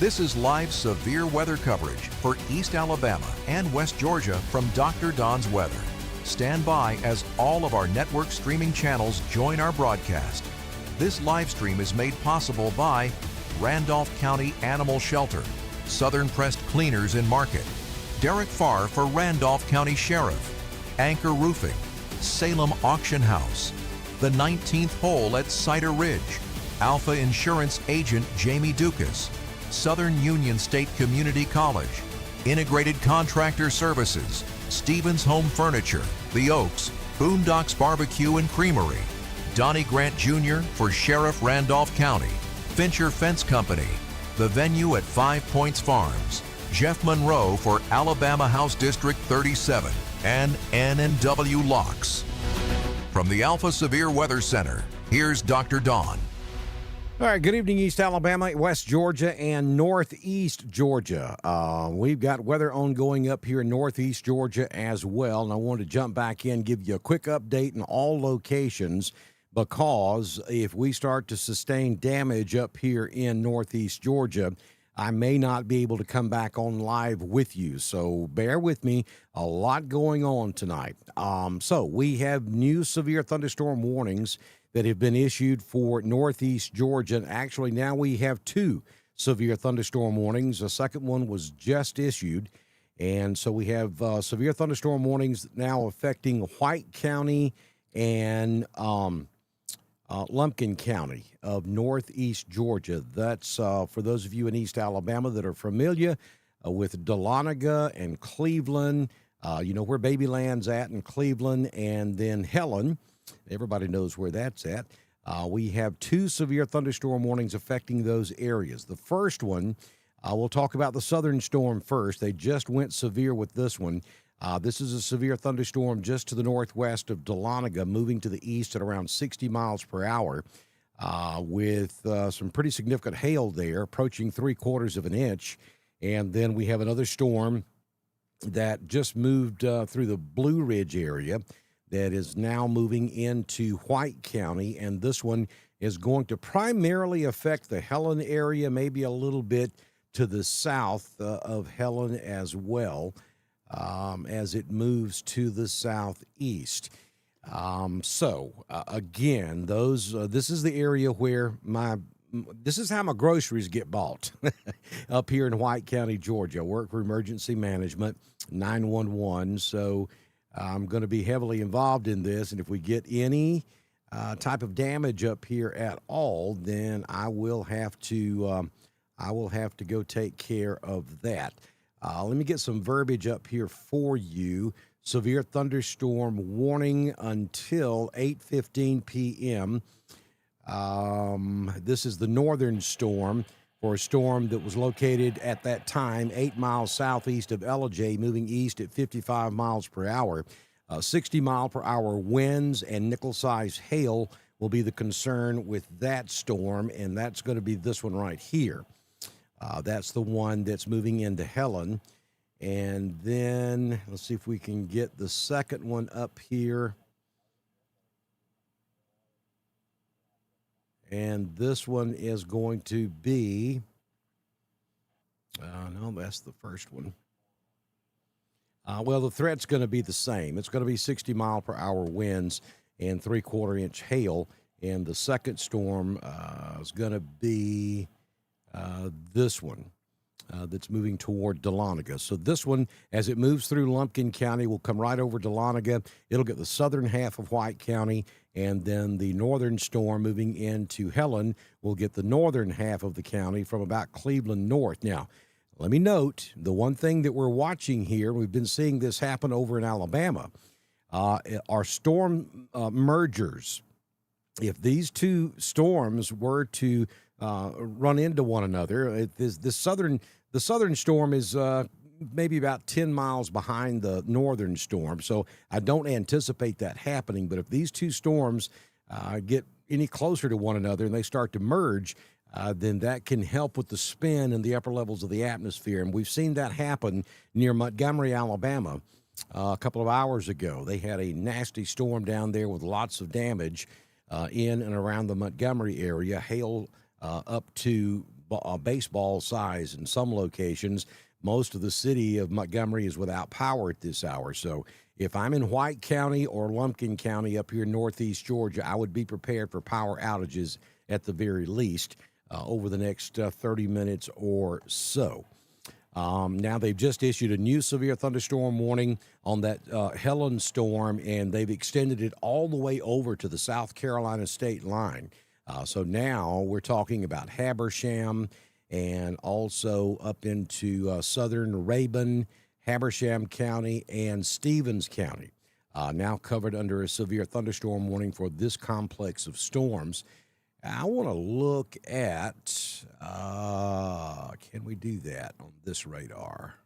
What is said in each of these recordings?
This is live severe weather coverage for East Alabama and West Georgia from Dr. Don's Weather. Stand by as all of our network streaming channels join our broadcast. This live stream is made possible by Randolph County Animal Shelter, Southern Pressed Cleaners and Market, Derek Farr for Randolph County Sheriff, Anchor Roofing, Salem Auction House, the 19th Hole at Cider Ridge, Alpha Insurance Agent Jamie Dukas, Southern Union State Community College, Integrated Contractor Services, Stevens Home Furniture, The Oaks, Boondocks Barbecue and Creamery, Donnie Grant Jr. for Sheriff Randolph County, Fincher Fence Company, the venue at 5 Points Farms, Jeff Monroe for Alabama House District 37, and N&W Locks. From the Alpha Severe Weather Center, here's Dr. Don. All right, good evening, East Alabama, West Georgia, and Northeast Georgia. We've got weather ongoing up here in Northeast Georgia as well, and I wanted to jump back in, give you a quick update in all locations, because if we start to sustain damage up here in Northeast Georgia, I may not be able to come back on live with you, so bear with me. A lot going on tonight. So we have new severe thunderstorm warnings that have been issued for Northeast Georgia. And actually, now we have two severe thunderstorm warnings. The second one was just issued. And so we have severe thunderstorm warnings now affecting White County and Lumpkin County of Northeast Georgia. That's for those of you in East Alabama that are familiar with Dahlonega and Cleveland. You know where Babyland's at in Cleveland, and then Helen. Everybody knows where that's at. We have two severe thunderstorm warnings affecting those areas. The first one, we'll talk about the southern storm first. They just went severe with this one. This is a severe thunderstorm just to the northwest of Dahlonega, moving to the east at around 60 miles per hour, with some pretty significant hail there, approaching 3/4 of an inch. And then we have another storm that just moved through the Blue Ridge area that is now moving into White County, and this one is going to primarily affect the Helen area, maybe a little bit to the south of Helen as well, as it moves to the southeast. Again, this is the area where this is how my groceries get bought up here in White County, Georgia. I work for emergency management, 911, so I'm going to be heavily involved in this, and if we get any type of damage up here at all, then I will have to go take care of that. Let me get some verbiage up here for you. Severe thunderstorm warning until 8:15 p.m. This is the northern storm, for a storm that was located at that time 8 miles southeast of Ellijay, moving east at 55 miles per hour. 60-mile-per-hour winds and nickel-sized hail will be the concern with that storm, and that's going to be this one right here. That's the one that's moving into Helen. And then let's see if we can get the second one up here. And this one is going to be, no, that's the first one. Well, the threat's going to be the same. It's going to be 60-mile-per-hour winds and 3/4-inch hail. And the second storm is going to be this one that's moving toward Dahlonega. So this one, as it moves through Lumpkin County, will come right over Dahlonega. It'll get the southern half of White County, and then the northern storm moving into Helen will get the northern half of the county from about Cleveland north. Now, let me note, the one thing that we're watching here, we've been seeing this happen over in Alabama, are storm mergers. If these two storms were to run into one another, the southern storm is maybe about 10 miles behind the northern storm, so I don't anticipate that happening. But if these two storms get any closer to one another and they start to merge, then that can help with the spin in the upper levels of the atmosphere. And we've seen that happen near Montgomery, Alabama, a couple of hours ago. They had a nasty storm down there with lots of damage in and around the Montgomery area, hail up to baseball size in some locations. Most of the city of Montgomery is without power at this hour. So if I'm in White County or Lumpkin County up here in northeast Georgia, I would be prepared for power outages at the very least over the next 30 minutes or so. Now, they've just issued a new severe thunderstorm warning on that Helen storm, and they've extended it all the way over to the South Carolina state line. So now we're talking about Habersham and also up into southern Rabun, Habersham County, and Stevens County, now covered under a severe thunderstorm warning for this complex of storms. I want to look at, can we do that on this radar?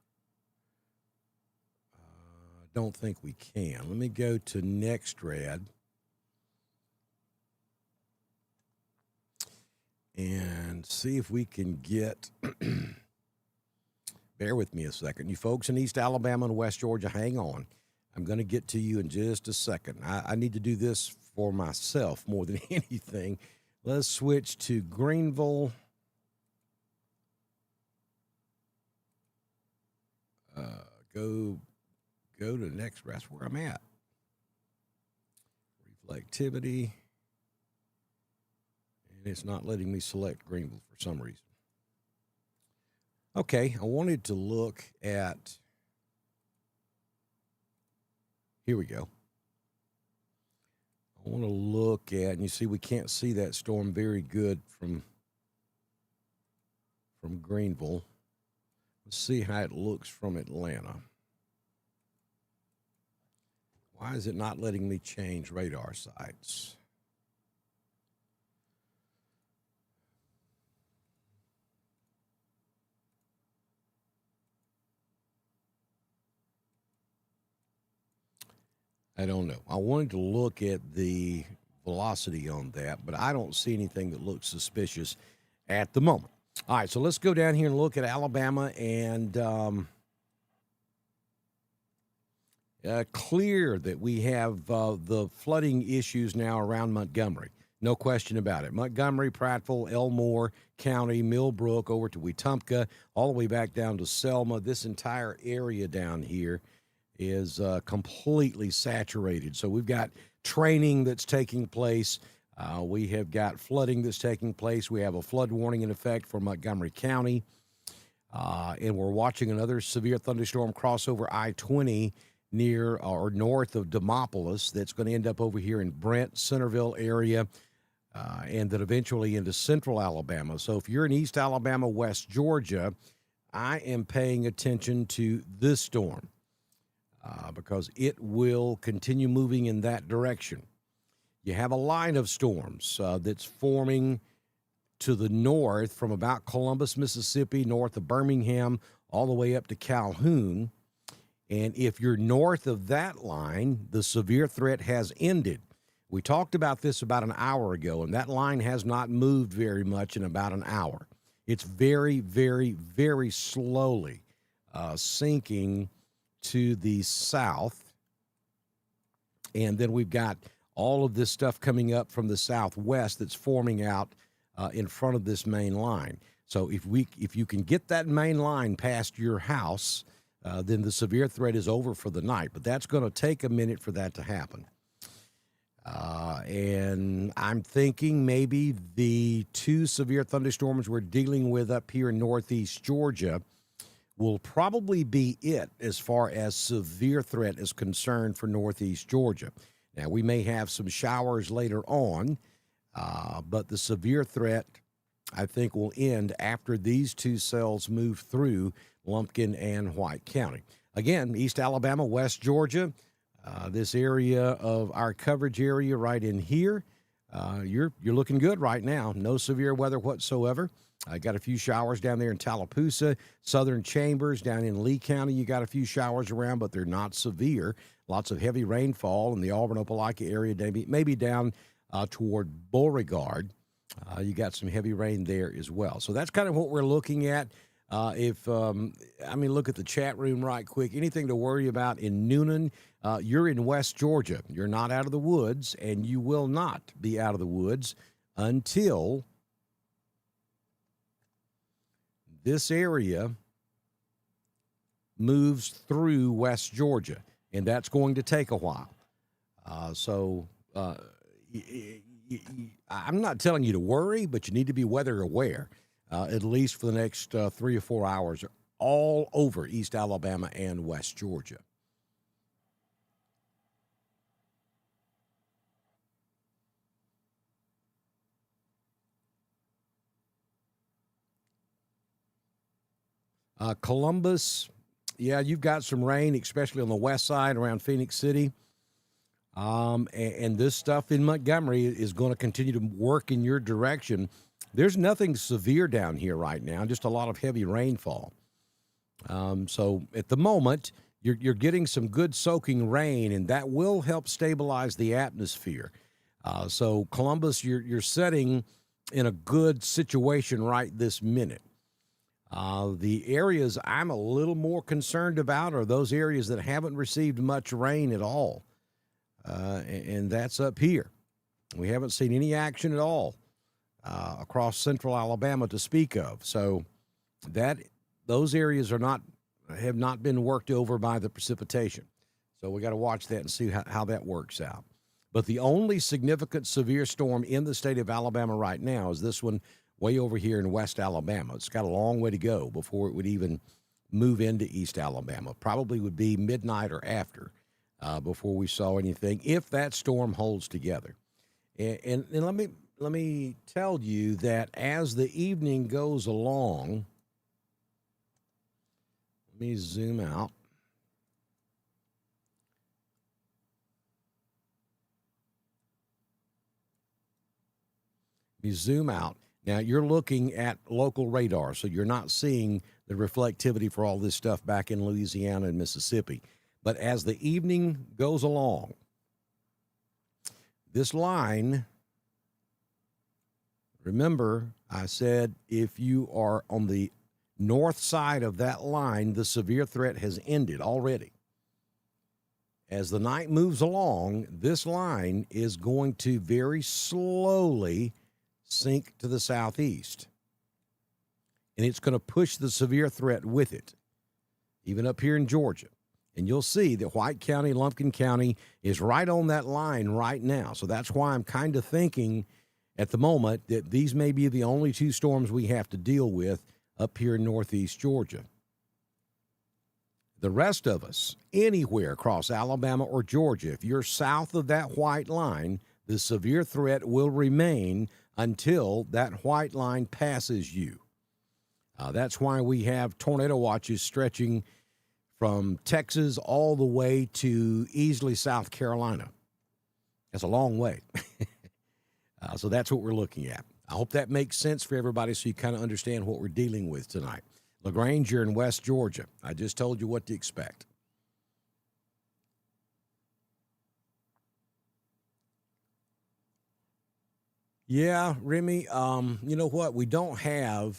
Don't think we can. Let me go to NextRad and see if we can get, bear with me a second. You folks in East Alabama and West Georgia, hang on. I'm going to get to you in just a second. I need to do this for myself more than anything. Let's switch to Greenville. Go to next. That's where I'm at. Reflectivity. And it's not letting me select Greenville for some reason. Okay, I wanted to look at, here we go. I want to look at, and you see we can't see that storm very good from Greenville. Let's see how it looks from Atlanta. Why is it not letting me change radar sites? I don't know. I wanted to look at the velocity on that, but I don't see anything that looks suspicious at the moment. All right, so let's go down here and look at Alabama, and clear that we have the flooding issues now around Montgomery. No question about it. Montgomery, Prattville, Elmore County, Millbrook, over to Wetumpka, all the way back down to Selma. This entire area down here is completely saturated. So we've got training that's taking place. We have got flooding that's taking place. We have a flood warning in effect for Montgomery County. And we're watching another severe thunderstorm cross over I-20 near or north of Demopolis that's going to end up over here in Brent, Centerville area, and then eventually into central Alabama. So if you're in East Alabama, West Georgia, I am paying attention to this storm because it will continue moving in that direction. You have a line of storms that's forming to the north from about Columbus, Mississippi, north of Birmingham, all the way up to Calhoun. And if you're north of that line, the severe threat has ended. We talked about this about an hour ago, and that line has not moved very much in about an hour. It's very, very, very slowly sinking to the south. And then we've got all of this stuff coming up from the southwest that's forming out in front of this main line. So if you can get that main line past your house, then the severe threat is over for the night. But that's going to take a minute for that to happen. And I'm thinking maybe the two severe thunderstorms we're dealing with up here in northeast Georgia will probably be it as far as severe threat is concerned for northeast Georgia. Now, we may have some showers later on, but the severe threat, I think, will end after these two cells move through Lumpkin and White County. Again, East Alabama, West Georgia, this area of our coverage area right in here, you're looking good right now. No severe weather whatsoever. I got a few showers down there in Tallapoosa, Southern Chambers, down in Lee County. You got a few showers around, but they're not severe. Lots of heavy rainfall in the Auburn-Opelika area, maybe down toward Beauregard. You got some heavy rain there as well. So that's kind of what we're looking at. Look at the chat room right quick. Anything to worry about in Noonan? You're in West Georgia. You're not out of the woods, and you will not be out of the woods until this area moves through West Georgia, and that's going to take a while. I'm not telling you to worry, but you need to be weather aware, at least for the next 3 or 4 hours, all over East Alabama and West Georgia. Columbus, yeah, you've got some rain, especially on the west side around Phoenix City. And this stuff in Montgomery is going to continue to work in your direction. There's nothing severe down here right now, just a lot of heavy rainfall. So at the moment, you're getting some good soaking rain, and that will help stabilize the atmosphere. So Columbus, you're setting in a good situation right this minute. The areas I'm a little more concerned about are those areas that haven't received much rain at all. And that's up here. We haven't seen any action at all across central Alabama to speak of. So those areas have not been worked over by the precipitation. So we got to watch that and see how that works out. But the only significant severe storm in the state of Alabama right now is this one way over here in West Alabama. It's got a long way to go before it would even move into East Alabama. Probably would be midnight or after before we saw anything, if that storm holds together. And let me tell you that as the evening goes along, let me zoom out. Now, you're looking at local radar, so you're not seeing the reflectivity for all this stuff back in Louisiana and Mississippi. But as the evening goes along, this line, remember, I said if you are on the north side of that line, the severe threat has ended already. As the night moves along, this line is going to very slowly sink to the southeast. And it's going to push the severe threat with it, even up here in Georgia. And you'll see that White County, Lumpkin County is right on that line right now. So that's why I'm kind of thinking at the moment that these may be the only two storms we have to deal with up here in northeast Georgia. The rest of us, anywhere across Alabama or Georgia, if you're south of that white line, the severe threat will remain until that white line passes you. That's why we have tornado watches stretching from Texas all the way to easily South Carolina. That's a long way. So that's what we're looking at. I hope that makes sense for everybody so you kind of understand what we're dealing with tonight. LaGrange, you're in West Georgia. I just told you what to expect. Yeah, Remy, you know what? We don't have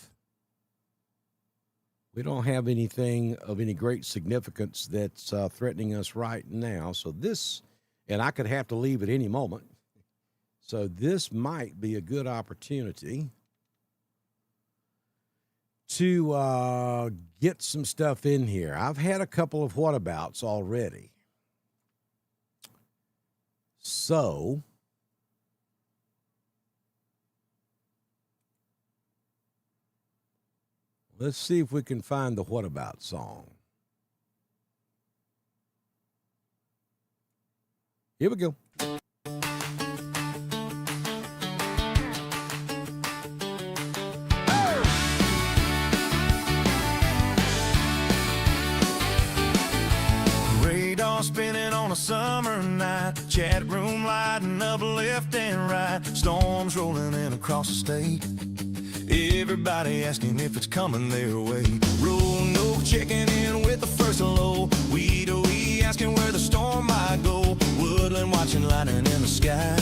anything of any great significance that's threatening us right now. So this, and I could have to leave at any moment. So this might be a good opportunity to get some stuff in here. I've had a couple of whatabouts already. So let's see if we can find the What About song. Here we go. Radar spinning on a summer night, chat room lighting up left and right, storms rolling in across the state. Everybody asking if it's coming their way. Roanoke checking in with the first hello. We asking where the storm might go. Woodland watching lightning in the sky.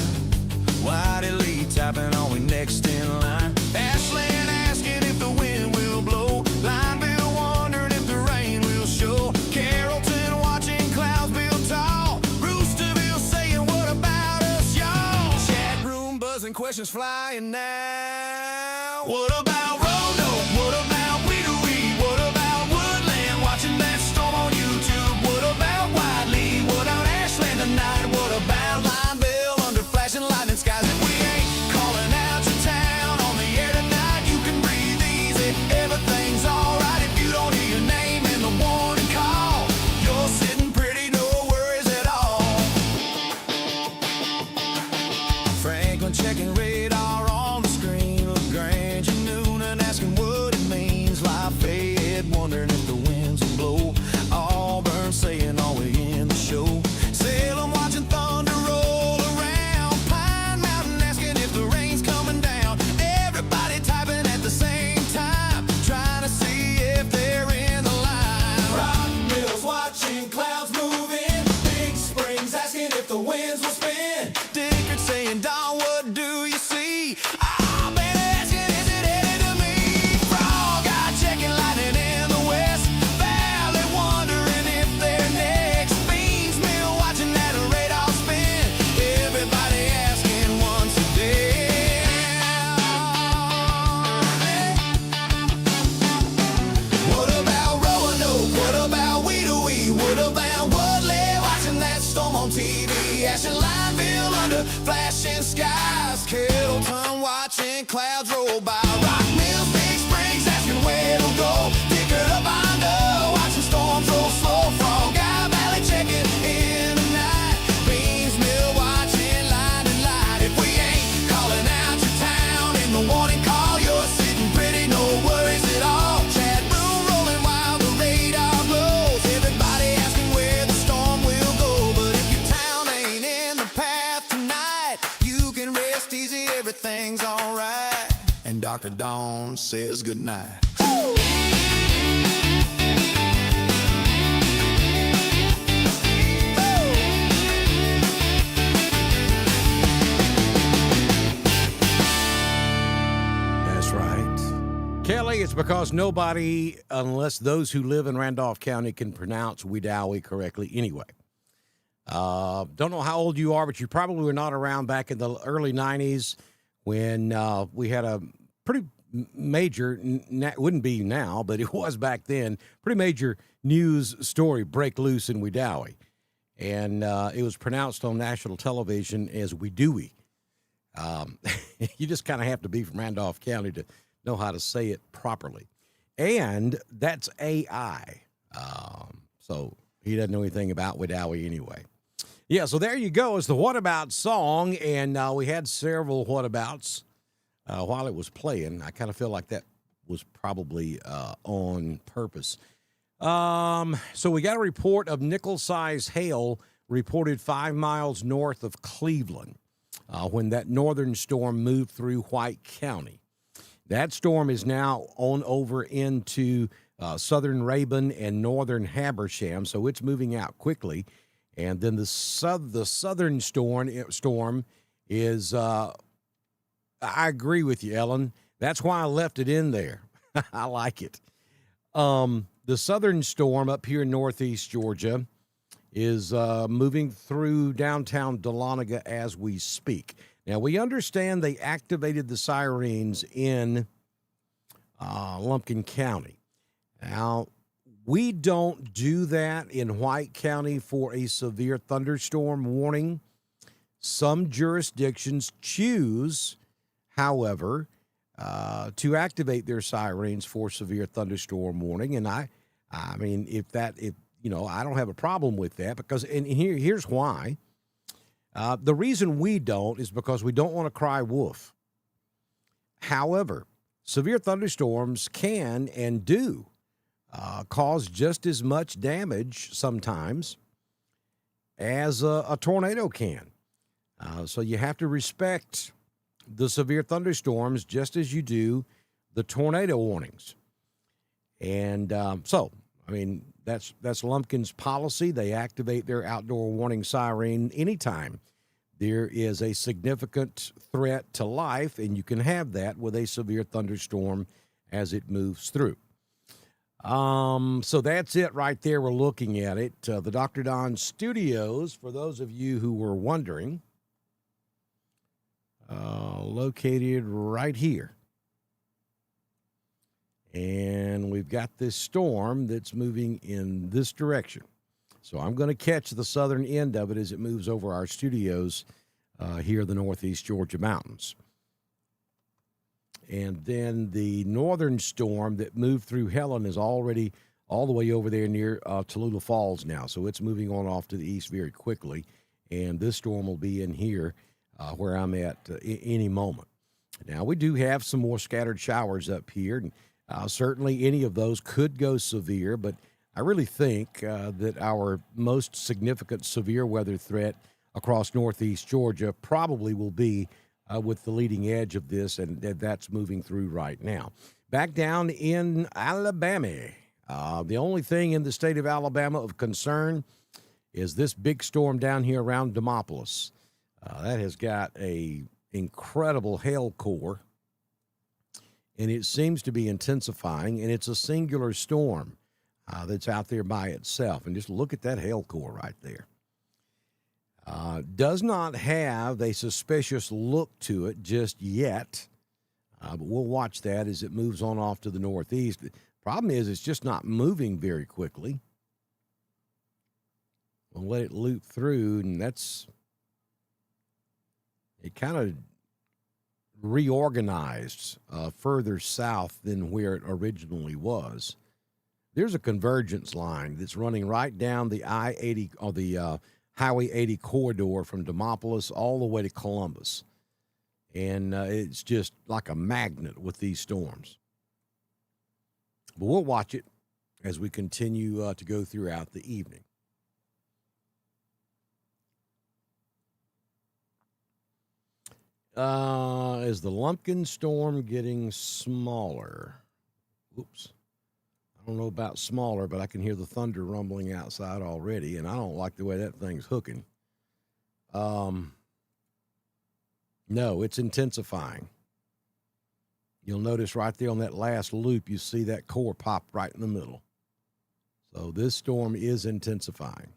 Whitey Lee typing, are we next in line? Ashland asking if the wind will blow. Lineville wondering if the rain will show. Carrollton watching clouds build tall. Roosterville saying, what about us, y'all? Chat room buzzing, questions flying now. What about Roanoke? What about Weeder the winds will spin. Dickard saying, Don, what do you see? I've been asking, is it headed to me? Frog eye checking lightning in the west. Valley wondering if they're next. Beans mill watching that radar spin. Everybody asking once a day. What about Roanoke? What about Weedawee? What about Woodley? Watching that storm on TV. Ashland, Lineville under flashing skies. Kettleton watching clouds roll by. Rock Mills, Big Springs asking where it'll go. Dickard up under watching storms roll slow. Frog Eye Valley checking in the night. Beans Mill watching line and light. If we ain't calling out your town in the warning call, you're sitting pretty, no worries at all. Chat room rolling while the radar blows. Everybody asking where the storm will go. But if your town ain't in the path tonight, you can rest easy, everything's alright. And Dr. Dawn says goodnight. That's right. Kelly, it's because nobody, unless those who live in Randolph County, can pronounce Wedowee correctly anyway. Don't know how old you are, but you probably were not around back in the early 90s when we had a pretty major, wouldn't be now, but it was back then, pretty major news story break loose in Wedowee. And it was pronounced on national television as Wedowee. You just kind of have to be from Randolph County to know how to say it properly. And that's AI. So he doesn't know anything about Wedowee anyway. Yeah, so there you go. It's the What About song, and we had several What Abouts while it was playing. I kind of feel like that was probably on purpose. So we got a report of nickel-sized hail reported 5 miles north of Cleveland when that northern storm moved through White County. That storm is now on over into southern Rabun and northern Habersham, so it's moving out quickly. And then the southern storm is, I agree with you, Ellen. That's why I left it in there. I like it. The southern storm up here in northeast Georgia is moving through downtown Dahlonega as we speak. Now, we understand they activated the sirens in Lumpkin County. Now, we don't do that in White County for a severe thunderstorm warning. Some jurisdictions choose, however, to activate their sirens for severe thunderstorm warning. And I mean, if I don't have a problem with that because, and here's why. The reason we don't is because we don't want to cry wolf. However, severe thunderstorms can and do cause just as much damage sometimes as a tornado can. So you have to respect the severe thunderstorms just as you do the tornado warnings. And so, I mean, that's Lumpkin's policy. They activate their outdoor warning siren anytime there is a significant threat to life, and you can have that with a severe thunderstorm as it moves through. So that's it right there. We're looking at it. The Dr. Don Studios, for those of you who were wondering, located right here. And we've got this storm that's moving in this direction. So I'm going to catch the southern end of it as it moves over our studios here in the northeast Georgia mountains. And then the northern storm that moved through Helen is already all the way over there near Tallulah Falls now. So it's moving on off to the east very quickly. And this storm will be in here where I'm at any moment. Now, we do have some more scattered showers up here. And certainly any of those could go severe, but I really think that our most significant severe weather threat across northeast Georgia probably will be with the leading edge of this, and that's moving through right now. Back down in Alabama, the only thing in the state of Alabama of concern is this big storm down here around Demopolis. That has got a incredible hail core, and it seems to be intensifying, and it's a singular storm that's out there by itself. And just look at that hail core right there. Does not have a suspicious look to it just yet, but we'll watch that as it moves on off to the northeast. The problem is it's just not moving very quickly. We'll let it loop through, and it kind of reorganized further south than where it originally was. There's a convergence line that's running right down the I-80 or the Highway 80 corridor from Demopolis all the way to Columbus. And it's just like a magnet with these storms. But we'll watch it as we continue to go throughout the evening. Is the Lumpkin storm getting smaller? Oops. I don't know about smaller, but I can hear the thunder rumbling outside already, and I don't like the way that thing's hooking. No, it's intensifying. You'll notice right there on that last loop, you see that core pop right in the middle. So this storm is intensifying.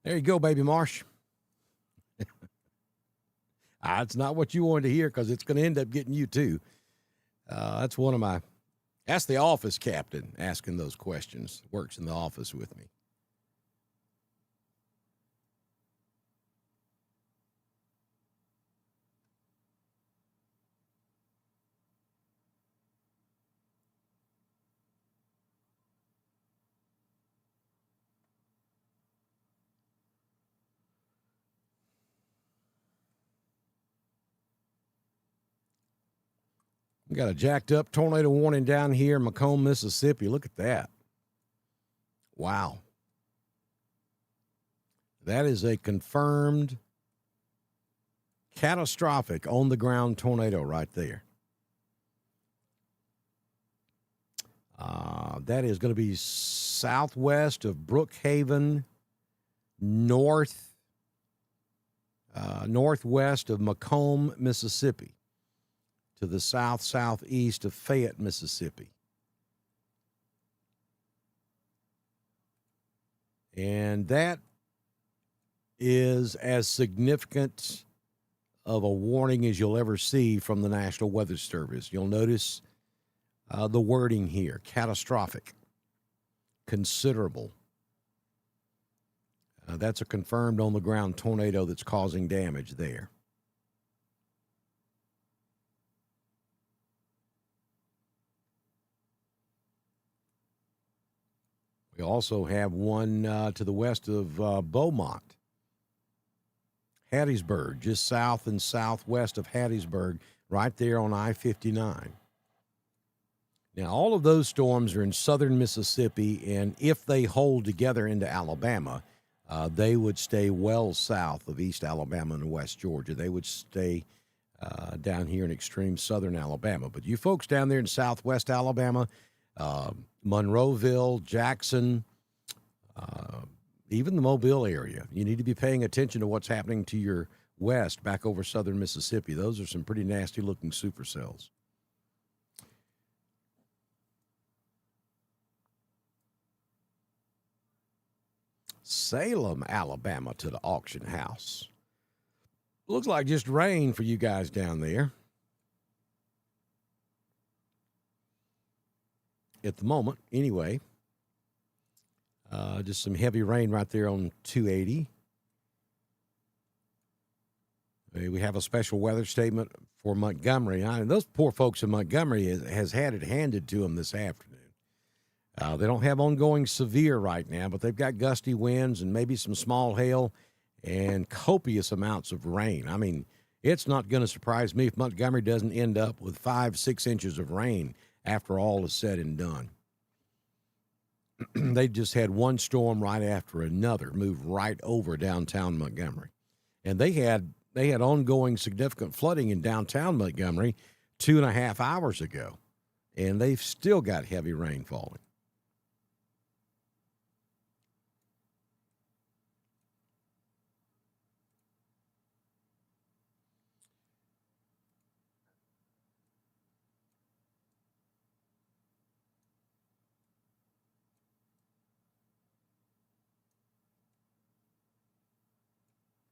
There you go, baby Marsh. That's not what you wanted to hear because it's going to end up getting you too. That's the office captain asking those questions. Works in the office with me. We got a jacked up tornado warning down here in Macomb, Mississippi. Look at that. Wow. That is a confirmed catastrophic on the ground tornado right there. That is going to be southwest of Brookhaven, northwest of Macomb, Mississippi, to the southeast of Fayette, Mississippi. And that is as significant of a warning as you'll ever see from the National Weather Service. You'll notice the wording here: catastrophic, considerable. That's a confirmed on-the-ground tornado that's causing damage there. We also have one to the west of Beaumont, Hattiesburg, just south and southwest of Hattiesburg, right there on I-59. Now, all of those storms are in southern Mississippi, and if they hold together into Alabama, they would stay well south of East Alabama and West Georgia. They would stay down here in extreme southern Alabama. But you folks down there in southwest Alabama, Monroeville, Jackson, even the Mobile area, you need to be paying attention to what's happening to your west back over southern Mississippi. Those are some pretty nasty-looking supercells. Salem, Alabama to the auction house. Looks like just rain for you guys down there. At the moment, anyway. Just some heavy rain right there on 280. We have a special weather statement for Montgomery. Those poor folks in Montgomery has had it handed to them this afternoon. They don't have ongoing severe right now, but they've got gusty winds and maybe some small hail and copious amounts of rain. I mean, it's not going to surprise me if Montgomery doesn't end up with 5-6 inches of rain after all is said and done. They just had one storm right after another move right over downtown Montgomery. And they had ongoing significant flooding in downtown Montgomery 2.5 hours ago. And they've still got heavy rain falling.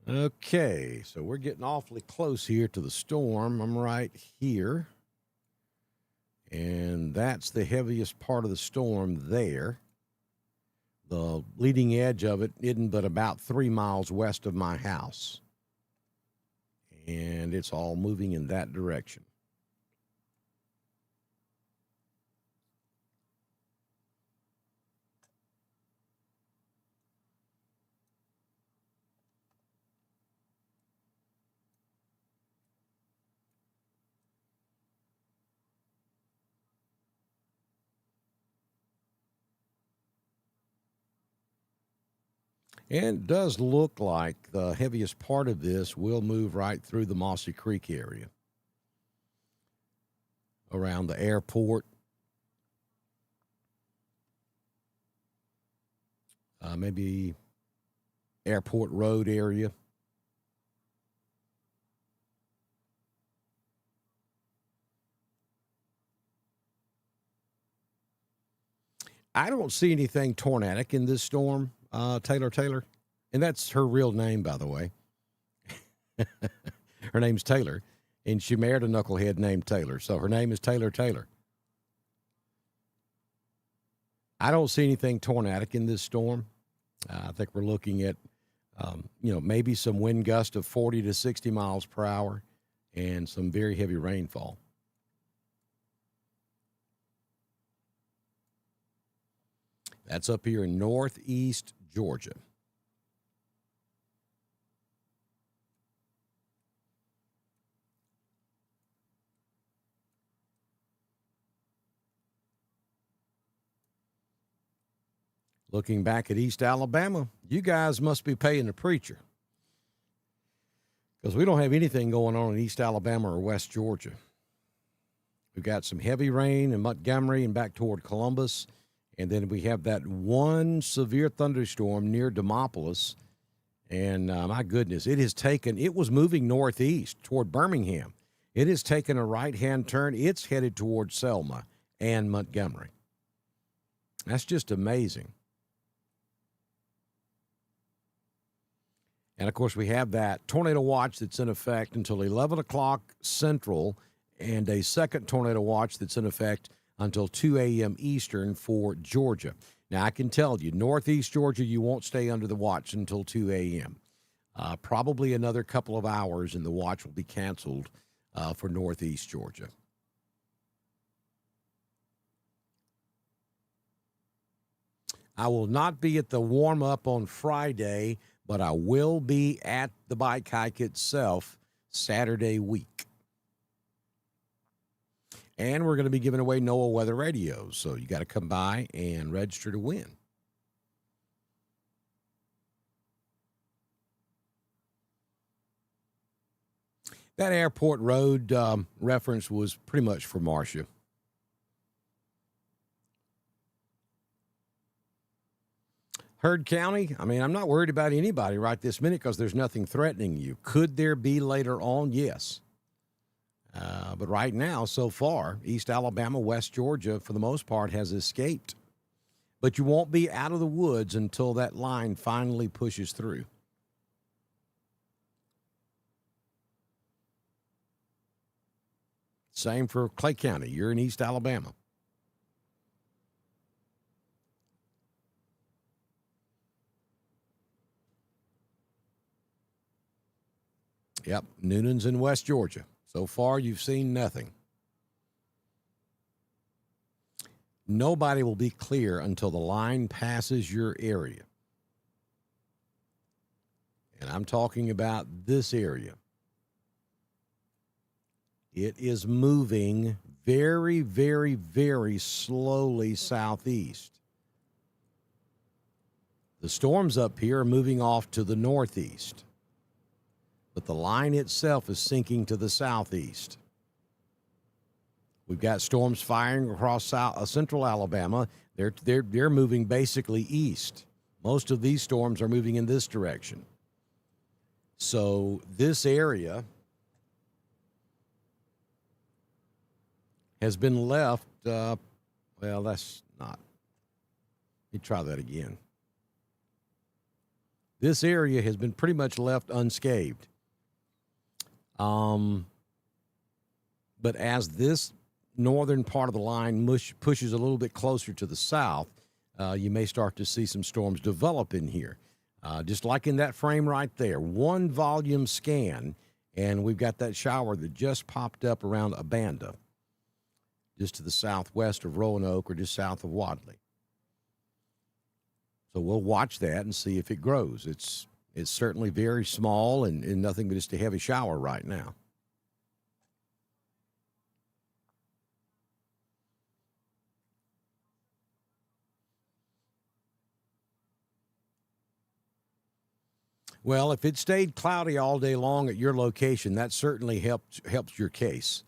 Okay, so we're getting awfully close here to the storm. I'm right here. And that's the heaviest part of the storm there. The leading edge of it isn't but about 3 miles west of my house. And it's all moving in that direction. And it does look like the heaviest part of this will move right through the Mossy Creek area, around the airport, maybe Airport Road area. I don't see anything tornadic in this storm, Taylor. And that's her real name, by the way. Her name's Taylor, and she married a knucklehead named Taylor. So her name is Taylor. I don't see anything tornadic in this storm. I think we're looking at, maybe some wind gust of 40 to 60 miles per hour and some very heavy rainfall. That's up here in northeast Georgia. Looking back at East Alabama, you guys must be paying the preacher, because we don't have anything going on in East Alabama or West Georgia. We've got some heavy rain in Montgomery and back toward Columbus. And then we have that one severe thunderstorm near Demopolis. And my goodness, it was moving northeast toward Birmingham. It has taken a right-hand turn. It's headed toward Selma and Montgomery. That's just amazing. And, of course, we have that tornado watch that's in effect until 11 o'clock Central, and a second tornado watch that's in effect until 2 a.m. Eastern for Georgia. Now, I can tell you, northeast Georgia, you won't stay under the watch until 2 a.m. Probably another couple of hours, and the watch will be canceled for northeast Georgia. I will not be at the warm-up on Friday, but I will be at the bike hike itself Saturday week. And we're going to be giving away NOAA weather radios, so you got to come by and register to win. That Airport Road reference was pretty much for Marcia. Heard County, I'm not worried about anybody right this minute because there's nothing threatening you. Could there be later on? Yes. But right now, so far, East Alabama, West Georgia, for the most part, has escaped. But you won't be out of the woods until that line finally pushes through. Same for Clay County. You're in East Alabama. Yep, Noonan's in West Georgia. So far, you've seen nothing. Nobody will be clear until the line passes your area. And I'm talking about this area. It is moving very, very, very slowly southeast. The storms up here are moving off to the northeast. But the line itself is sinking to the southeast. We've got storms firing across central Alabama. They're moving basically east. Most of these storms are moving in this direction. So this area has been left, that's not. Let me try that again. this area has been pretty much left unscathed. But as this northern part of the line pushes a little bit closer to the south, you may start to see some storms develop in here. Just like in that frame right there, one volume scan, and we've got that shower that just popped up around Abanda, just to the southwest of Roanoke or just south of Wadley. So we'll watch that and see if it grows. It's certainly very small and nothing but just a heavy shower right now. Well, if it stayed cloudy all day long at your location, that certainly helps your case.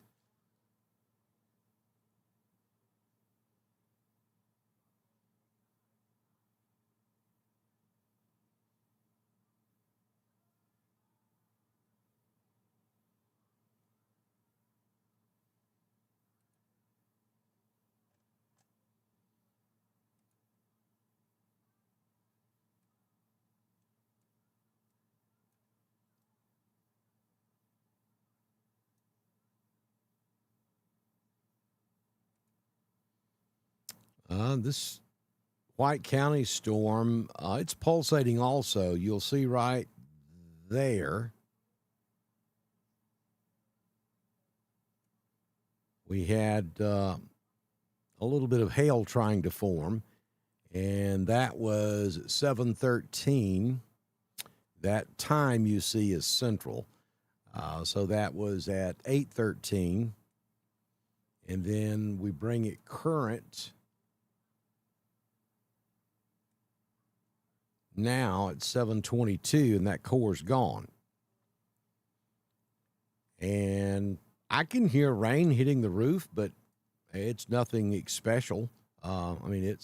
This White County storm, it's pulsating also. You'll see right there. We had a little bit of hail trying to form, and that was 7:13. That time you see is central. So that was at 8:13. And then we bring it current now at 7:22, and that core's gone. And I can hear rain hitting the roof, but it's nothing special. I mean,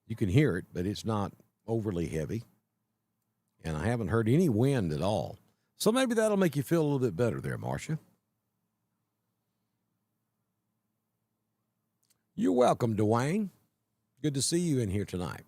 you can hear it, but it's not overly heavy. And I haven't heard any wind at all. So maybe that'll make you feel a little bit better there, Marcia. You're welcome, Dwayne. Good to see you in here tonight.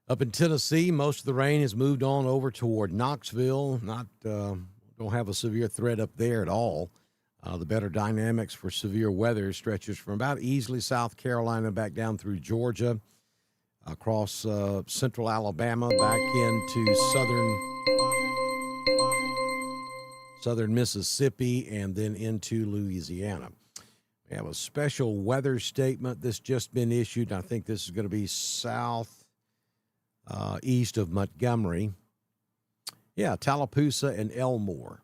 Up in Tennessee, most of the rain has moved on over toward Knoxville. Don't have a severe threat up there at all. The better dynamics for severe weather stretches from about Easley, South Carolina, back down through Georgia, across central Alabama, back into southern Mississippi, and then into Louisiana. We have a special weather statement that's just been issued. I think this is going to be east of Montgomery. Yeah, Tallapoosa and Elmore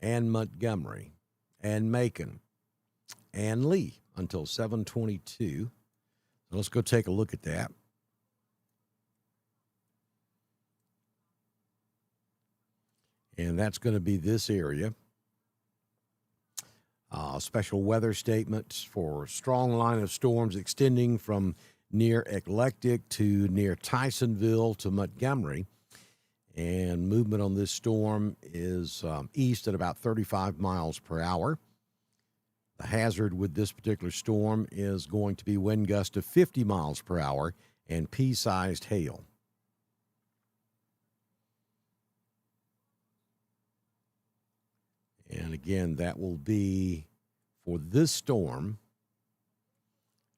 and Montgomery and Macon and Lee until 7:22. So let's go take a look at that. And that's going to be this area. Special weather statements for strong line of storms extending from near Eclectic to near Tysonville to Montgomery. And movement on this storm is east at about 35 miles per hour. The hazard with this particular storm is going to be wind gusts of 50 miles per hour and pea-sized hail. And again, that will be for this storm,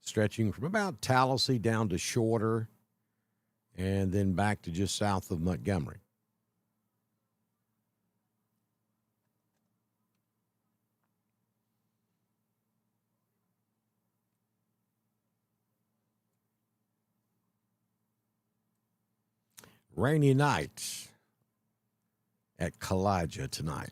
stretching from about Tallahassee down to Shorter and then back to just south of Montgomery. Rainy night at Kalijah tonight.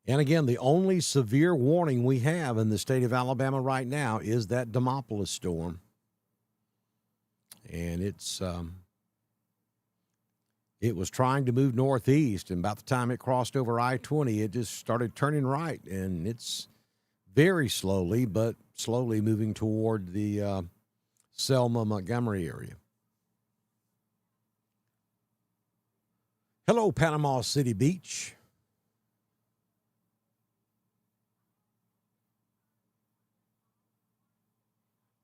And again, the only severe warning we have in the state of Alabama right now is that Demopolis storm. And it was trying to move northeast, and about the time it crossed over I-20, it just started turning right, and it's very slowly, but slowly moving toward the Selma, Montgomery area. Hello, Panama City Beach.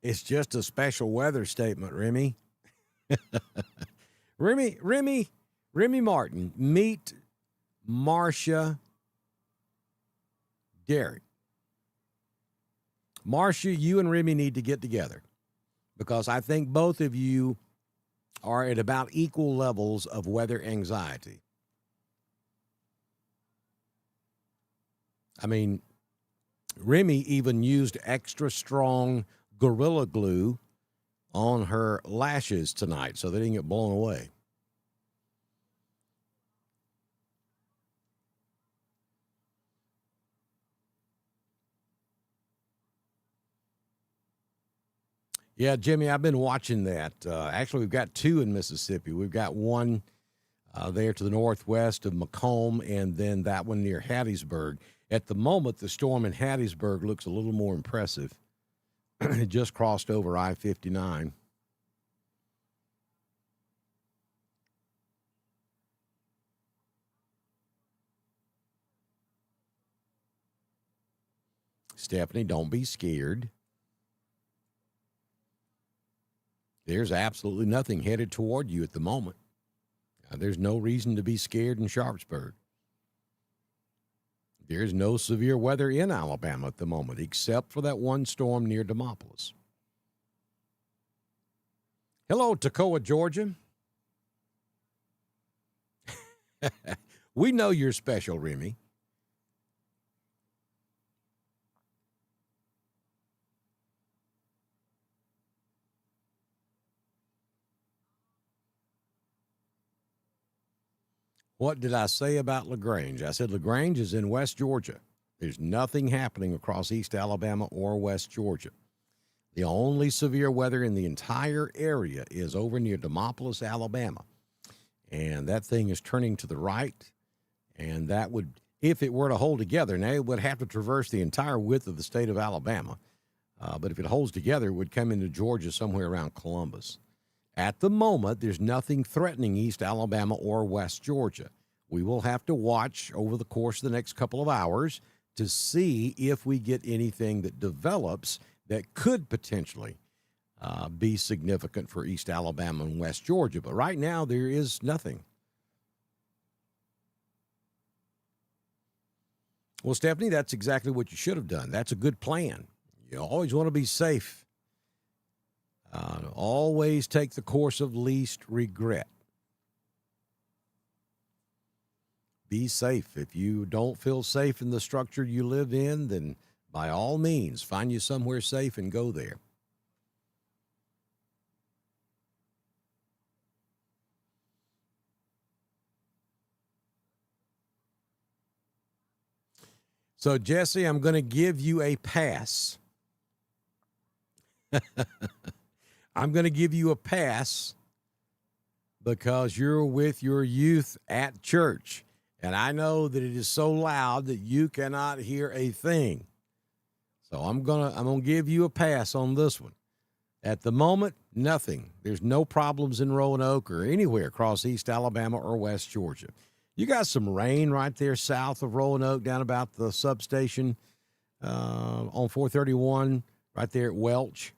It's just a special weather statement, Remy. Remy Martin, meet Marcia Derrick. Marcia, you and Remy need to get together because I think both of you are at about equal levels of weather anxiety. I mean, Remy even used extra strong Gorilla Glue on her lashes tonight so they didn't get blown away. Yeah, Jimmy, I've been watching that. Actually, we've got two in Mississippi. We've got one there to the northwest of Macomb, and then that one near Hattiesburg. At the moment, the storm in Hattiesburg looks a little more impressive. It just crossed over I-59. Stephanie, don't be scared. There's absolutely nothing headed toward you at the moment. There's no reason to be scared in Sharpsburg. There's no severe weather in Alabama at the moment, except for that one storm near Demopolis. Hello, Toccoa, Georgia. We know you're special, Remy. What did I say about LaGrange? I said LaGrange is in West Georgia. There's nothing happening across East Alabama or West Georgia. The only severe weather in the entire area is over near Demopolis, Alabama. And that thing is turning to the right. And that would, if it were to hold together, now it would have to traverse the entire width of the state of Alabama. But if it holds together, it would come into Georgia somewhere around Columbus. At the moment, there's nothing threatening East Alabama or West Georgia. We will have to watch over the course of the next couple of hours to see if we get anything that develops that could potentially be significant for East Alabama and West Georgia. But right now, there is nothing. Well, Stephanie, that's exactly what you should have done. That's a good plan. You always want to be safe. Always take the course of least regret. Be safe. If you don't feel safe in the structure you live in, then by all means, find you somewhere safe and go there. So, Jesse, I'm going to give you a pass. I'm going to give you a pass because you're with your youth at church. And I know that it is so loud that you cannot hear a thing. So I'm gonna give you a pass on this one. At the moment, nothing. There's no problems in Roanoke or anywhere across East Alabama or West Georgia. You got some rain right there south of Roanoke, down about the substation on 431, right there at Welch.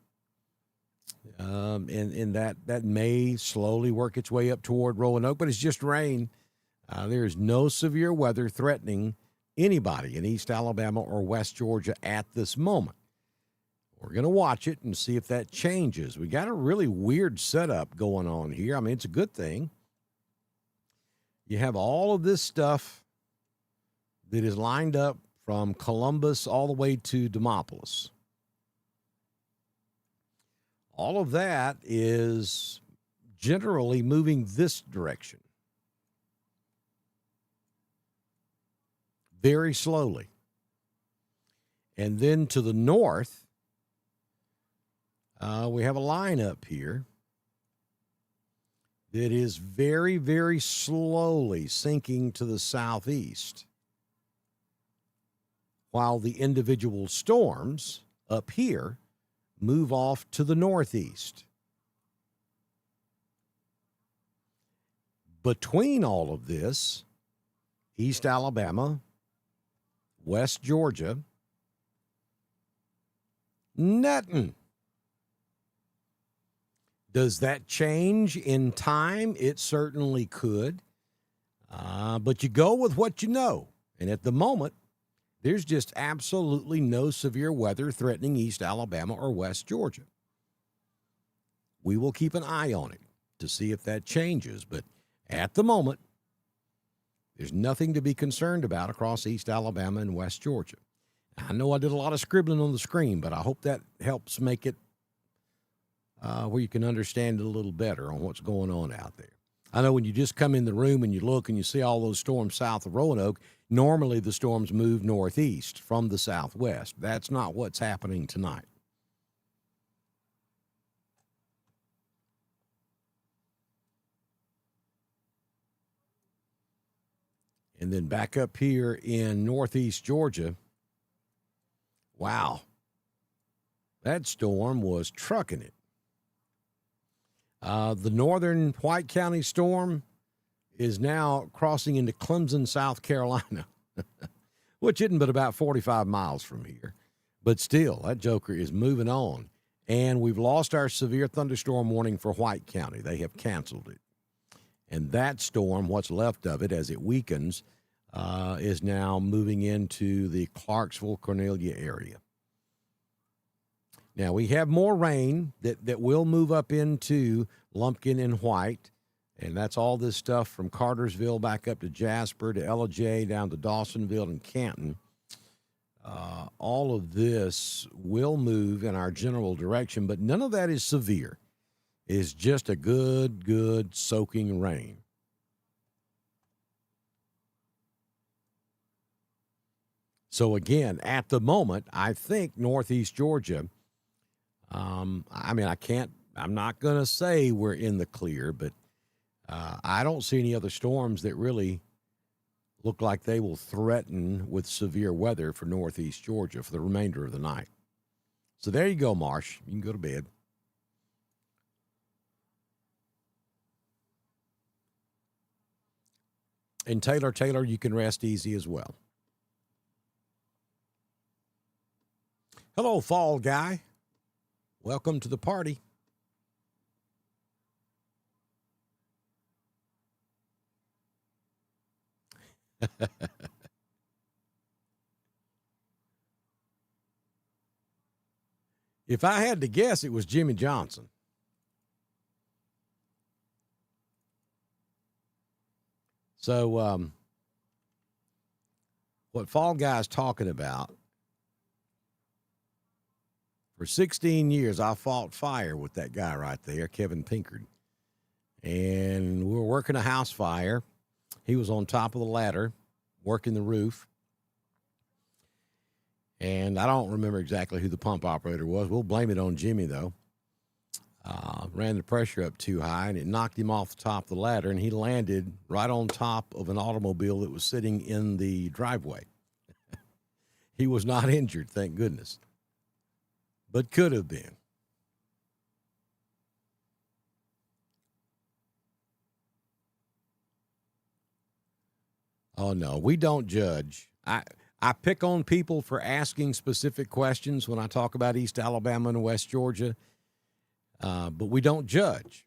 And that may slowly work its way up toward Roanoke, but it's just rain. There is no severe weather threatening anybody in East Alabama or West Georgia at this moment. We're going to watch it and see if that changes. We got a really weird setup going on here. I mean, it's a good thing. You have all of this stuff that is lined up from Columbus all the way to Demopolis. All of that is generally moving this direction very slowly. And then to the north, we have a line up here that is very, very slowly sinking to the southeast. while the individual storms up here move off to the northeast. Between all of this, East Alabama, West Georgia, nothing. Does that change in time? It certainly could. But you go with what you know. And at the moment, there's just absolutely no severe weather threatening East Alabama or West Georgia. We will keep an eye on it to see if that changes. But at the moment, there's nothing to be concerned about across East Alabama and West Georgia. I know I did a lot of scribbling on the screen, but I hope that helps make it where you can understand it a little better on what's going on out there. I know when you just come in the room and you look and you see all those storms south of Roanoke, normally the storms move northeast from the southwest. That's not what's happening tonight. And then back up here in northeast Georgia, wow, that storm was trucking it. The northern White County storm is now crossing into Clemson, South Carolina, which isn't but about 45 miles from here. But still, that joker is moving on. And we've lost our severe thunderstorm warning for White County. They have canceled it. And that storm, what's left of it as it weakens, is now moving into the Clarksville, Cornelia area. Now, we have more rain that will move up into Lumpkin and White, and that's all this stuff from Cartersville back up to Jasper to Ellijay down to Dawsonville and Canton. All of this will move in our general direction, but none of that is severe. It's just a good soaking rain. So, again, at the moment, I think northeast Georgia, I'm not going to say we're in the clear, but I don't see any other storms that really look like they will threaten with severe weather for northeast Georgia for the remainder of the night. So there you go, Marsh. You can go to bed. And Taylor, you can rest easy as well. Hello, Fall Guy. Welcome to the party. If I had to guess, it was Jimmy Johnson. So what Fall Guy's talking about, for 16 years, I fought fire with that guy right there, Kevin Pinkard. And we were working a house fire. He was on top of the ladder, working the roof. And I don't remember exactly who the pump operator was. We'll blame it on Jimmy, though. Ran the pressure up too high, and it knocked him off the top of the ladder, and he landed right on top of an automobile that was sitting in the driveway. He was not injured, thank goodness. But could have been. Oh, no, we don't judge. I pick on people for asking specific questions when I talk about East Alabama and West Georgia, but we don't judge.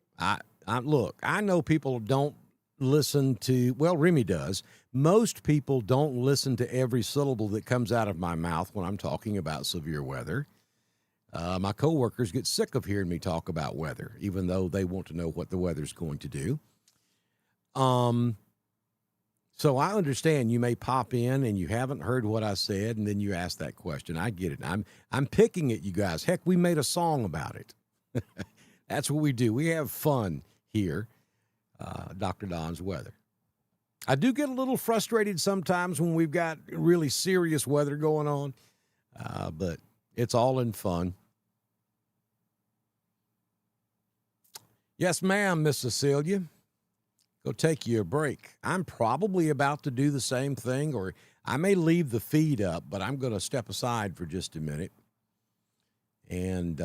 Look, I know people don't listen to, well, Remy does. Most people don't listen to every syllable that comes out of my mouth when I'm talking about severe weather. My coworkers get sick of hearing me talk about weather, even though they want to know what the weather's going to do. So I understand you may pop in and you haven't heard what I said, and then you ask that question. I get it. I'm picking at you guys. Heck, we made a song about it. That's what we do. We have fun here, Dr. Don's Weather. I do get a little frustrated sometimes when we've got really serious weather going on, but it's all in fun. Yes, ma'am, Miss Cecilia. Go take you a break. I'm probably about to do the same thing, or I may leave the feed up, but I'm going to step aside for just a minute and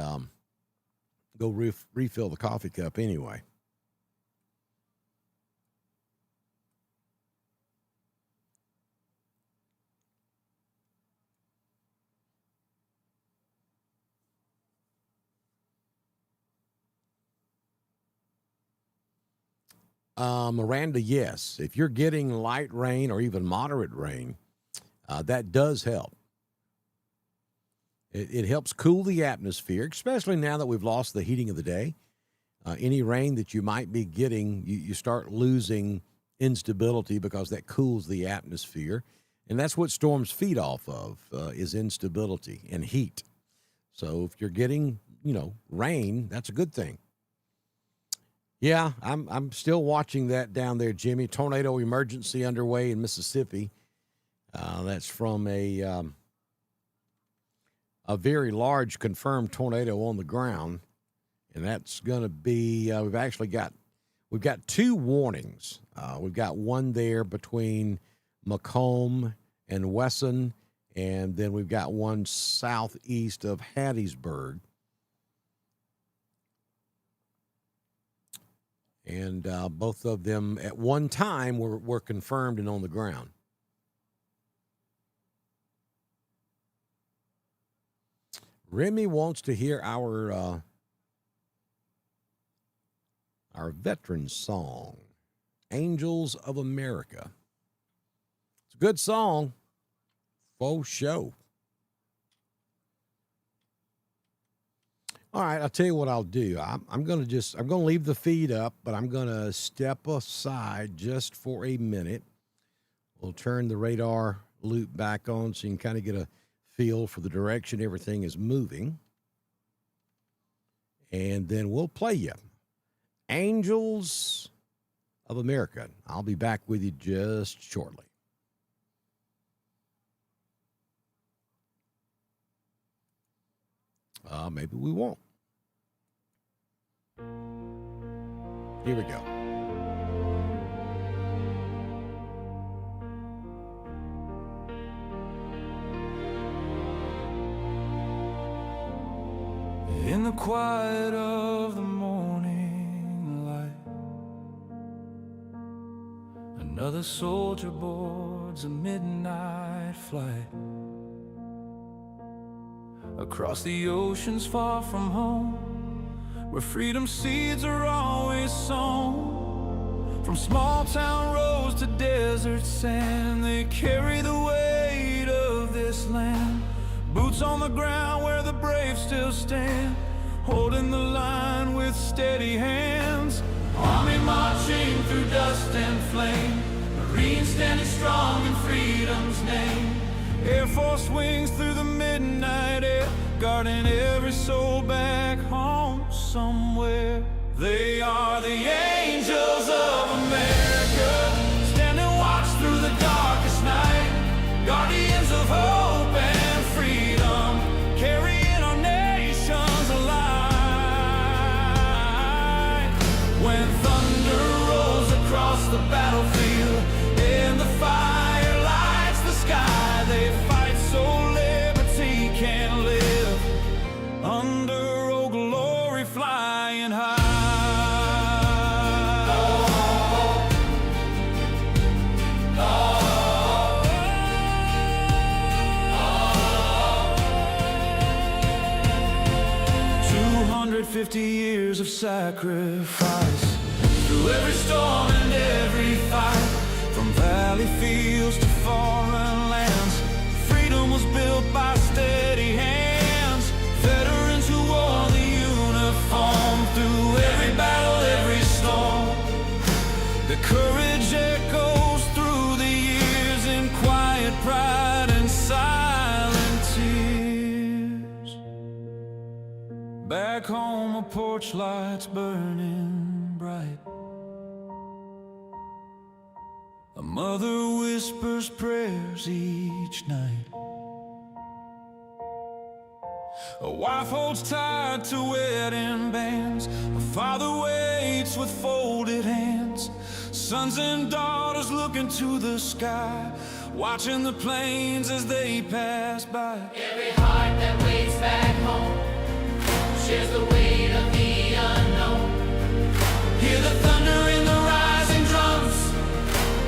go refill the coffee cup anyway. Miranda, yes. If you're getting light rain or even moderate rain, that does help. It helps cool the atmosphere, especially now that we've lost the heating of the day. Any rain that you might be getting, you start losing instability because that cools the atmosphere. And that's what storms feed off of, is instability and heat. So if you're getting, rain, that's a good thing. Yeah, I'm still watching that down there, Jimmy. Tornado emergency underway in Mississippi. That's from a very large confirmed tornado on the ground, and that's going to be. We've got two warnings. We've got one there between Macomb and Wesson, and then we've got one southeast of Hattiesburg. And both of them at one time were confirmed and on the ground. Remy wants to hear our veterans song, Angels of America. It's a good song, faux show. All right, I'll tell you what I'll do. I'm going to leave the feed up, but I'm going to step aside just for a minute. We'll turn the radar loop back on so you can kind of get a feel for the direction everything is moving. And then we'll play you Angels of America. I'll be back with you just shortly. Maybe we won't. Here we go. In the quiet of the morning light, another soldier boards a midnight flight. Across the oceans far from home, where freedom seeds are always sown. From small town roads to desert sand, they carry the weight of this land. Boots on the ground where the brave still stand, holding the line with steady hands. Army marching through dust and flame, Marines standing strong in freedom's name. Air Force wings through the midnight air, guarding every soul back home somewhere. They are the angels of America, standing watch through the darkest night. Guardians of hope and freedom, carrying our nation's light. When thunder rolls across the battlefield and the fire lights the sky, they fight so liberty can live under Old Glory flying high. 250 years of sacrifice, through every storm and every fight. From valley fields to foreign lands, freedom was built by steady hands. Veterans who wore the uniform through every battle, every storm. The courage echoes through the years in quiet pride and silent tears. Back home, a porch light's burning bright. A mother whispers prayers each night. A wife holds tight to wedding bands. A father waits with folded hands. Sons and daughters look into the sky, watching the planes as they pass by. Every heart that waits back home shares the weight of the unknown. Hear the thunder in the rising drums,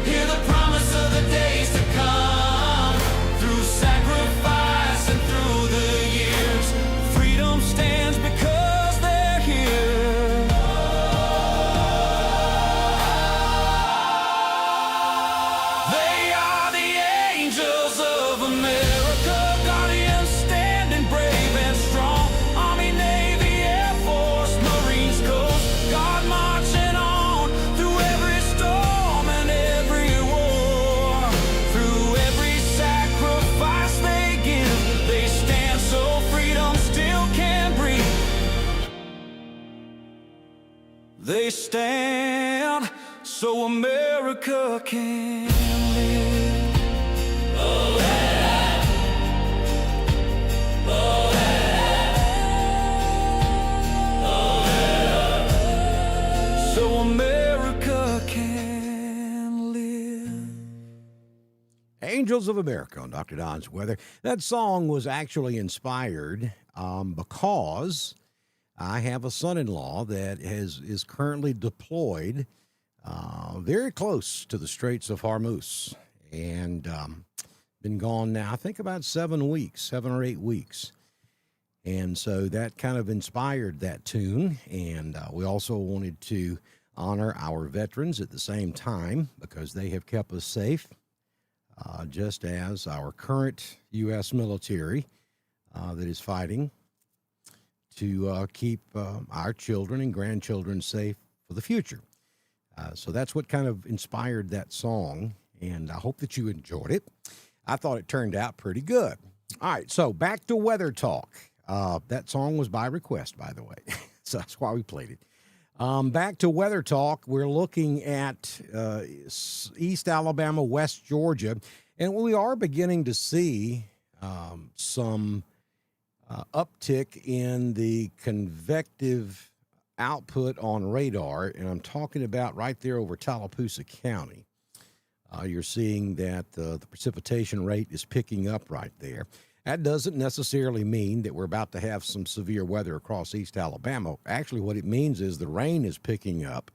hear the promise of the days to come. Through sacrifice and through the years, freedom stands because they're here. They are the angels of America, guardians standing brave and strong. Army, Navy, Air Force, Marines, Coast Guard marching on through every storm and every war. Through every sacrifice they give, they stand so freedom still can breathe. They stand so America can live. So America can live. Angels of America on Dr. Don's Weather. That song was actually inspired because I have a son-in-law that is currently deployed very close to the Straits of Hormuz, and been gone now, I think about 7 or 8 weeks. And so that kind of inspired that tune, and we also wanted to honor our veterans at the same time because they have kept us safe, just as our current U.S. military that is fighting to keep our children and grandchildren safe for the future. So that's what kind of inspired that song, and I hope that you enjoyed it. I thought it turned out pretty good. All right, so back to weather talk. That song was by request, by the way, so that's why we played it. Back to weather talk. We're looking at East Alabama, West Georgia, and we are beginning to see some uptick in the convective output on radar, and I'm talking about right there over Tallapoosa County. You're seeing that the precipitation rate is picking up right there. That doesn't necessarily mean that we're about to have some severe weather across East Alabama. Actually, what it means is the rain is picking up,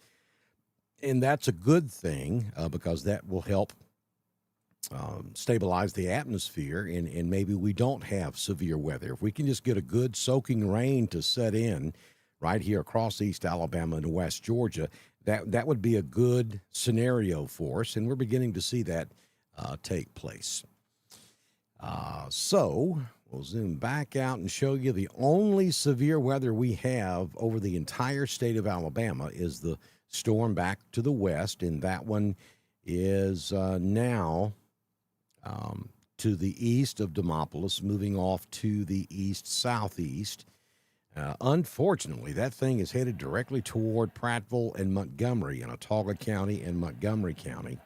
and that's a good thing because that will help stabilize the atmosphere, and maybe we don't have severe weather. If we can just get a good soaking rain to set in right here across East Alabama and West Georgia, that would be a good scenario for us, and we're beginning to see that take place. So we'll zoom back out and show you the only severe weather we have over the entire state of Alabama is the storm back to the west, and that one is now to the east of Demopolis, moving off to the east-southeast. Unfortunately, that thing is headed directly toward Prattville and Montgomery in Autauga County and Montgomery County.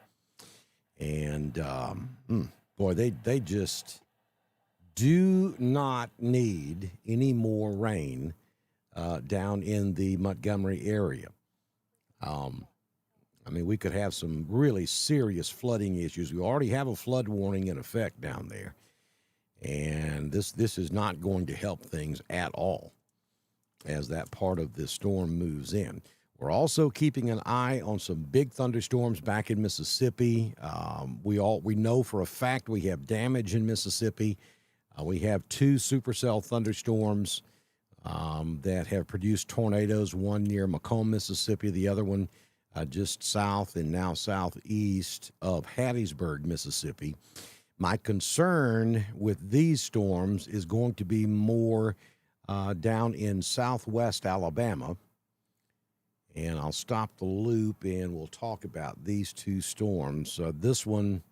And, boy, they just do not need any more rain down in the Montgomery area. I mean, we could have some really serious flooding issues. We already have a flood warning in effect down there. And this is not going to help things at all as that part of this storm moves in. We're also keeping an eye on some big thunderstorms back in Mississippi. We know for a fact we have damage in Mississippi. We have 2 supercell thunderstorms that have produced tornadoes, one near Macomb, Mississippi, the other one just south and now southeast of Hattiesburg, Mississippi. My concern with these storms is going to be more down in southwest Alabama. And I'll stop the loop and we'll talk about these 2 storms. This one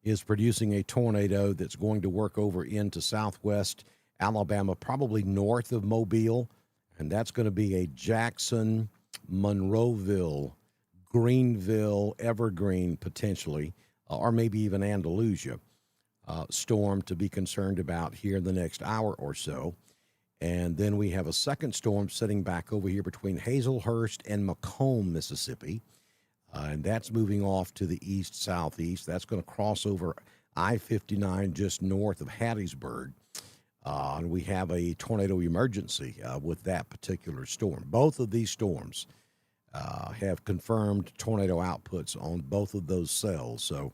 is producing a tornado that's going to work over into southwest Alabama, probably north of Mobile. And that's going to be a Jackson, Monroeville, Greenville, Evergreen potentially, or maybe even Andalusia storm to be concerned about here in the next hour or so. And then we have a second storm sitting back over here between Hazelhurst and Macomb, Mississippi. and that's moving off to the east-southeast. That's going to cross over I-59 just north of Hattiesburg. And we have a tornado emergency with that particular storm. Both of these storms have confirmed tornado outputs on both of those cells. So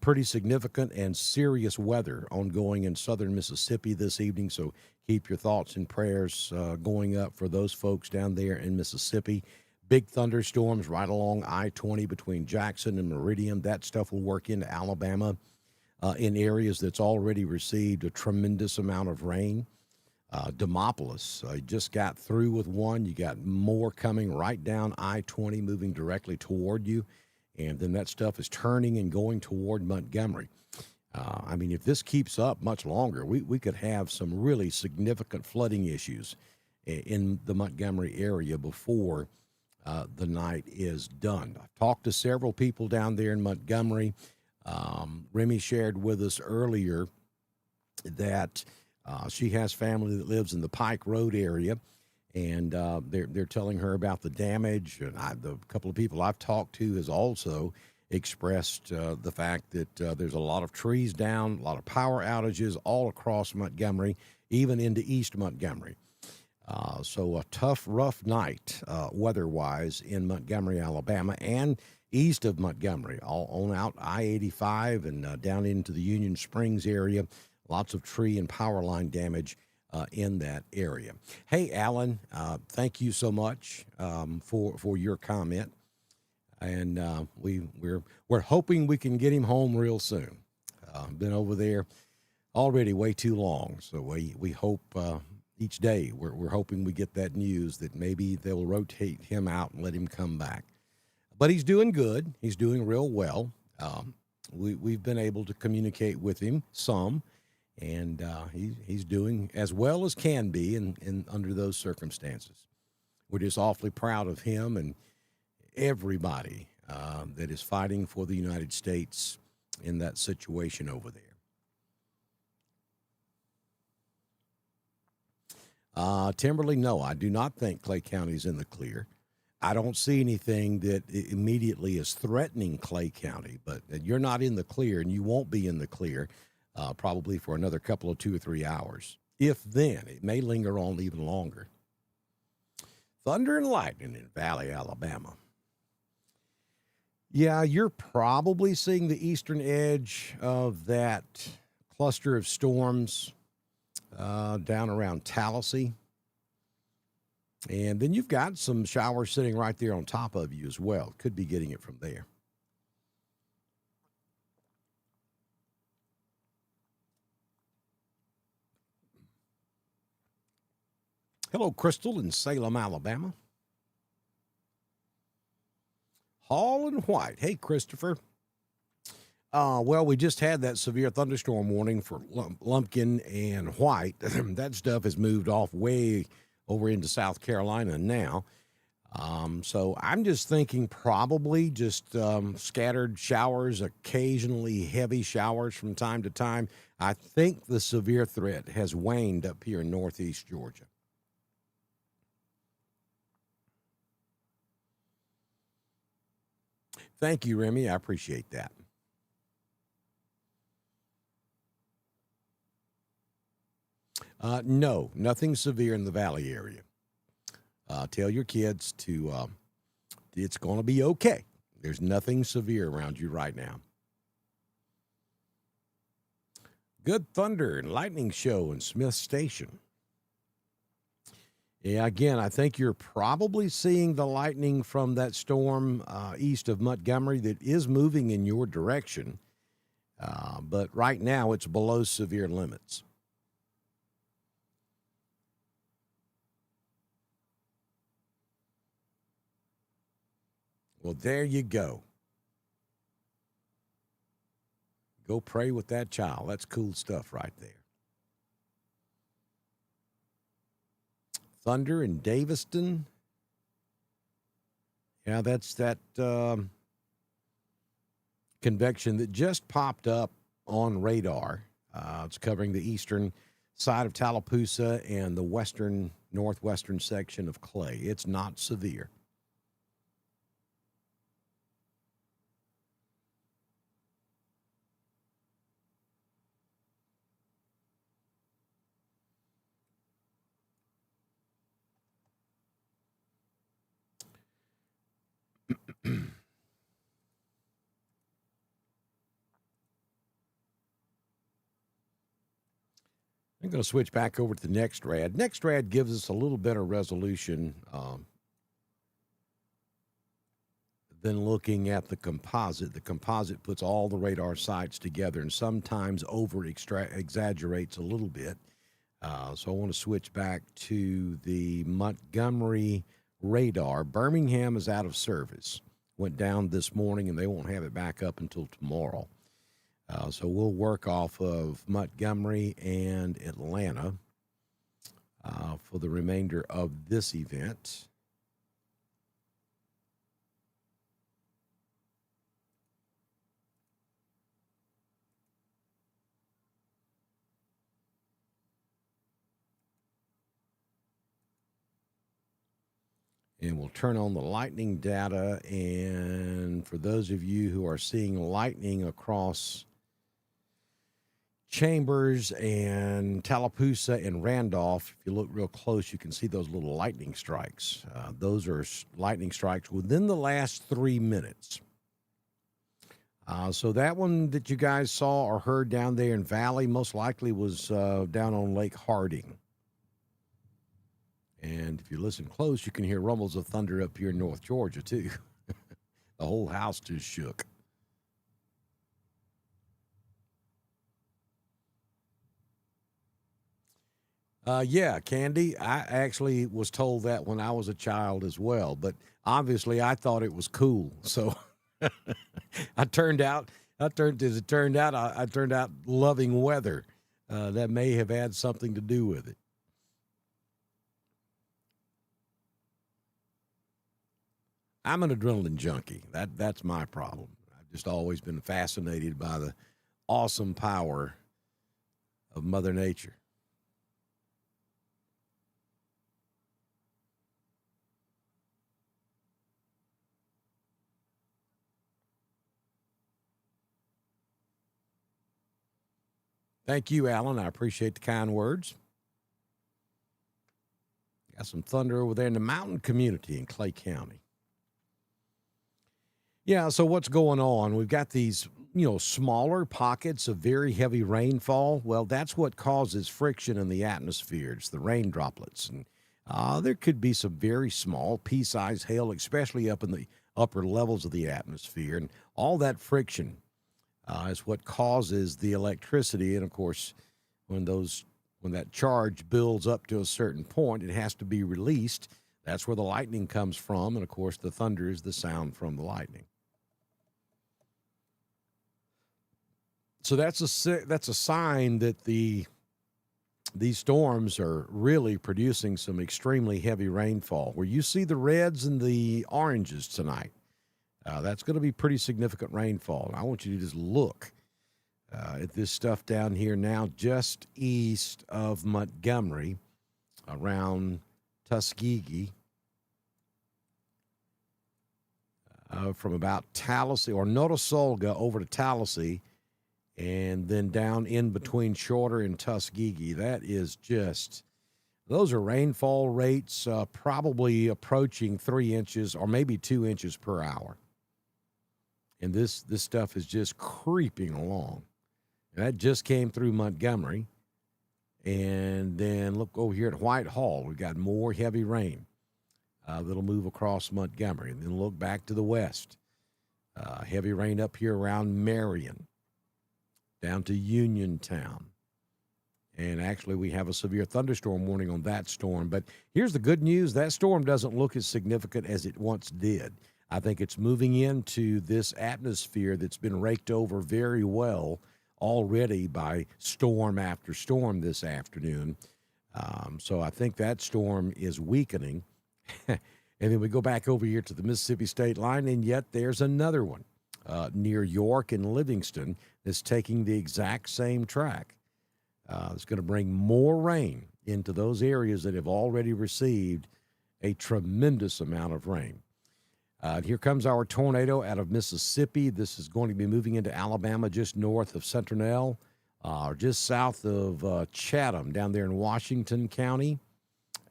pretty significant and serious weather ongoing in southern Mississippi this evening. So keep your thoughts and prayers going up for those folks down there in Mississippi. Big thunderstorms right along I-20 between Jackson and Meridian. That stuff will work into Alabama in areas that's already received a tremendous amount of rain. Demopolis just got through with one. You got more coming right down I-20, moving directly toward you. And then that stuff is turning and going toward Montgomery. I mean, if this keeps up much longer, we could have some really significant flooding issues in the Montgomery area before the night is done. I've talked to several people down there in Montgomery. Remy shared with us earlier that she has family that lives in the Pike Road area, and they're telling her about the damage. And the couple of people I've talked to has also expressed the fact that there's a lot of trees down, a lot of power outages all across Montgomery, even into East Montgomery. So a tough, rough night weather-wise in Montgomery, Alabama, and east of Montgomery, all on out I-85 and down into the Union Springs area. Lots of tree and power line damage in that area. Hey, Alan, thank you so much for your comment, and we're hoping we can get him home real soon. Been over there already way too long, so we hope each day we're hoping we get that news that maybe they'll rotate him out and let him come back. But he's doing good. He's doing real well. We've been able to communicate with him some. And he's doing as well as can be in under those circumstances. We're just awfully proud of him and everybody that is fighting for the United States in that situation over there. Timberly, no, I do not think Clay County is in the clear. I don't see anything that immediately is threatening Clay County, but you're not in the clear, and you won't be in the clear probably for another couple of 2 or 3 hours. If then, it may linger on even longer. Thunder and lightning in Valley, Alabama. Yeah, you're probably seeing the eastern edge of that cluster of storms down around Tallahassee. And then you've got some showers sitting right there on top of you as well. Could be getting it from there. Hello, Crystal in Salem, Alabama. Hall and White. Hey, Christopher. Well, we just had that severe thunderstorm warning for Lumpkin and White. That stuff has moved off way over into South Carolina now. So I'm just thinking probably just scattered showers, occasionally heavy showers from time to time. I think the severe threat has waned up here in northeast Georgia. Thank you, Remy. I appreciate that. No, nothing severe in the Valley area. Tell your kids to, it's going to be okay. There's nothing severe around you right now. Good thunder and lightning show in Smith Station. Yeah, again, I think you're probably seeing the lightning from that storm east of Montgomery that is moving in your direction. But right now it's below severe limits. Well, there you go. Go pray with that child. That's cool stuff right there. Thunder in Daviston. Yeah, that's that convection that just popped up on radar. It's covering the eastern side of Tallapoosa and the northwestern section of Clay. It's not severe. I'm going to switch back over to the NextRad. NextRad gives us a little better resolution than looking at the composite. The composite puts all the radar sites together and sometimes exaggerates a little bit. So I want to switch back to the Montgomery radar. Birmingham is out of service. Went down this morning, and they won't have it back up until tomorrow. So we'll work off of Montgomery and Atlanta for the remainder of this event. And we'll turn on the lightning data. And for those of you who are seeing lightning across Chambers and Tallapoosa and Randolph, if you look real close, you can see those little lightning strikes. Those are lightning strikes within the last 3 minutes. So that one that you guys saw or heard down there in Valley most likely was down on Lake Harding. And if you listen close, you can hear rumbles of thunder up here in North Georgia, too. The whole house just shook. Yeah, Candy, I actually was told that when I was a child as well. But obviously, I thought it was cool. So I turned out loving weather. That may have had something to do with it. I'm an adrenaline junkie. That's my problem. I've just always been fascinated by the awesome power of Mother Nature. Thank you, Alan. I appreciate the kind words. Got some thunder over there in the mountain community in Clay County. Yeah, so what's going on? We've got these, smaller pockets of very heavy rainfall. Well, that's what causes friction in the atmosphere. It's the rain droplets. And there could be some very small pea-sized hail, especially up in the upper levels of the atmosphere. And all that friction is what causes the electricity. And, of course, when that charge builds up to a certain point, it has to be released. That's where the lightning comes from. And, of course, the thunder is the sound from the lightning. So that's a sign that these storms are really producing some extremely heavy rainfall. Where you see the reds and the oranges tonight, that's going to be pretty significant rainfall. And I want you to just look at this stuff down here now, just east of Montgomery, around Tuskegee, from about Tallahassee or Notasulga over to Tallahassee. And then down in between Shorter and Tuskegee, those are rainfall rates probably approaching 3 inches or maybe 2 inches per hour. And this stuff is just creeping along. And that just came through Montgomery. And then look over here at Whitehall. We've got more heavy rain that'll move across Montgomery. And then look back to the west. Heavy rain up here around Marion, down to Uniontown. And actually, we have a severe thunderstorm warning on that storm. But here's the good news. That storm doesn't look as significant as it once did. I think it's moving into this atmosphere that's been raked over very well already by storm after storm this afternoon. So I think that storm is weakening. And then we go back over here to the Mississippi state line, and yet there's another one near York and Livingston that's taking the exact same track. It's going to bring more rain into those areas that have already received a tremendous amount of rain. Here comes our tornado out of Mississippi. This is going to be moving into Alabama just north of Centinel, just south of Chatham, down there in Washington County,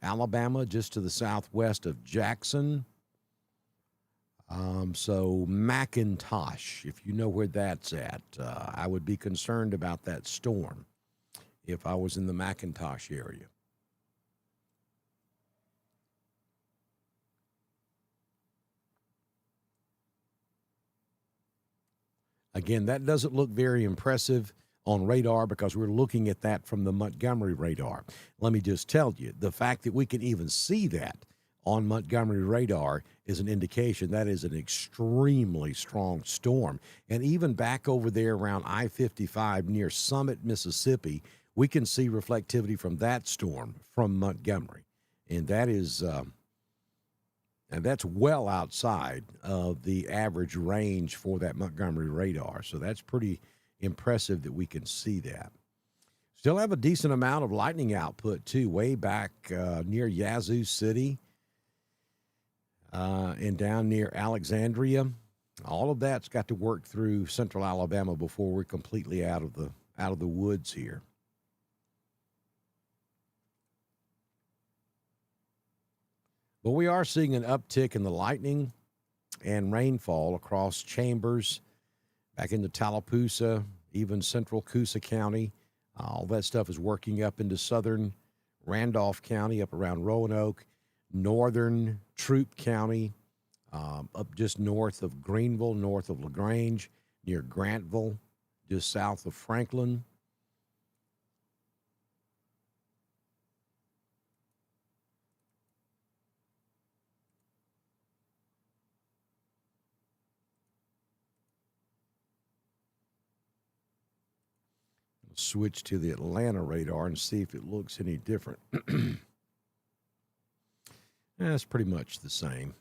Alabama, just to the southwest of Jackson. So McIntosh, if you know where that's at, I would be concerned about that storm. if I was in the McIntosh area. Again, that doesn't look very impressive on radar because we're looking at that from the Montgomery radar. Let me just tell you, the fact that we can even see that on Montgomery radar is an indication that is an extremely strong storm. And even back over there around I-55 near Summit, Mississippi, we can see reflectivity from that storm from Montgomery. And that is and that's well outside of the average range for that Montgomery radar. So that's pretty impressive that we can see that. Still have a decent amount of lightning output, too, way back near Yazoo City and down near Alexandria. All of that's got to work through central Alabama before we're completely out of the woods here. But we are seeing an uptick in the lightning and rainfall across Chambers, back into Tallapoosa, even central Coosa County. All that stuff is working up into southern Randolph County, up around Roanoke, northern Troup County, up just north of Greenville, north of LaGrange, near Grantville, just south of Franklin. Switch to the Atlanta radar and see if it looks any different. It's pretty much the same.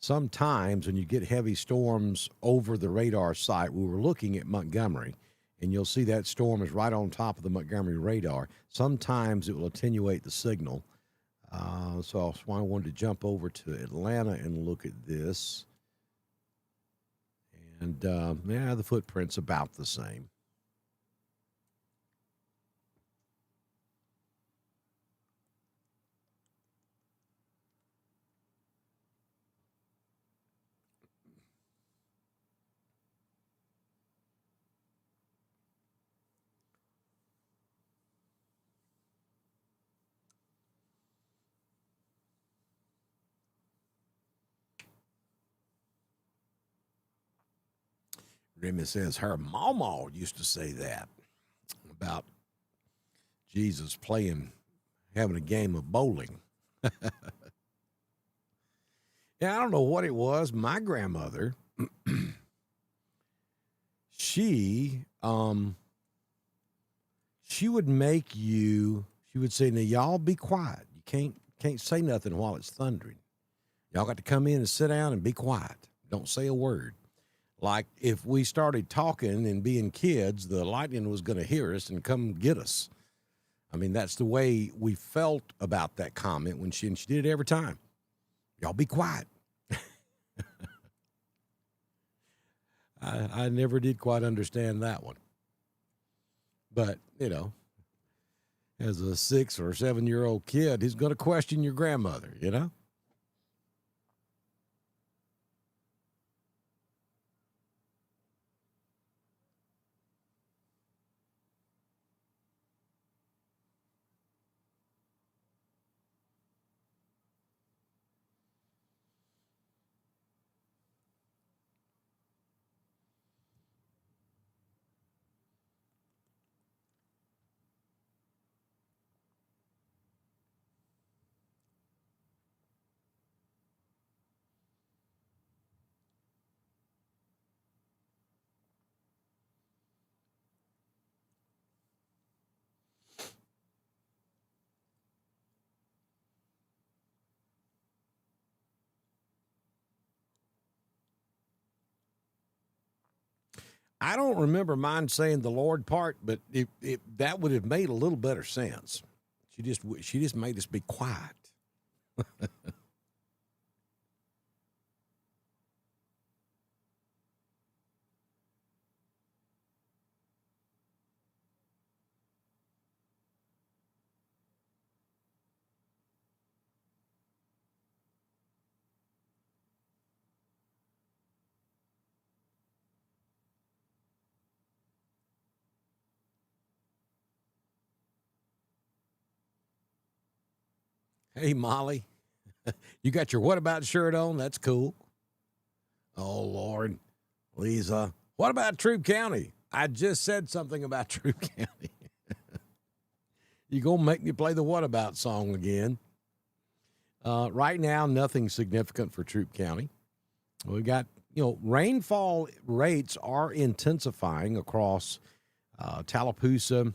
Sometimes when you get heavy storms over the radar site, we were looking at Montgomery, and you'll see that storm is right on top of the Montgomery radar. Sometimes it will attenuate the signal. So that's why I wanted to jump over to Atlanta and look at this. And, the footprint's about the same. Remy says her mama used to say that about Jesus having a game of bowling. Yeah, I don't know what it was. My grandmother, she would make you. She would say, "Now y'all be quiet. You can't say nothing while it's thundering. Y'all got to come in and sit down and be quiet. Don't say a word." Like if we started talking and being kids, the lightning was going to hear us and come get us. I mean, that's the way we felt about that comment and she did it every time. Y'all be quiet. I never did quite understand that one. But, as a 6 or 7-year-old kid, he's going to question your grandmother, I don't remember mine saying the Lord part, but that would have made a little better sense. She just made us be quiet. Hey, Molly, you got your what about shirt on? That's cool. Oh, Lord. Lisa, what about Troup County? I just said something about Troup County. You going to make me play the what about song again. Right now, nothing significant for Troup County. We got, rainfall rates are intensifying across Tallapoosa,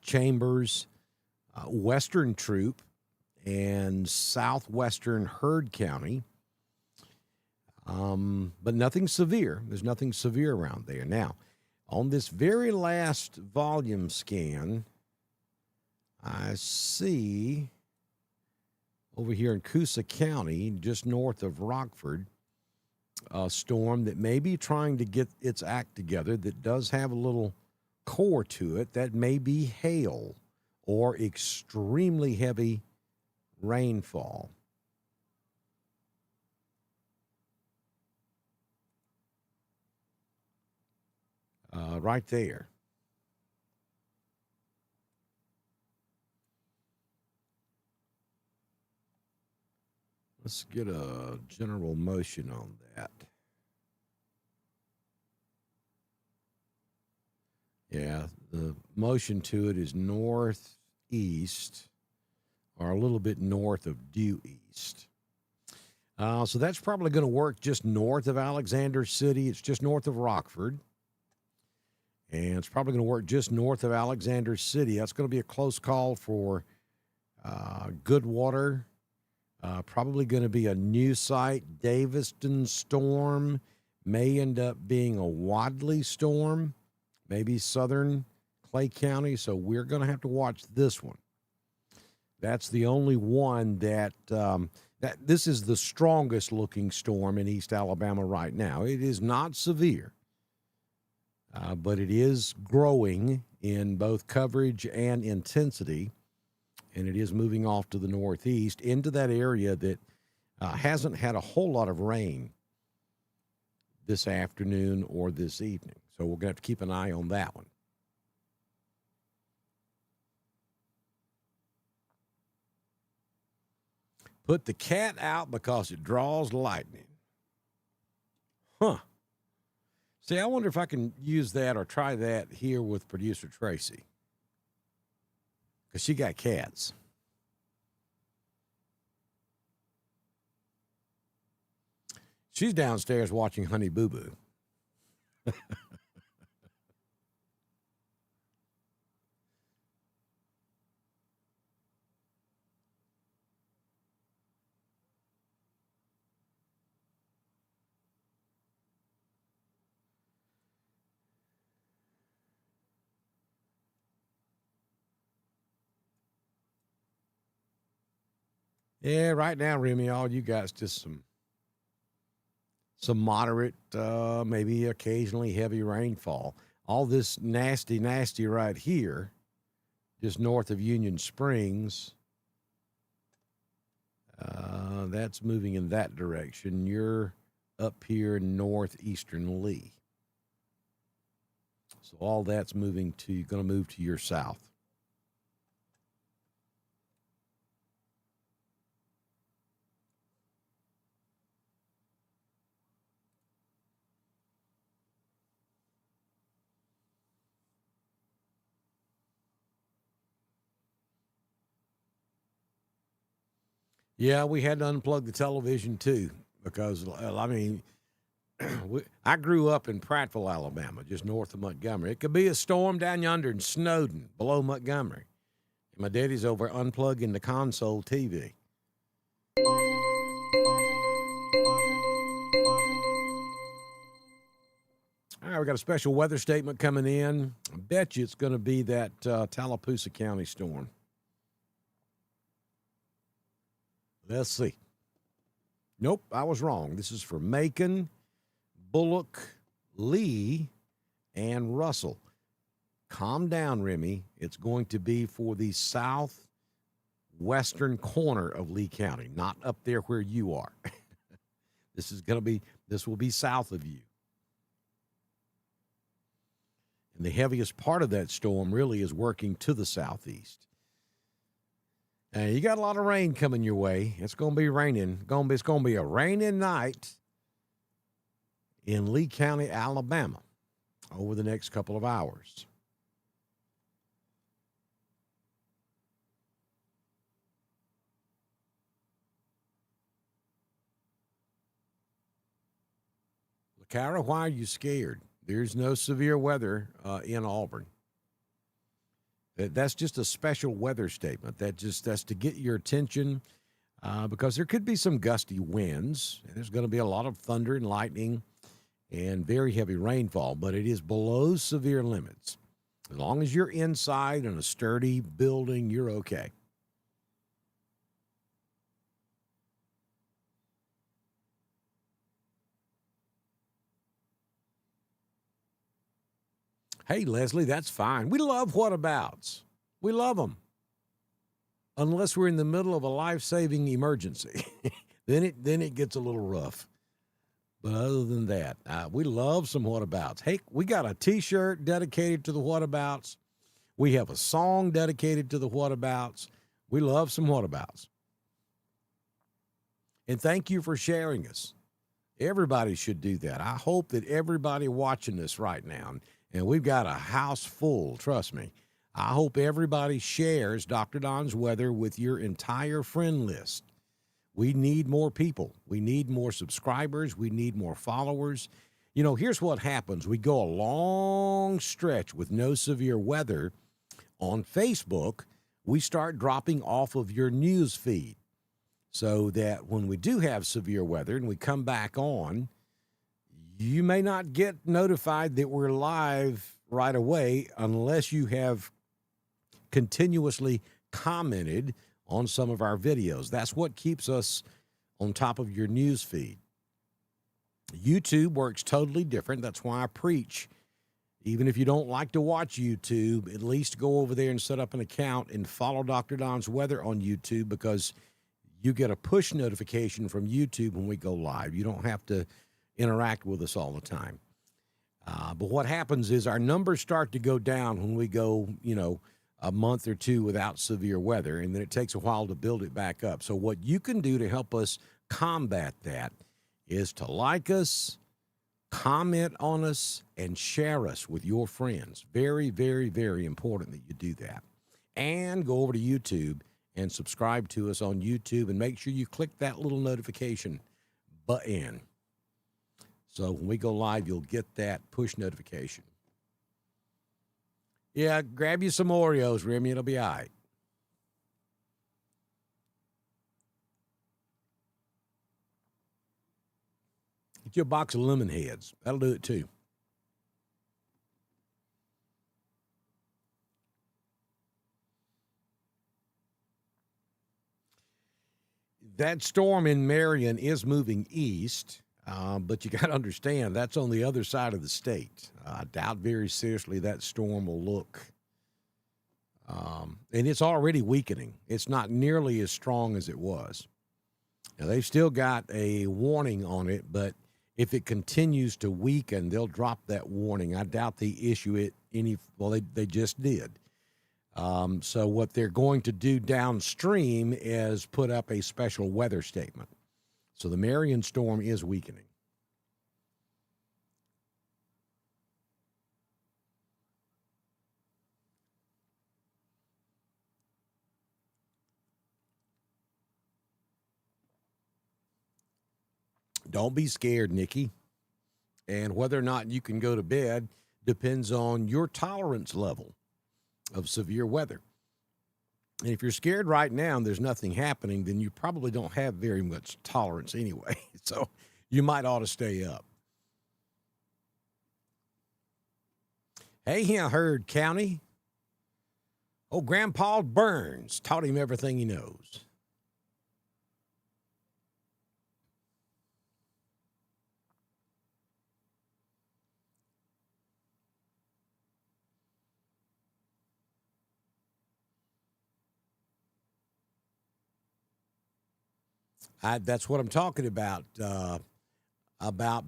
Chambers, Western Troup, and southwestern Heard County. But nothing severe. There's nothing severe around there. Now, on this very last volume scan, I see over here in Coosa County, just north of Rockford, a storm that may be trying to get its act together that does have a little core to it. That may be hail or extremely heavy rainfall. Right there. Let's get a general motion on that. Yeah, the motion to it is northeast or a little bit north of due east. So that's probably going to work just north of Alexander City. It's just north of Rockford. And it's probably going to work just north of Alexander City. That's going to be a close call for Goodwater. Probably going to be a new site. Daviston storm may end up being a Wadley storm, maybe southern Clay County. So we're going to have to watch this one. That's the only one that this is the strongest looking storm in East Alabama right now. It is not severe. But it is growing in both coverage and intensity, and it is moving off to the northeast into that area that hasn't had a whole lot of rain this afternoon or this evening. So we're going to have to keep an eye on that one. Put the cat out because it draws lightning. Huh. See, I wonder if I can use that or try that here with producer Tracy. Because she got cats. She's downstairs watching Honey Boo Boo. Yeah, right now, Remy, all you got is just some moderate, maybe occasionally heavy rainfall. All this nasty right here, just north of Union Springs, that's moving in that direction. You're up here in northeastern Lee. So all that's going to move to your south. Yeah, we had to unplug the television too because, I grew up in Prattville, Alabama, just north of Montgomery. It could be a storm down yonder in Snowden, below Montgomery. And my daddy's over unplugging the console TV. All right, we got a special weather statement coming in. I bet you it's going to be that Tallapoosa County storm. Let's see. Nope, I was wrong. This is for Macon, Bullock, Lee, and Russell. Calm down, Remy. It's going to be for the southwestern corner of Lee County, not up there where you are. This will be south of you. And the heaviest part of that storm really is working to the southeast. And you got a lot of rain coming your way. It's going to be raining. It's going to be a raining night in Lee County, Alabama, over the next couple of hours. Cara, why are you scared? There's no severe weather in Auburn. That's just a special weather statement. That's to get your attention because there could be some gusty winds. And there's going to be a lot of thunder and lightning and very heavy rainfall, but it is below severe limits. As long as you're inside in a sturdy building, you're okay. Hey, Leslie, that's fine. We love whatabouts. We love them. Unless we're in the middle of a life-saving emergency. then it gets a little rough. But other than that, we love some whatabouts. Hey, we got a T-shirt dedicated to the whatabouts. We have a song dedicated to the whatabouts. We love some whatabouts. And thank you for sharing us. Everybody should do that. I hope that everybody watching this right now, and we've got a house full, trust me. I hope everybody shares Dr. Don's Weather with your entire friend list. We need more people. We need more subscribers. We need more followers. You know, here's what happens. We go a long stretch with no severe weather. On Facebook, we start dropping off of your news feed so that when we do have severe weather and we come back on, you may not get notified that we're live right away unless you have continuously commented on some of our videos. That's what keeps us on top of your news feed. YouTube works totally different. That's why I preach. Even if you don't like to watch YouTube, at least go over there and set up an account and follow Dr. Don's Weather on YouTube because you get a push notification from YouTube when we go live. You don't have to interact with us all the time. But what happens is our numbers start to go down when we go, a month or two without severe weather, and then it takes a while to build it back up. So what you can do to help us combat that is to like us, comment on us, and share us with your friends. Very, very, very important that you do that. And go over to YouTube and subscribe to us on YouTube, and make sure you click that little notification button. So when we go live, you'll get that push notification. Yeah, grab you some Oreos, Remy. It'll be all right. Get you a box of lemon heads. That'll do it too. That storm in Marion is moving east. But you got to understand, that's on the other side of the state. I doubt very seriously that storm will look. And it's already weakening. It's not nearly as strong as it was. Now, they've still got a warning on it, but if it continues to weaken, they'll drop that warning. I doubt they issue it they just did. So what they're going to do downstream is put up a special weather statement. So the Marion storm is weakening. Don't be scared, Nikki. And whether or not you can go to bed depends on your tolerance level of severe weather. And if you're scared right now and there's nothing happening, then you probably don't have very much tolerance anyway. So you might ought to stay up. Hey, here, Heard County. Oh, Grandpa Burns taught him everything he knows. That's what I'm talking about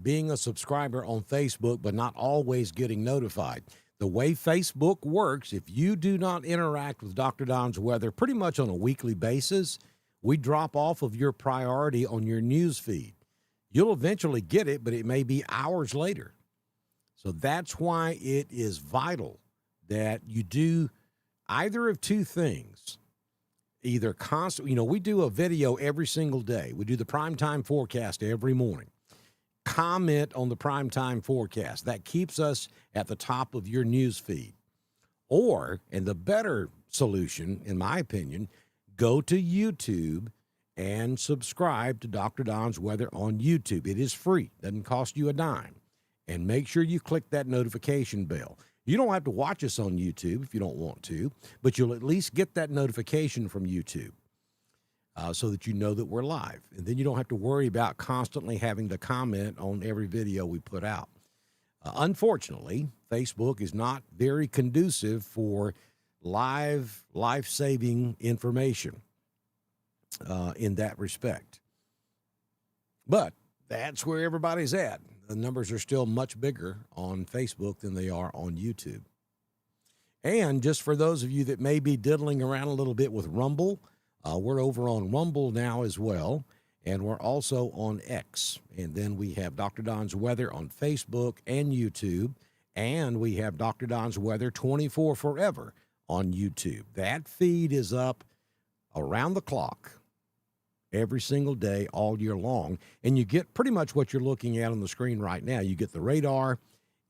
being a subscriber on Facebook, but not always getting notified. The way Facebook works, if you do not interact with Dr. Don's weather pretty much on a weekly basis, we drop off of your priority on your news feed. You'll eventually get it, but it may be hours later. So that's why it is vital that you do either of two things. Either constantly, we do a video every single day. We do the primetime forecast every morning. Comment on the primetime forecast. That keeps us at the top of your news feed. Or, and the better solution, in my opinion, go to YouTube and subscribe to Dr. Don's Weather on YouTube. It is free. Doesn't cost you a dime. And make sure you click that notification bell. You don't have to watch us on YouTube if you don't want to, but you'll at least get that notification from YouTube so that you know that we're live. And then you don't have to worry about constantly having to comment on every video we put out. Unfortunately, Facebook is not very conducive for life-saving information in that respect. But that's where everybody's at. The numbers are still much bigger on Facebook than they are on YouTube. And just for those of you that may be diddling around a little bit with Rumble, we're over on Rumble now as well, and we're also on X. And then we have Dr. Don's Weather on Facebook and YouTube, and we have Dr. Don's Weather 24 Forever on YouTube. That feed is up around the clock every single day, all year long. And you get pretty much what you're looking at on the screen right now. You get the radar,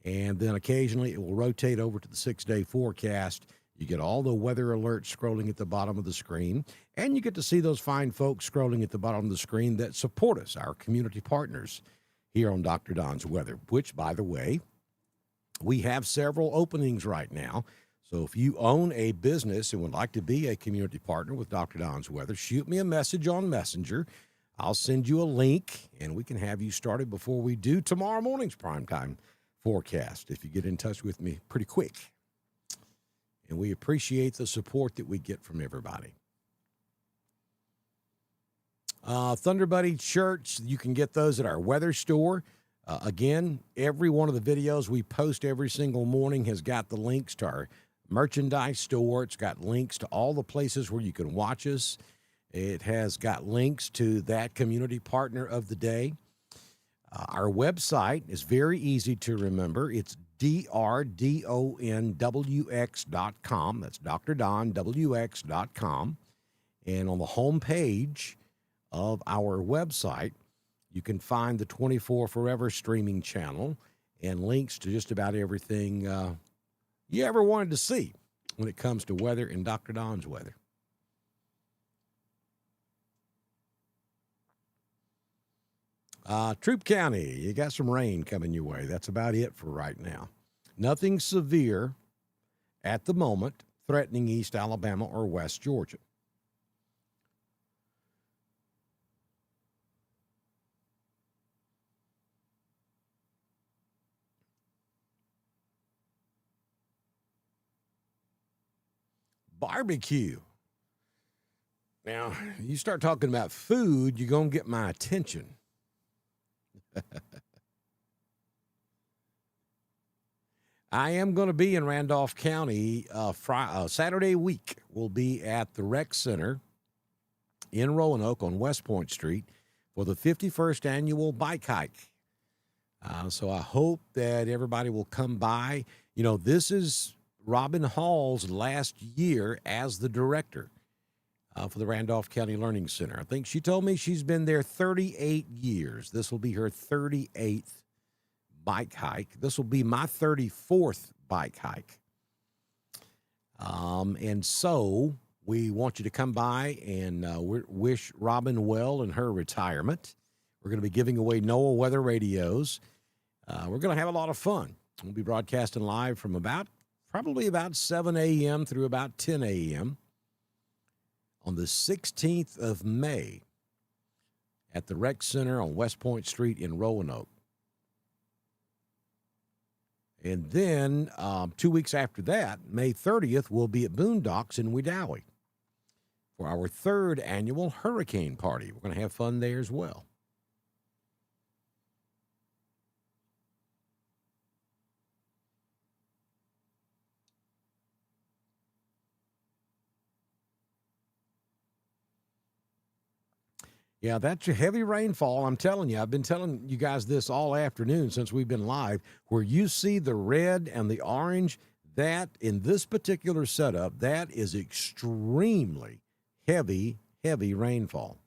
and then occasionally it will rotate over to the 6-day forecast. You get all the weather alerts scrolling at the bottom of the screen, and you get to see those fine folks scrolling at the bottom of the screen that support us, our community partners here on Dr. Don's Weather, which, by the way, we have several openings right now. So if you own a business and would like to be a community partner with Dr. Don's Weather, shoot me a message on Messenger. I'll send you a link, and we can have you started before we do tomorrow morning's primetime forecast if you get in touch with me pretty quick. And we appreciate the support that we get from everybody. Thunder Buddy shirts, you can get those at our weather store. Again, every one of the videos we post every single morning has got the links to our merchandise store. It's got links to all the places where you can watch us. It has got links to that community partner of the day. Our website is very easy to remember. It's drdonwx.com. That's drdonwx.com. And on the home page of our website, you can find the 24 Forever streaming channel and links to just about everything you ever wanted to see when it comes to weather and Dr. Don's Weather. Troup County, you got some rain coming your way. That's about it for right now. Nothing severe at the moment threatening East Alabama or West Georgia. Barbecue. Now, you start talking about food, you're going to get my attention. I am going to be in Randolph County Saturday week. We'll be at the Rec Center in Roanoke on West Point Street for the 51st annual bike hike. So I hope that everybody will come by. You know, this is Robin Hall's last year as the director for the Randolph County Learning Center. I think she told me she's been there 38 years. This will be her 38th bike hike. This will be my 34th bike hike. And so we want you to come by and wish Robin well in her retirement. We're going to be giving away NOAA weather radios. We're going to have a lot of fun. We'll be broadcasting live from probably about 7 a.m. through about 10 a.m. on the 16th of May at the Rec Center on West Point Street in Roanoke. And then 2 weeks after that, May 30th, we'll be at Boondocks in Wedowee for our 3rd annual hurricane party. We're going to have fun there as well. Yeah, that's a heavy rainfall. I'm telling you, I've been telling you guys this all afternoon since we've been live. Where you see the red and the orange, that in this particular setup, that is extremely heavy, heavy rainfall.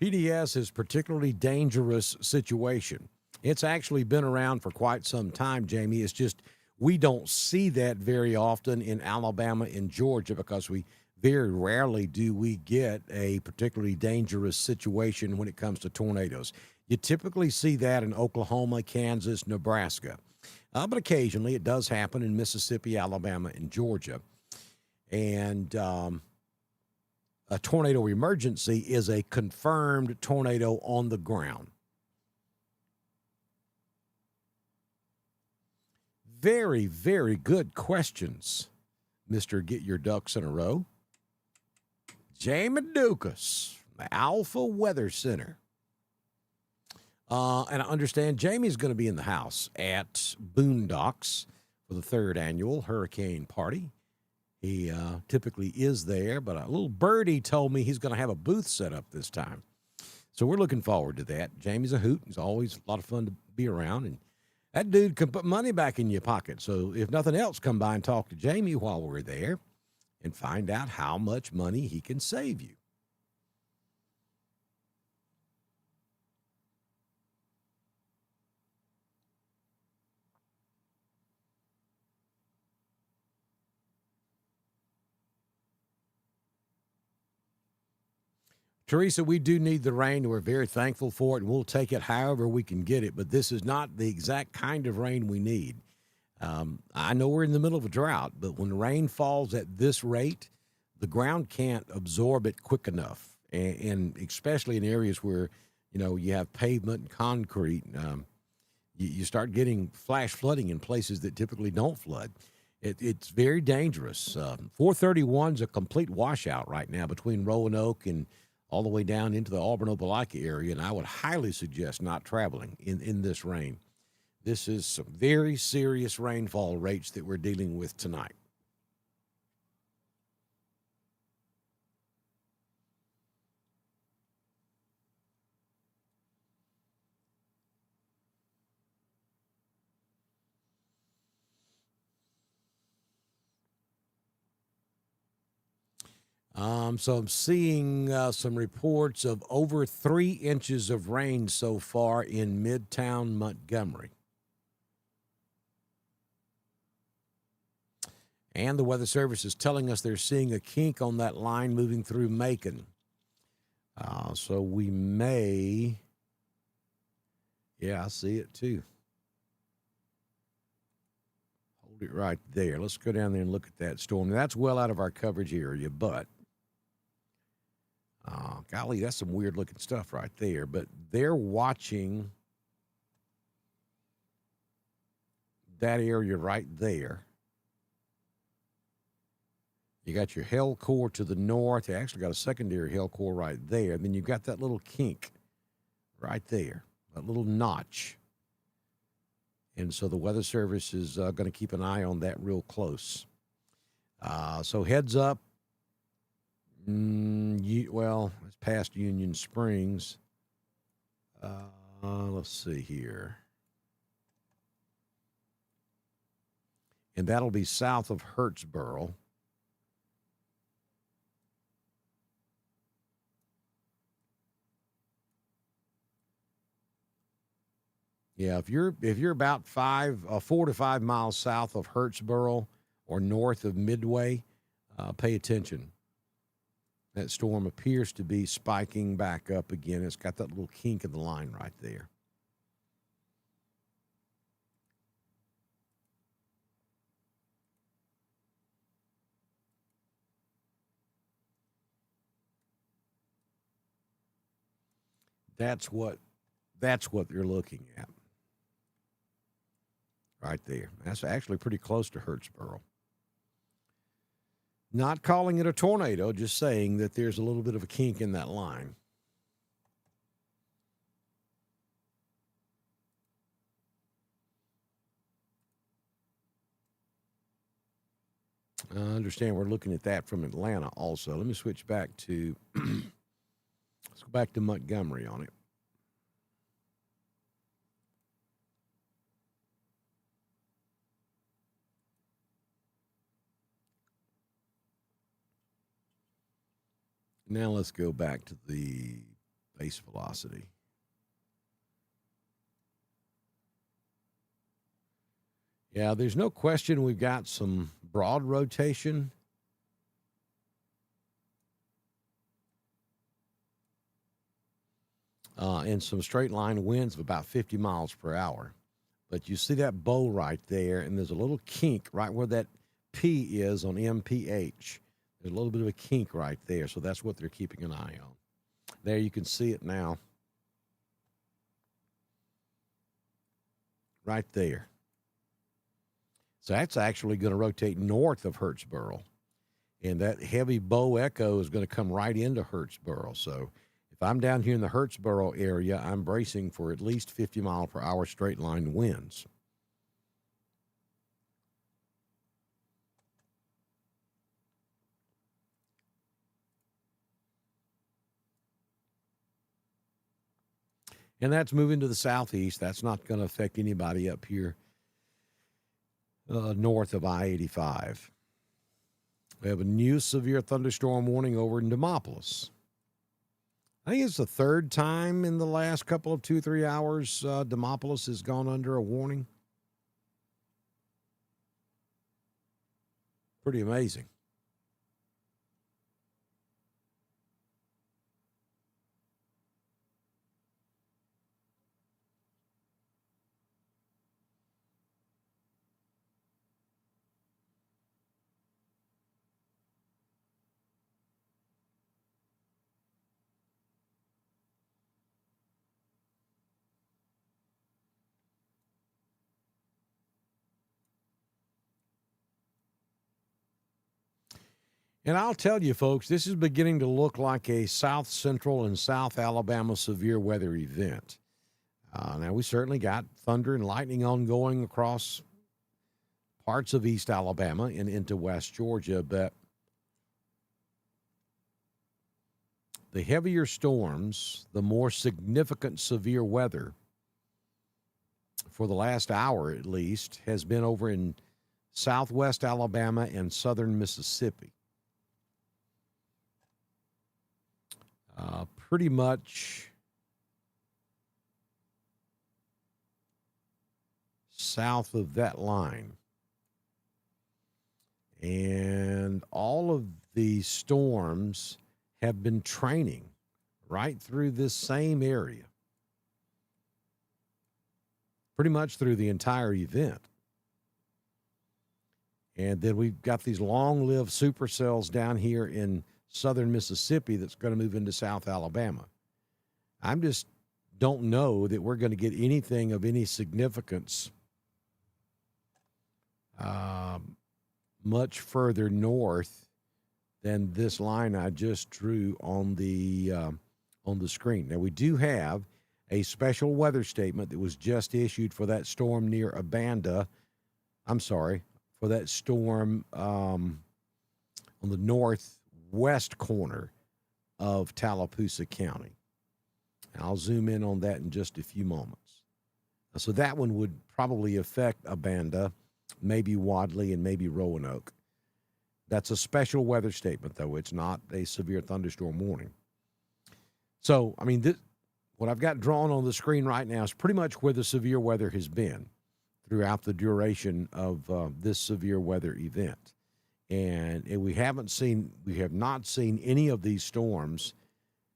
PDS is a particularly dangerous situation. It's actually been around for quite some time, Jamie. It's just we don't see that very often in Alabama and Georgia because we very rarely do we get a particularly dangerous situation when it comes to tornadoes. You typically see that in Oklahoma, Kansas, Nebraska. But occasionally it does happen in Mississippi, Alabama, and Georgia. And a tornado emergency is a confirmed tornado on the ground. Very, very good questions, Mr. Get Your Ducks in a Row. Jamie Dukas, the Alpha Weather Center. And I understand Jamie's going to be in the house at Boondocks for the 3rd annual hurricane party. He typically is there, but a little birdie told me he's going to have a booth set up this time. So we're looking forward to that. Jamie's a hoot. He's always a lot of fun to be around. And that dude can put money back in your pocket. So if nothing else, come by and talk to Jamie while we're there and find out how much money he can save you. Teresa, we do need the rain. We're very thankful for it, and we'll take it however we can get it. But this is not the exact kind of rain we need. I know we're in the middle of a drought, but when the rain falls at this rate, the ground can't absorb it quick enough. And especially in areas where, you have pavement and concrete, you start getting flash flooding in places that typically don't flood. It's very dangerous. 431 is a complete washout right now between Roanoke and all the way down into the Auburn-Opelika area, and I would highly suggest not traveling in this rain. This is some very serious rainfall rates that we're dealing with tonight. So I'm seeing some reports of over 3 inches of rain so far in Midtown Montgomery. And the Weather Service is telling us they're seeing a kink on that line moving through Macon. So we may, I see it too. Hold it right there. Let's go down there and look at that storm. That's well out of our coverage area, but golly, that's some weird looking stuff right there. But they're watching that area right there. You got your hail core to the north. You actually got a secondary hail core right there. And then you've got that little kink right there, that little notch. And so the Weather Service is going to keep an eye on that real close. So heads up. It's past Union Springs. Let's see here. And that'll be south of Hurtsboro. Yeah, if you're about 4 to 5 miles south of Hurtsboro or north of Midway, pay attention. That storm appears to be spiking back up again. It's got that little kink in the line right there. That's what you're looking at. Right there. That's actually pretty close to Hurtsboro. Not calling it a tornado, just saying that there's a little bit of a kink in that line. I understand we're looking at that from Atlanta also. Let me switch back to, let's go back to Montgomery on it. Now let's go back to the base velocity. Yeah, there's no question we've got some broad rotation. And some straight line winds of about 50 miles per hour. But you see that bow right there, and there's a little kink right where that P is on MPH. There's a little bit of a kink right there, so that's what they're keeping an eye on. There, you can see it now. Right there. So that's actually going to rotate north of Hurtsboro. And that heavy bow echo is going to come right into Hurtsboro. So if I'm down here in the Hurtsboro area, I'm bracing for at least 50 mile per hour straight line winds. And that's moving to the southeast. That's not going to affect anybody up here north of I-85. We have a new severe thunderstorm warning over in Demopolis. I think it's the third time in the last couple of 2-3 hours Demopolis has gone under a warning. Pretty amazing. And I'll tell you, folks, this is beginning to look like a South Central and South Alabama severe weather event. Now, we certainly got thunder and lightning ongoing across parts of East Alabama and into West Georgia, but the heavier storms, the more significant severe weather for the last hour at least has been over in southwest Alabama and southern Mississippi. Pretty much south of that line. And all of the storms have been training right through this same area, pretty much through the entire event. And then we've got these long-lived supercells down here in southern Mississippi that's going to move into South Alabama. I just don't know that we're going to get anything of any significance much further north than this line I just drew on the screen. Now, we do have a special weather statement that was just issued for that storm near Abanda. I'm sorry, for that storm on the northwest corner of Tallapoosa County. And I'll zoom in on that in just a few moments. So that one would probably affect Abanda, maybe Wadley, and maybe Roanoke. That's a special weather statement, though. It's not a severe thunderstorm warning. So, I mean, what I've got drawn on the screen right now is pretty much where the severe weather has been throughout the duration of this severe weather event. And we have not seen any of these storms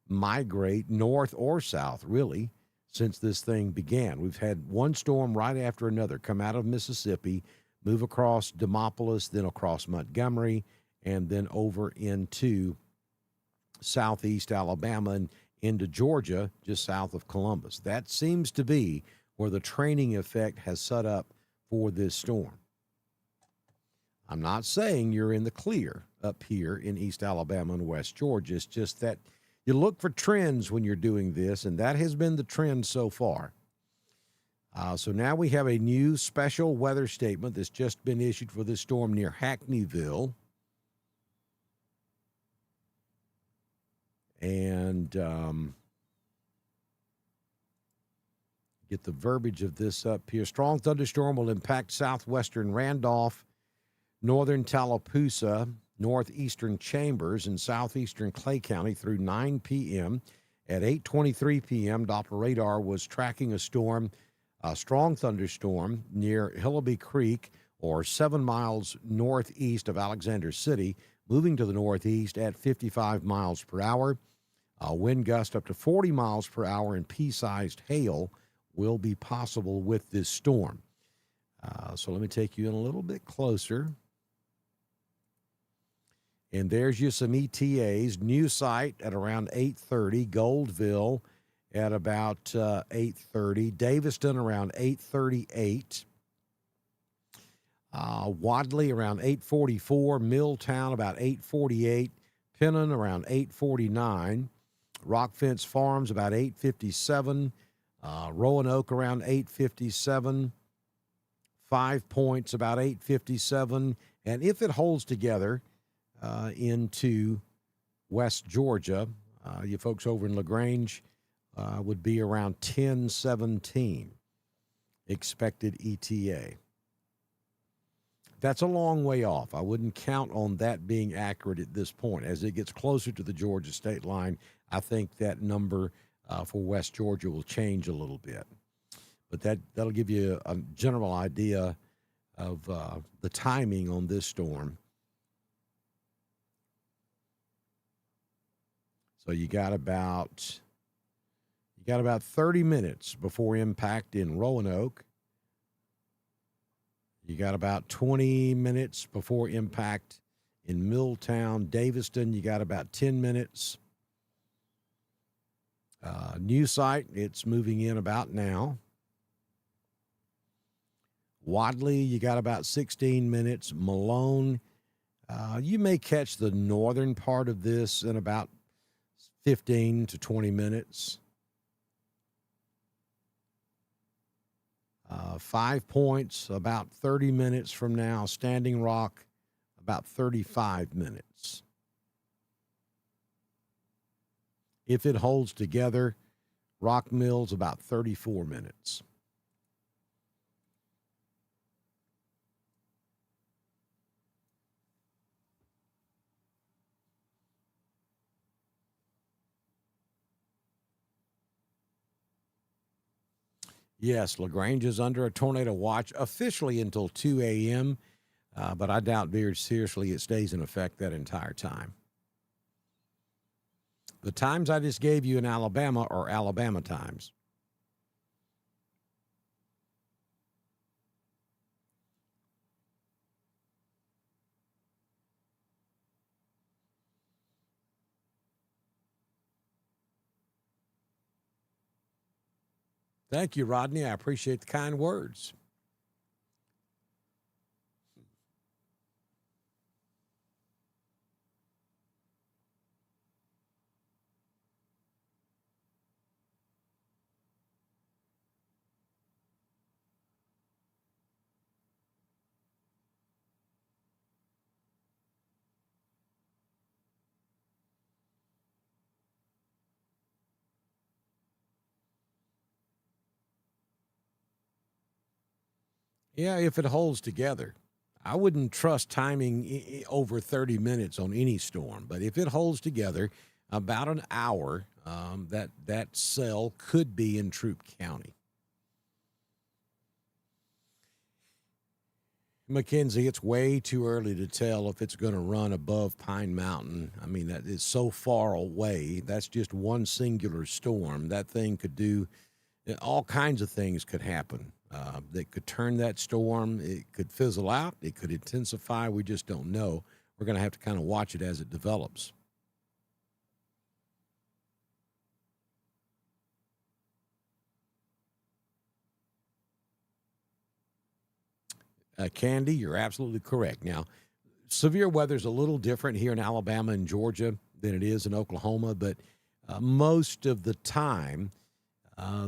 migrate north or south, really, since this thing began. We've had one storm right after another come out of Mississippi, move across Demopolis, then across Montgomery, and then over into southeast Alabama and into Georgia, just south of Columbus. That seems to be where the training effect has set up for this storm. I'm not saying you're in the clear up here in East Alabama and West Georgia. It's just that you look for trends when you're doing this, and that has been the trend so far. So now we have a new special weather statement that's just been issued for this storm near Hackneyville. And get the verbiage of this up here. Strong thunderstorm will impact southwestern Randolph, northern Tallapoosa, northeastern Chambers, and southeastern Clay County through 9 p.m. At 8:23 p.m., Doppler radar was tracking a strong thunderstorm near Hillaby Creek, or 7 miles northeast of Alexander City, moving to the northeast at 55 miles per hour. Wind gust up to 40 miles per hour and pea-sized hail will be possible with this storm. So let me take you in a little bit closer. And there's you some ETAs. New site at around 8:30. Goldville at about 8:30. Daviston around 8:38. Wadley around 8:44. Milltown about 8:48. Pennon around 8:49. Rockfence Farms about 8:57. Roanoke around 8:57. 5 Points about 8:57. And if it holds together into West Georgia, you folks over in LaGrange, would be around 10:17 expected ETA. That's a long way off. I wouldn't count on that being accurate at this point. As it gets closer to the Georgia state line, I think that number for West Georgia will change a little bit. But that'll give you a general idea of the timing on this storm. So you got about 30 minutes before impact in Roanoke. You got about 20 minutes before impact in Milltown. Daviston, you got about 10 minutes. New site, it's moving in about now. Wadley, you got about 16 minutes. Malone, you may catch the northern part of this in about 15 to 20 minutes. 5 Points, about 30 minutes from now. Standing Rock, about 35 minutes. If it holds together, Rock Mills, about 34 minutes. Yes, LaGrange is under a tornado watch officially until 2 a.m., but I doubt very seriously it stays in effect that entire time. The times I just gave you in Alabama are Alabama times. Thank you, Rodney. I appreciate the kind words. Yeah, if it holds together. I wouldn't trust timing over 30 minutes on any storm, but if it holds together about an hour, that cell could be in Troup County. Mackenzie, it's way too early to tell if it's going to run above Pine Mountain. I mean, that is so far away. That's just one singular storm. That thing could do all kinds of things could happen. That could turn that storm. It could fizzle out. It could intensify. We just don't know. We're going to have to kind of watch it as it develops. Candy, you're absolutely correct. Now, severe weather is a little different here in Alabama and Georgia than it is in Oklahoma, but most of the time,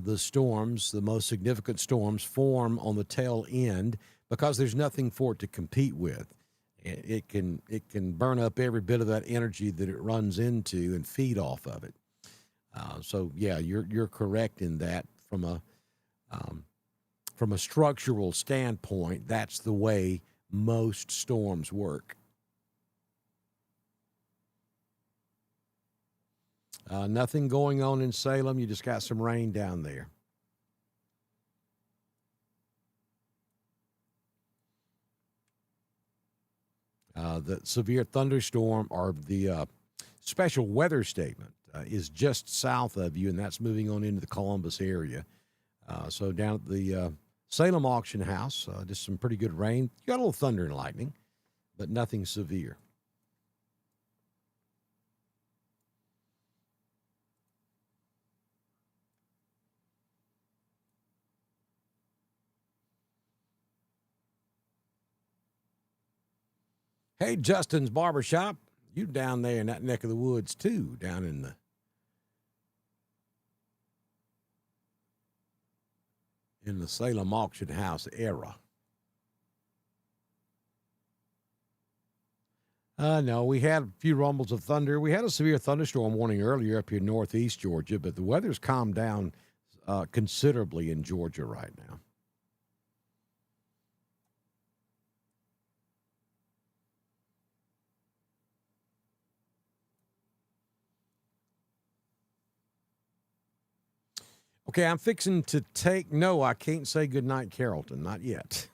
the storms, the most significant storms, form on the tail end because there's nothing for it to compete with. it can burn up every bit of that energy that it runs into and feed off of it. So yeah, you're correct in that from a structural standpoint. That's the way most storms work. Nothing going on in Salem. You just got some rain down there. The severe thunderstorm or the special weather statement is just south of you, and that's moving on into the Columbus area. So down at the Salem auction house, just some pretty good rain. You got a little thunder and lightning, but nothing severe. Hey, Justin's Barbershop. You down there in that neck of the woods, too, down in the Salem auction house era. No, we had a few rumbles of thunder. We had a severe thunderstorm warning earlier up here in northeast Georgia, but the weather's calmed down considerably in Georgia right now. Okay, I'm fixing to take. No, I can't say goodnight, Carrollton. Not yet.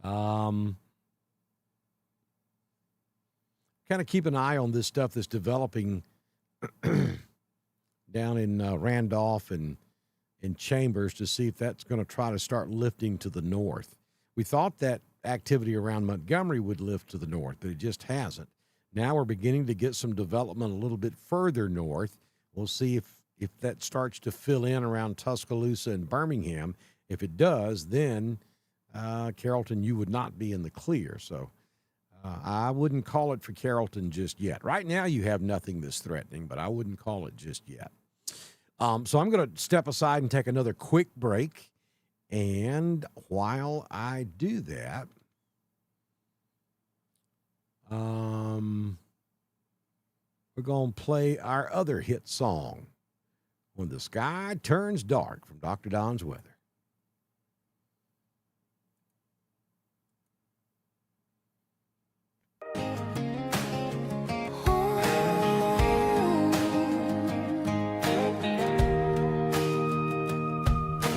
Kind of keep an eye on this stuff that's developing down in Randolph and in Chambers to see if that's going to try to start lifting to the north. We thought that activity around Montgomery would lift to the north, but it just hasn't. Now we're beginning to get some development a little bit further north. We'll see if that starts to fill in around Tuscaloosa and Birmingham. If it does, then Carrollton, you would not be in the clear. So I wouldn't call it for Carrollton just yet. Right now, you have nothing that's threatening, but I wouldn't call it just yet. So I'm going to step aside and take another quick break. And while I do that, we're going to play our other hit song, When the Sky Turns Dark, from Dr. Don's Weather.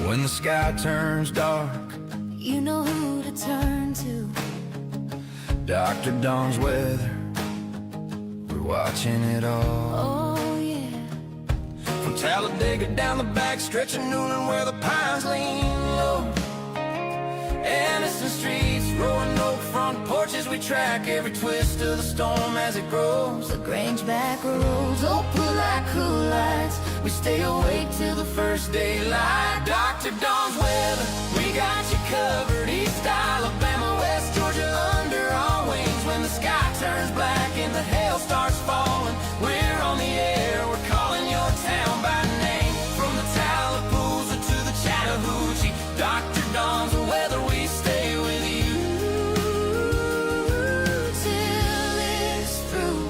When the sky turns dark, you know who to turn to. Dr. Don's Weather, we're watching it all. Oh yeah. From Talladega down the back stretch of Newland where the pines lean low, Innocent streets, roaring oak front porches, we track every twist of the storm as it grows. The Grange back roads, oh put like cool lights. We stay awake till the first daylight. Dr. Don's Weather, we got you covered. East Alabama, West Georgia, under our wings. When the sky turns black and the hail starts falling, we're on the air, we're calling your town by name. From the Tallapoosa to the Chattahoochee, Dr. Don's Weather, we stay with you till it's through.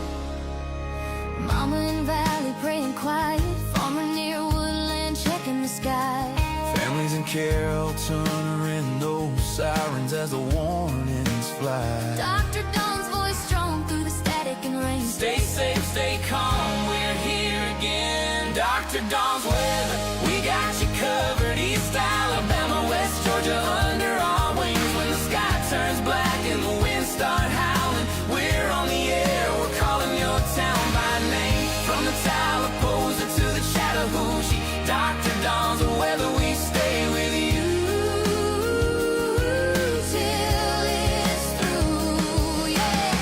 Mama in Valley praying quiet, farmer near Woodland checking the sky. Families in Carrollton are in those sirens as the warnings fly. Dr. Don's voice strong through the static and rain. Stay safe, stay calm, we're here again. Dr. Don's Weather, we got you covered. East Alabama, West Georgia, under our wings. When the sky turns black and the winds start howling, we're on the air, we're calling your town by name. From the Tallapoosa to the Chattahoochee, Dr. Don's Weather, we stay with you till it's through, yeah.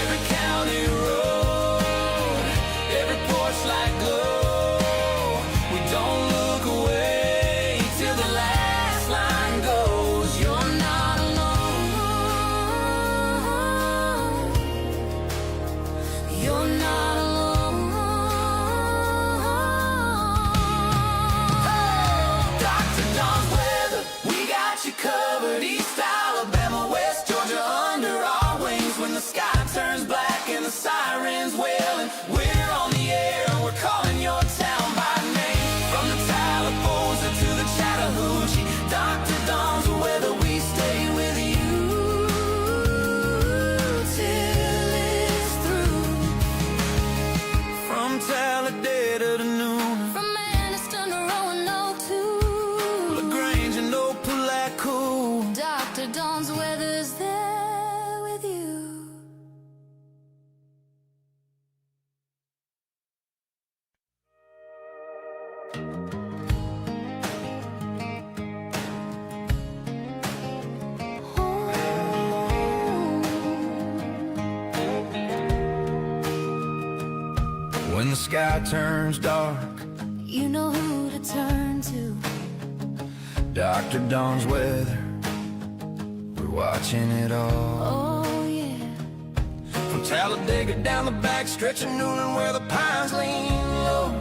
Every county road, every porch light glow, we don't When the sky turns dark, You know who to turn to. Dr. Don's weather, we're watching it all. Oh, yeah. From Talladega down the back stretch of Newland where the pines lean low.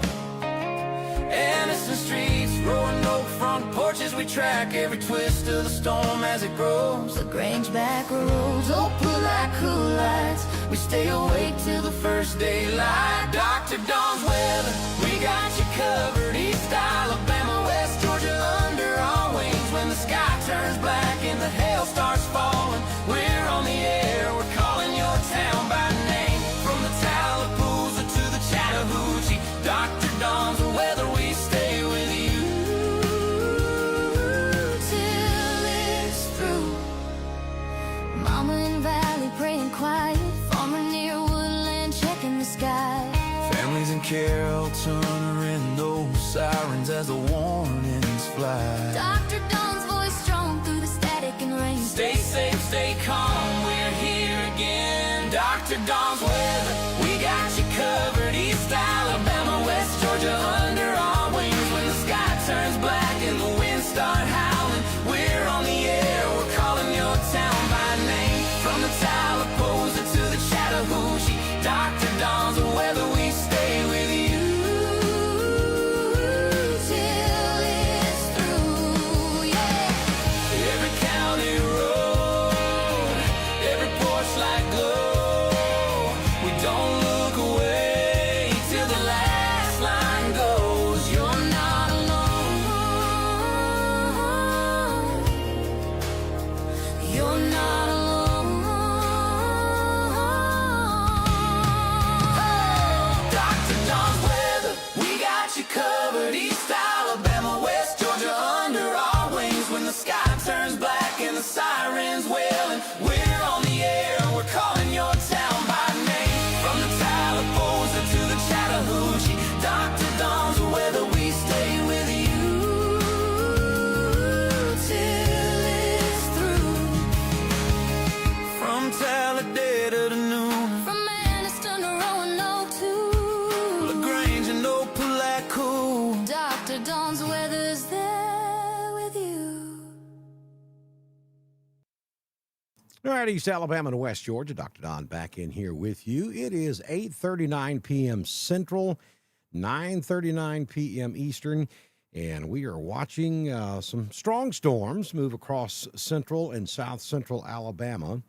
Innocent streets, Roanoke front porches, we track every twist of the storm as it grows. The Grange back roads, Opalite cool lights. We stay awake till the first daylight. Dr. Don's weather, we got you covered. East Alabama, West Georgia, under our wings. When the sky turns black and the hail starts falling, we're on the air, we're calling your town by name. From the Tallapoosa to the Chattahoochee, Dr. Don's weather, we stay with you. Till it's through. Mama in Valley praying quiet. Farmer near Woodland checking the sky. Families in Carroll Turner those sirens as the warnings fly. Dr. Don's voice strong through the static and rain. Stay safe, stay calm, we're here again. Dr. Don's weather, we got you covered. East Alabama, West Georgia, under our wings. When the sky turns black and the winds start howling, we're on the air, we're calling your town by name. From the Tallapoosa to the Chattahoochee, Dr. Don's weather, we stay with you. Till it's through, yeah. Every county road, every porch light glow. We don't look away till the last line goes. You're not alone. You're not alone. Dr. Don's weather, we got you covered. East Alabama, West Georgia, under our wings. When the sky turns black and the sirens wailing, we're on the air, we're calling your town by name. From the Tallapoosa to the Chattahoochee, Dr. Don's weather, we stay with you Till it's through. from Talladega to Newland, From Anniston to Roanoke to LaGrange and Opalite cool. Dr. Don's weather's there with you. All right, East Alabama and West Georgia, Dr. Don back in here with you. It is 8:39 p.m. Central, 9:39 p.m. Eastern, and we are watching some strong storms move across central and south central Alabama.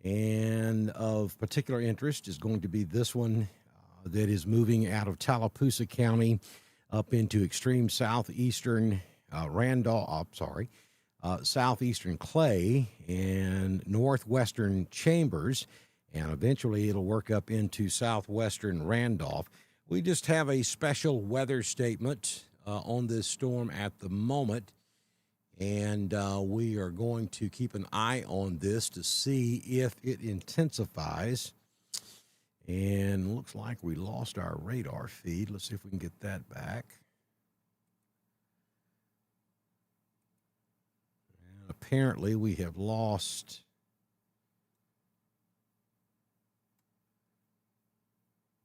And of particular interest is going to be this one that is moving out of Tallapoosa County up into extreme southeastern southeastern Clay and northwestern Chambers, and eventually it'll work up into southwestern Randolph. We just have a special weather statement on this storm at the moment, and we are going to keep an eye on this to see if it intensifies. And looks like we lost our radar feed. Let's see if we can get that back. And apparently we have lost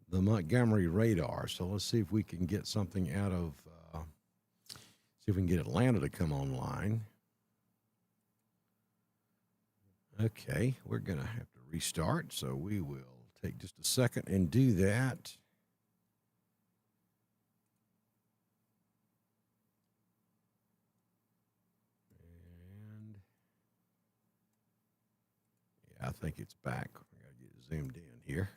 the Montgomery radar. So let's see if we can get something out of, see if we can get Atlanta to come online. Okay, we're going to have to restart, so we will take just a second and do that. And yeah, I think it's back. I got to get zoomed in here.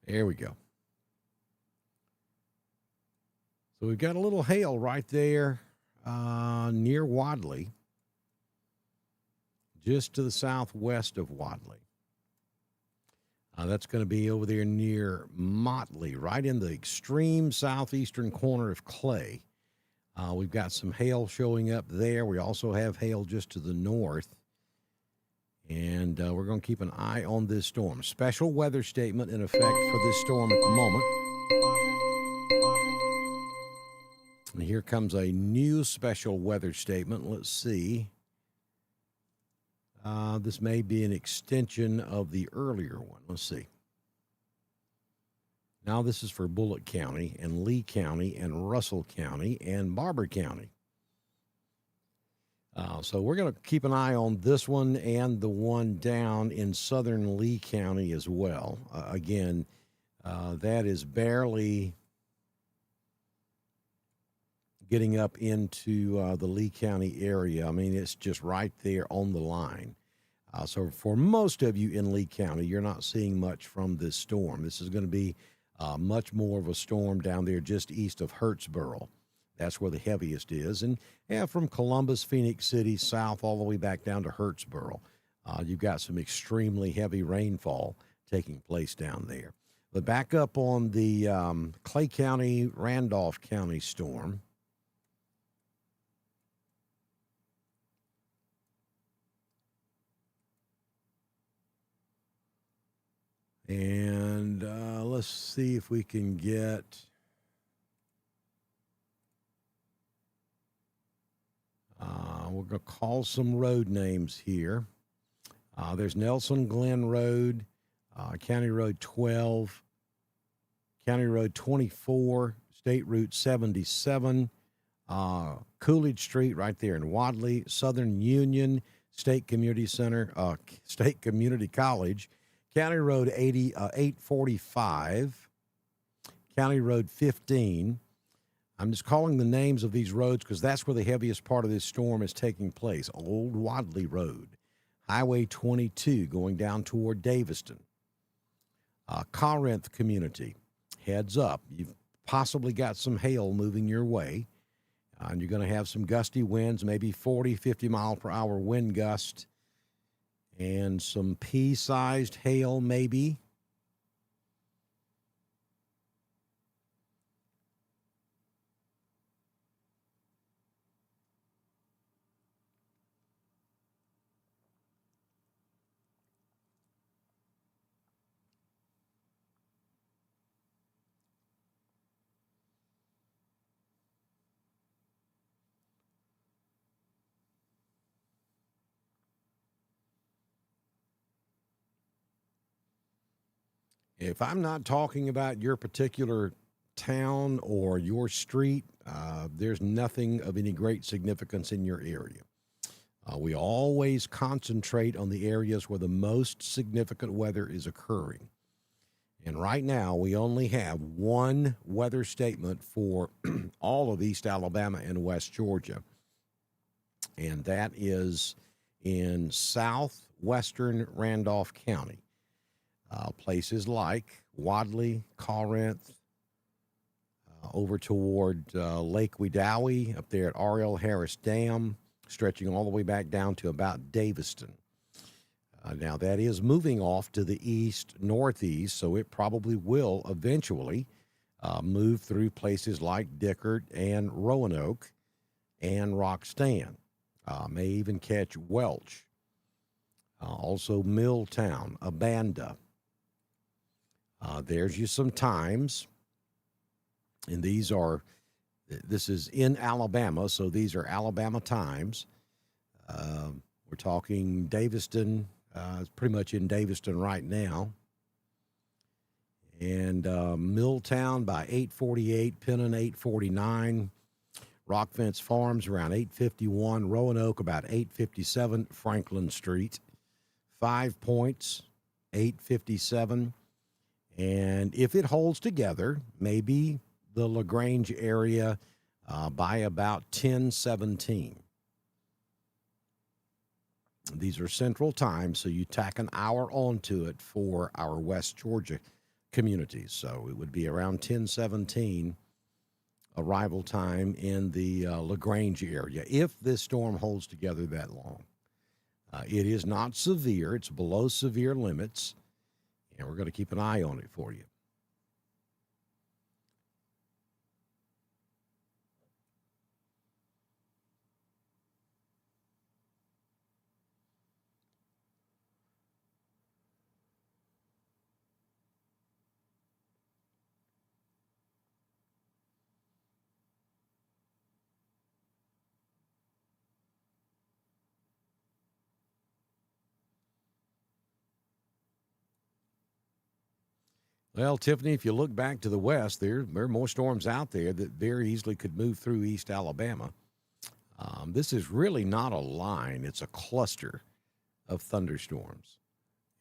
There we go. So we've got a little hail right there near Wadley, just to the southwest of Wadley. That's going to be over there near Motley, right in the extreme southeastern corner of Clay. We've got some hail showing up there. We also have hail just to the north. And we're going to keep an eye on this storm. Special weather statement in effect for this storm at the moment. And here comes a new special weather statement. Let's see. This may be an extension of the earlier one. Let's see. Now this is for Bullock County and Lee County and Russell County and Barber County. So we're going to keep an eye on this one and the one down in southern Lee County as well. Again, that is barely getting up into the Lee County area. I mean, it's just right there on the line. So for most of you in Lee County, you're not seeing much from this storm. This is going to be much more of a storm down there just east of Hurtsboro. That's where the heaviest is. And from Columbus, Phoenix City, south all the way back down to Hurtsboro, you've got some extremely heavy rainfall taking place down there. But back up on the Clay County, Randolph County storm. And let's see if we can get... we're going to call some road names here. There's Nelson Glen Road, County Road 12, County Road 24, State Route 77, Coolidge Street right there in Wadley, Southern Union, State Community Center, State Community College, County Road 845, County Road 15. I'm just calling the names of these roads because that's where the heaviest part of this storm is taking place. Old Wadley Road, Highway 22 going down toward Daviston. Corinth Community, heads up. You've possibly got some hail moving your way. And you're going to have some gusty winds, maybe 40, 50 mile per hour wind gust. And some pea-sized hail maybe. If I'm not talking about your particular town or your street, there's nothing of any great significance in your area. We always concentrate on the areas where the most significant weather is occurring. And right now, we only have one weather statement for all of East Alabama and West Georgia, and that is in southwestern Randolph County. Places like Wadley, Corinth, over toward Lake Wedowee, up there at R.L. Harris Dam, stretching all the way back down to about Daviston. Now, that is moving off to the east-northeast, so it probably will eventually move through places like Dickert and Roanoke and Roxton. May even catch Welch. Also Milltown, Abanda. There's you some times, and this is in Alabama, so these are Alabama times. We're talking Daviston, it's pretty much in Daviston right now. And Milltown by 8:48, Pennon 8:49, Rock Fence Farms around 8:51, Roanoke about 8:57, Franklin Street, 5 Points, 8:57. And if it holds together, maybe the LaGrange area by about 10:17. These are central times, so you tack an hour onto it for our West Georgia communities. So it would be around 10:17 arrival time in the LaGrange area, if this storm holds together that long. It is not severe. It's below severe limits. And we're going to keep an eye on it for you. Well, Tiffany, if you look back to the west, there are more storms out there that very easily could move through East Alabama. This is really not a line, it's a cluster of thunderstorms.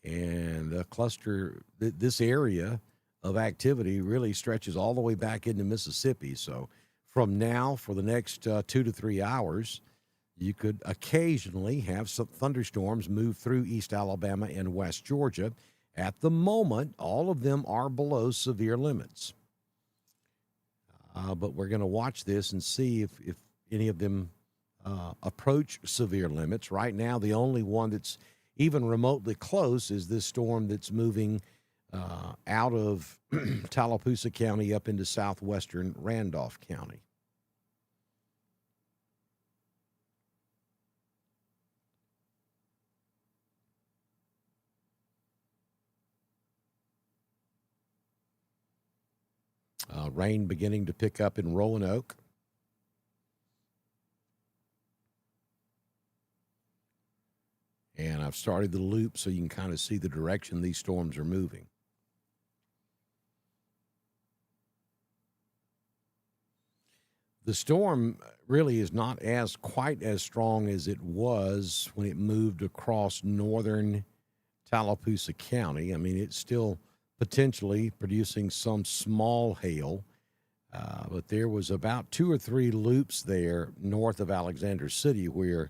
And the cluster, this area of activity really stretches all the way back into Mississippi. So from now for the next 2 to 3 hours, you could occasionally have some thunderstorms move through East Alabama and West Georgia. At the moment, all of them are below severe limits. But we're going to watch this and see if any of them approach severe limits. Right now, the only one that's even remotely close is this storm that's moving out of Tallapoosa County up into southwestern Randolph County. Rain beginning to pick up in Roanoke. And I've started the loop so you can kind of see the direction these storms are moving. The storm really is not quite as strong as it was when it moved across northern Tallapoosa County. I mean, it's still potentially producing some small hail, but there was about 2 or 3 loops there north of Alexander City where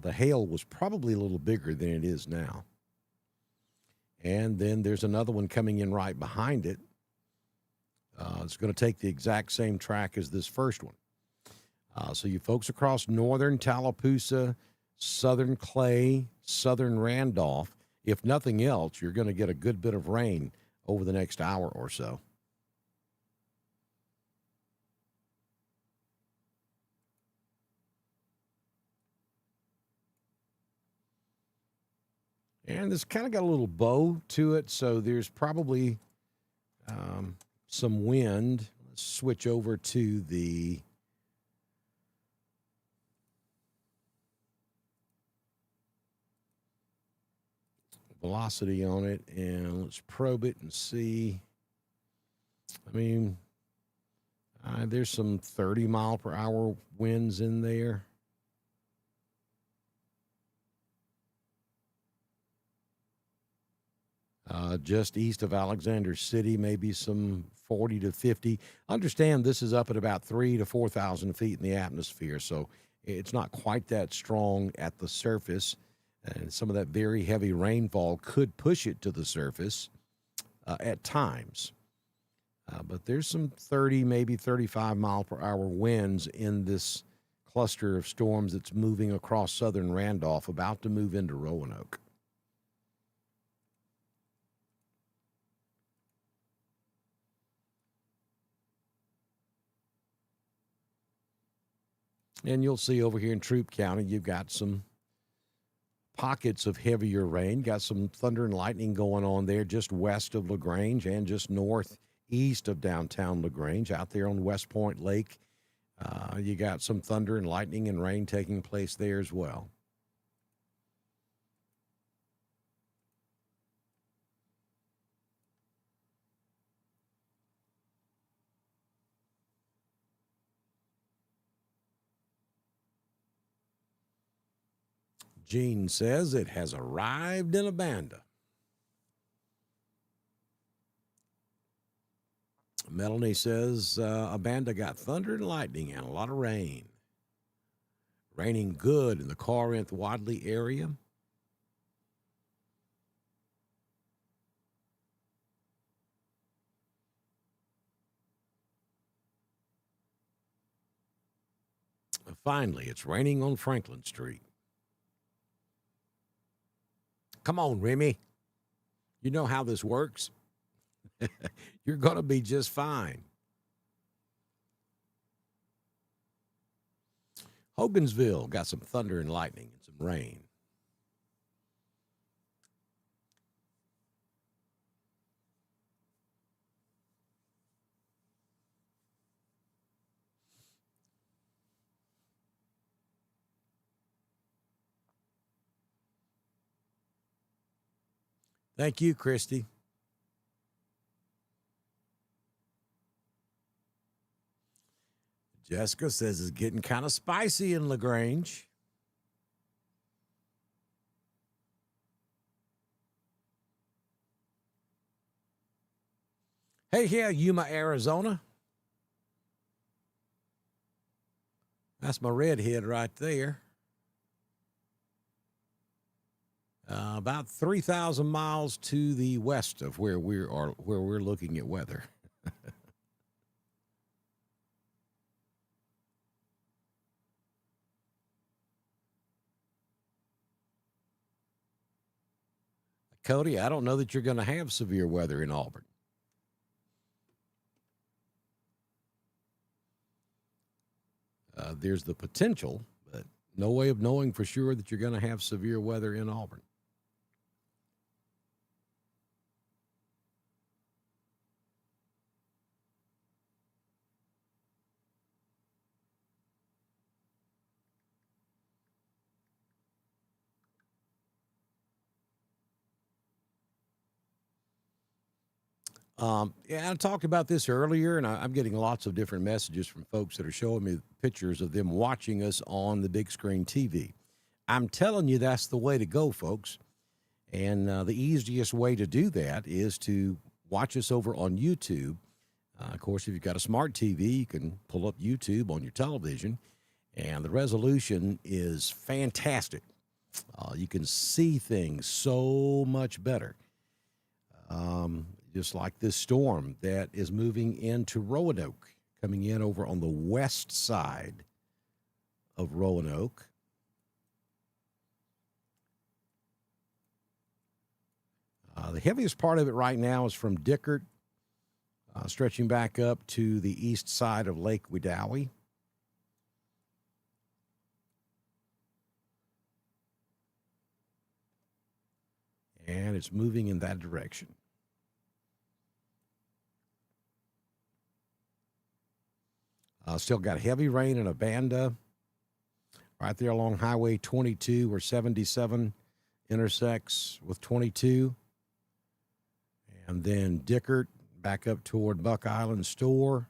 the hail was probably a little bigger than it is now. And then there's another one coming in right behind it. It's going to take the exact same track as this first one. So you folks across northern Tallapoosa, southern Clay, southern Randolph, if nothing else, you're going to get a good bit of rain over the next hour or so. And this kind of got a little bow to it, so there's probably some wind. Let's switch over to the velocity on it, and let's probe it and see. I mean, there's some 30-mile-per-hour winds in there. Just east of Alexander City, maybe some 40 to 50. Understand this is up at about 3,000 to 4,000 feet in the atmosphere, so it's not quite that strong at the surface. And some of that very heavy rainfall could push it to the surface at times. But there's some 30, maybe 35-mile-per-hour winds in this cluster of storms that's moving across southern Randolph, about to move into Roanoke. And you'll see over here in Troup County, you've got some pockets of heavier rain. Got some thunder and lightning going on there just west of LaGrange and just northeast of downtown LaGrange, out there on West Point Lake. You got some thunder and lightning and rain taking place there as well. Gene says it has arrived in Abanda. Melanie says Abanda got thunder and lightning and a lot of rain. Raining good in the Corinth-Wadley area. Finally, it's raining on Franklin Street. Come on, Remy. You know how this works. You're going to be just fine. Hogansville got some thunder and lightning and some rain. Thank you, Christy. Jessica says it's getting kind of spicy in LaGrange. Hey, yeah, Yuma, Arizona. That's my redhead right there. About 3,000 miles to the west of where we're looking at weather. Cody, I don't know that you're going to have severe weather in Auburn. There's the potential, but no way of knowing for sure that you're going to have severe weather in Auburn. Yeah, I talked about this earlier, and I'm getting lots of different messages from folks that are showing me pictures of them watching us on the big screen TV. I'm telling you, that's the way to go, folks. And the easiest way to do that is to watch us over on YouTube. Of course, if you've got a smart TV, you can pull up YouTube on your television, and the resolution is fantastic. You can see things so much better. Just like this storm that is moving into Roanoke, coming in over on the west side of Roanoke. The heaviest part of it right now is from Dickert, stretching back up to the east side of Lake Wedowee. And it's moving in that direction. Still got heavy rain in Abanda, right there along Highway 22 where 77 intersects with 22. And then Dickert back up toward Buck Island Store.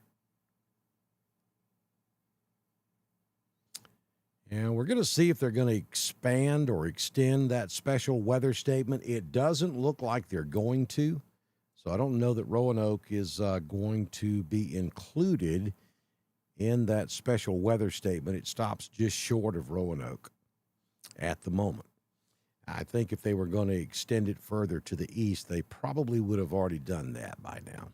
And we're going to see if they're going to expand or extend that special weather statement. It doesn't look like they're going to. So I don't know that Roanoke is going to be included in that special weather statement. It stops just short of Roanoke at the moment. I think if they were going to extend it further to the east, they probably would have already done that by now.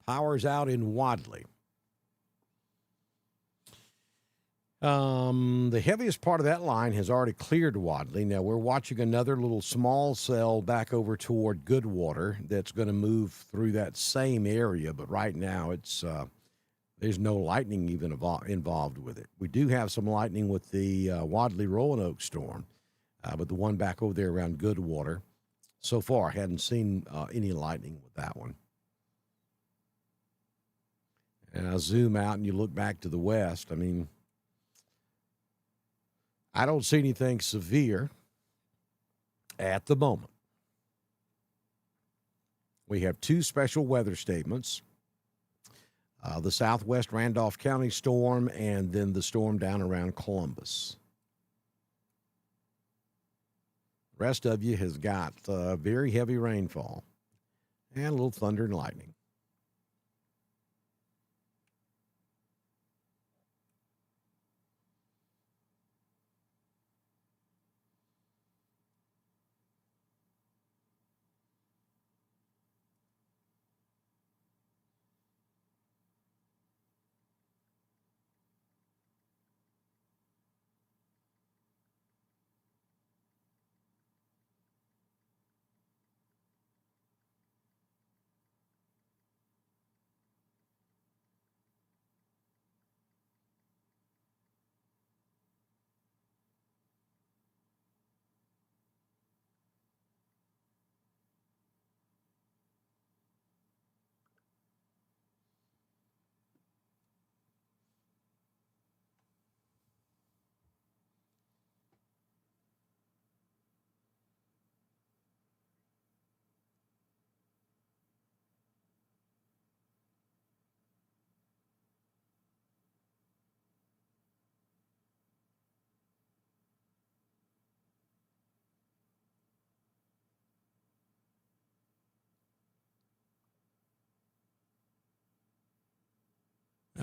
Power's out in Wadley. The heaviest part of that line has already cleared Wadley. Now we're watching another little small cell back over toward Goodwater that's going to move through that same area, but right now it's there's no lightning even involved with it. We do have some lightning with the Wadley Roanoke storm, but the one back over there around Goodwater, so far I hadn't seen any lightning with that one. And I zoom out and you look back to the west. I mean, I don't see anything severe at the moment. We have two special weather statements, the southwest Randolph County storm and then the storm down around Columbus. The rest of you has got very heavy rainfall and a little thunder and lightning.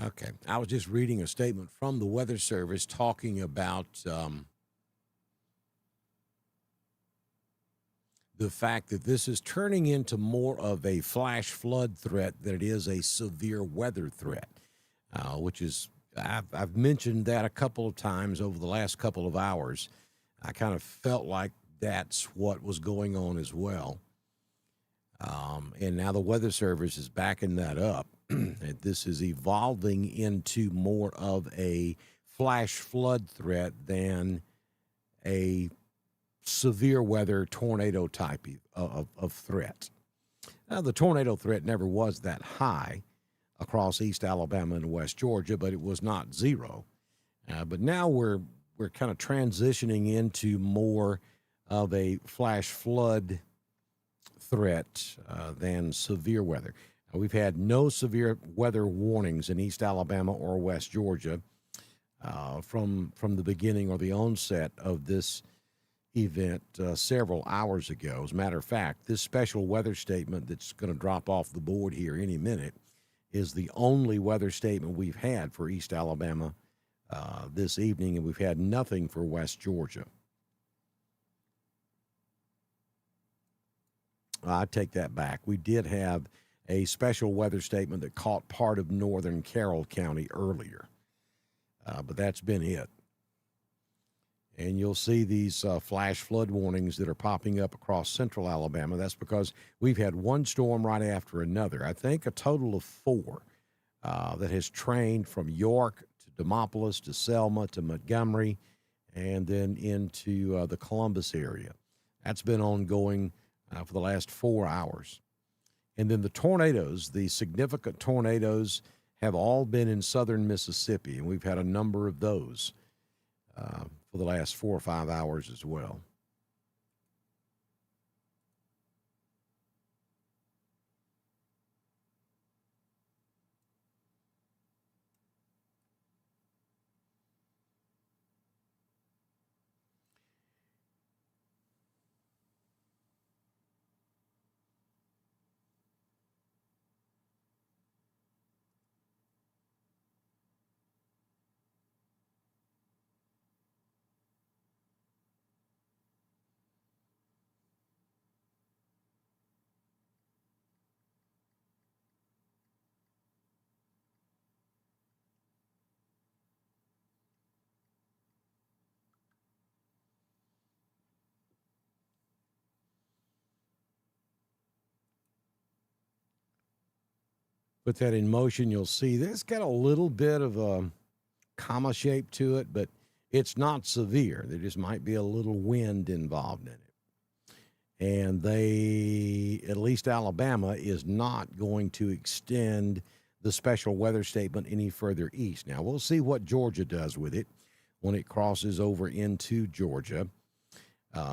Okay. I was just reading a statement from the Weather Service talking about the fact that this is turning into more of a flash flood threat than it is a severe weather threat, which is, I've mentioned that a couple of times over the last couple of hours. I kind of felt like that's what was going on as well. And now the Weather Service is backing that up. And this is evolving into more of a flash flood threat than a severe weather tornado type of threat. Now, the tornado threat never was that high across East Alabama and West Georgia, but it was not zero. But now we're kind of transitioning into more of a flash flood threat than severe weather. We've had no severe weather warnings in East Alabama or West Georgia from the beginning or the onset of this event several hours ago. As a matter of fact, this special weather statement that's going to drop off the board here any minute is the only weather statement we've had for East Alabama this evening, and we've had nothing for West Georgia. I take that back. We did have a special weather statement that caught part of northern Carroll County earlier, but that's been it. And you'll see these flash flood warnings that are popping up across central Alabama. That's because we've had one storm right after another. I think a total of 4 that has trained from York to Demopolis to Selma to Montgomery and then into the Columbus area. That's been ongoing for the last 4 hours. And then the tornadoes, the significant tornadoes, have all been in southern Mississippi, and we've had a number of those for the last 4 or 5 hours as well. Put that in motion, you'll see this got a little bit of a comma shape to it, but it's not severe. There just might be a little wind involved in it. And at least Alabama, is not going to extend the special weather statement any further east. Now, we'll see what Georgia does with it when it crosses over into Georgia.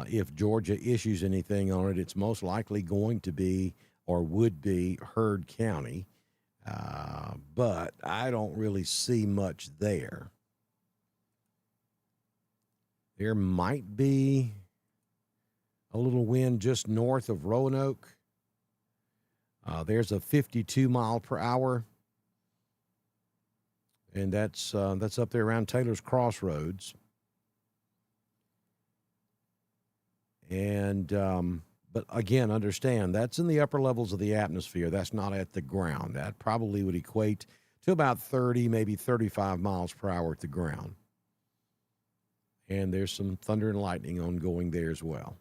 If Georgia issues anything on it, it's most likely going to be or would be Heard County. But I don't really see much there. There might be a little wind just north of Roanoke. There's a 52 mile per hour, and that's up there around Taylor's Crossroads. And but again, understand that's in the upper levels of the atmosphere. That's not at the ground. That probably would equate to about 30, maybe 35 miles per hour at the ground. And there's some thunder and lightning ongoing there as well.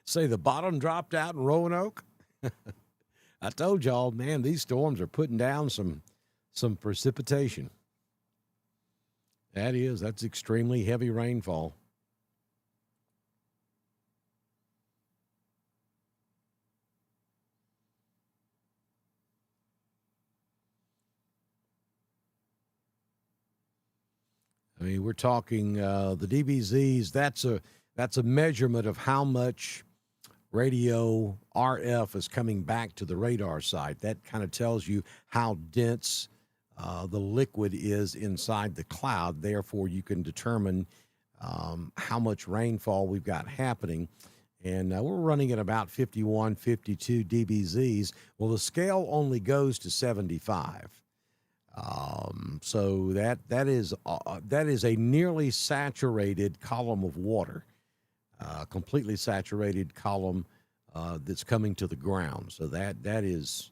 Say the bottom dropped out in Roanoke? I told y'all, man, these storms are putting down some precipitation. That's extremely heavy rainfall. I mean, we're talking the DBZs. That's a measurement of how much radio RF is coming back to the radar site. That kind of tells you how dense the liquid is inside the cloud. Therefore, you can determine how much rainfall we've got happening. And we're running at about 51, 52 DBZs. Well, the scale only goes to 75. So that is a nearly saturated column of water, completely saturated column that's coming to the ground. So that is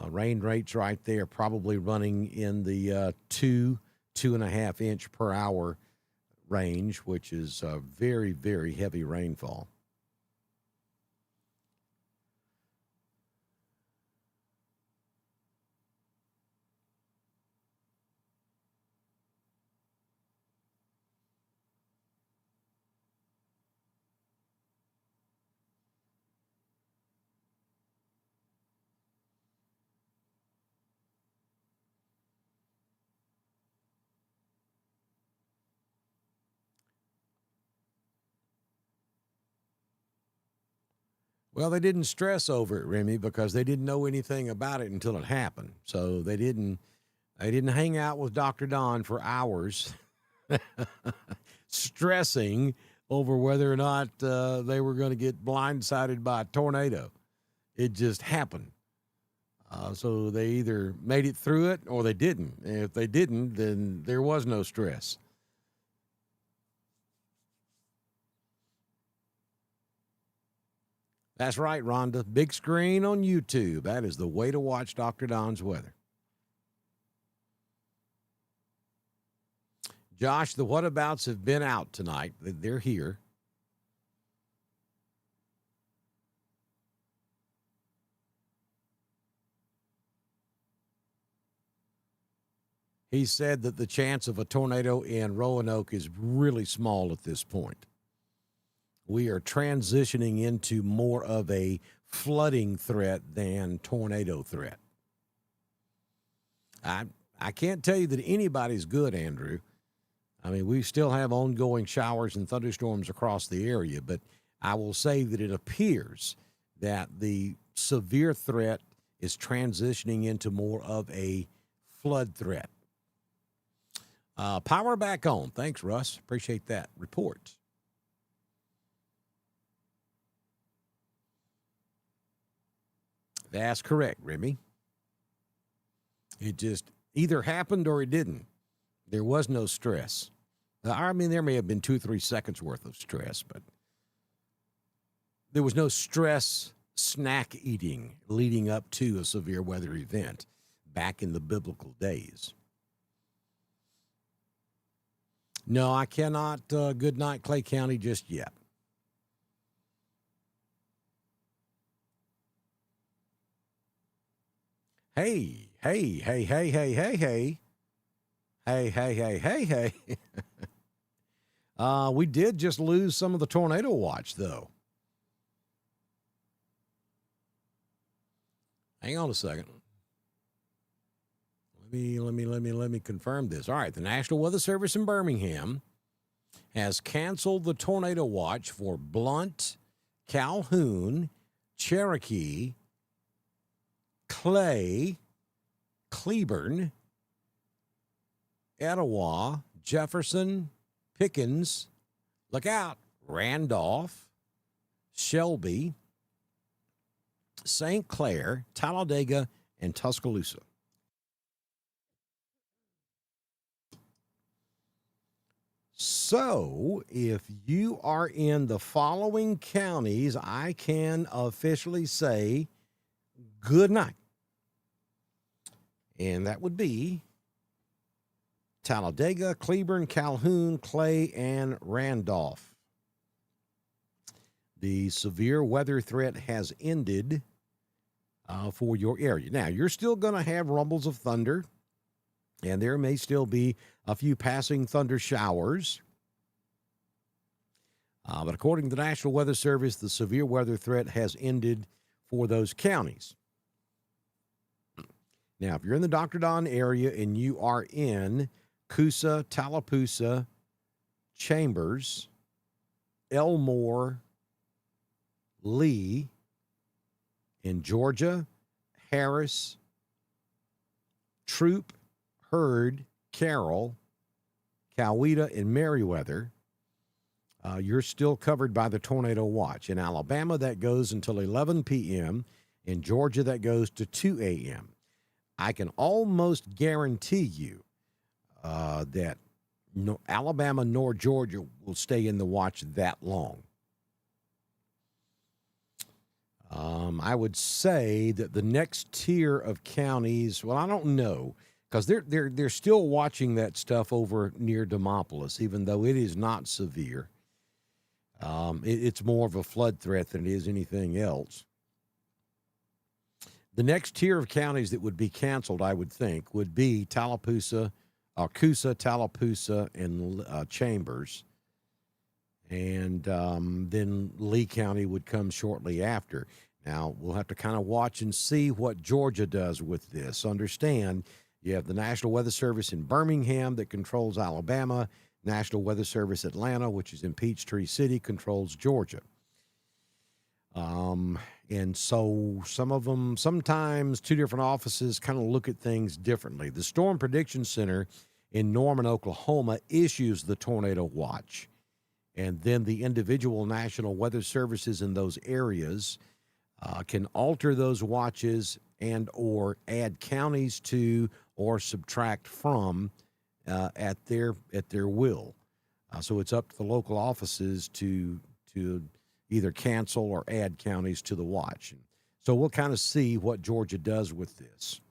rain rates right there, probably running in the 2.5 inch per hour range, which is very, very heavy rainfall. Well, they didn't stress over it, Remy, because they didn't know anything about it until it happened. So they didn't hang out with Dr. Don for hours stressing over whether or not they were going to get blindsided by a tornado. It just happened. So they either made it through it or they didn't. And if they didn't, then there was no stress. That's right, Rhonda. Big screen on YouTube. That is the way to watch Dr. Don's weather. Josh, the whatabouts have been out tonight. They're here. He said that the chance of a tornado in Roanoke is really small at this point. We are transitioning into more of a flooding threat than tornado threat. I can't tell you that anybody's good, Andrew. I mean, we still have ongoing showers and thunderstorms across the area, but I will say that it appears that the severe threat is transitioning into more of a flood threat. Power back on. Thanks, Russ. Appreciate that report. That's correct, Remy. It just either happened or it didn't. There was no stress. I mean, there may have been 2-3 seconds worth of stress, but there was no stress snack eating leading up to a severe weather event back in the biblical days. No, I cannot good night Clay County just yet. Hey. We did just lose some of the tornado watch, though. Hang on a second. Let me confirm this. All right, the National Weather Service in Birmingham has canceled the tornado watch for Blount, Calhoun, Cherokee, Clay, Cleburne, Etowah, Jefferson, Pickens, look out, Randolph, Shelby, St. Clair, Talladega, and Tuscaloosa. So, if you are in the following counties, I can officially say good night. And that would be Talladega, Cleburne, Calhoun, Clay, and Randolph. The severe weather threat has ended for your area. Now, you're still going to have rumbles of thunder, and there may still be a few passing thunder showers. But according to the National Weather Service, the severe weather threat has ended for those counties. Now, if you're in the Dr. Don area and you are in Coosa, Tallapoosa, Chambers, Elmore, Lee, in Georgia, Harris, Troop, Hurd, Carroll, Coweta, and Meriwether, you're still covered by the tornado watch. In Alabama, that goes until 11 p.m. In Georgia, that goes to 2 a.m. I can almost guarantee you that no Alabama nor Georgia will stay in the watch that long. I would say that the next tier of counties, well, I don't know, because they're still watching that stuff over near Demopolis, even though it is not severe. It's more of a flood threat than it is anything else. The next tier of counties that would be canceled, I would think, would be Tallapoosa, Coosa, Tallapoosa, and Chambers. And then Lee County would come shortly after. Now, we'll have to kind of watch and see what Georgia does with this. Understand, you have the National Weather Service in Birmingham that controls Alabama. National Weather Service Atlanta, which is in Peachtree City, controls Georgia. And so some of them, sometimes two different offices kind of look at things differently. The Storm Prediction Center in Norman, Oklahoma, issues the tornado watch. And then the individual national weather services in those areas can alter those watches and or add counties to or subtract from at their will. So it's up to the local offices to either cancel or add counties to the watch. So we'll kind of see what Georgia does with this.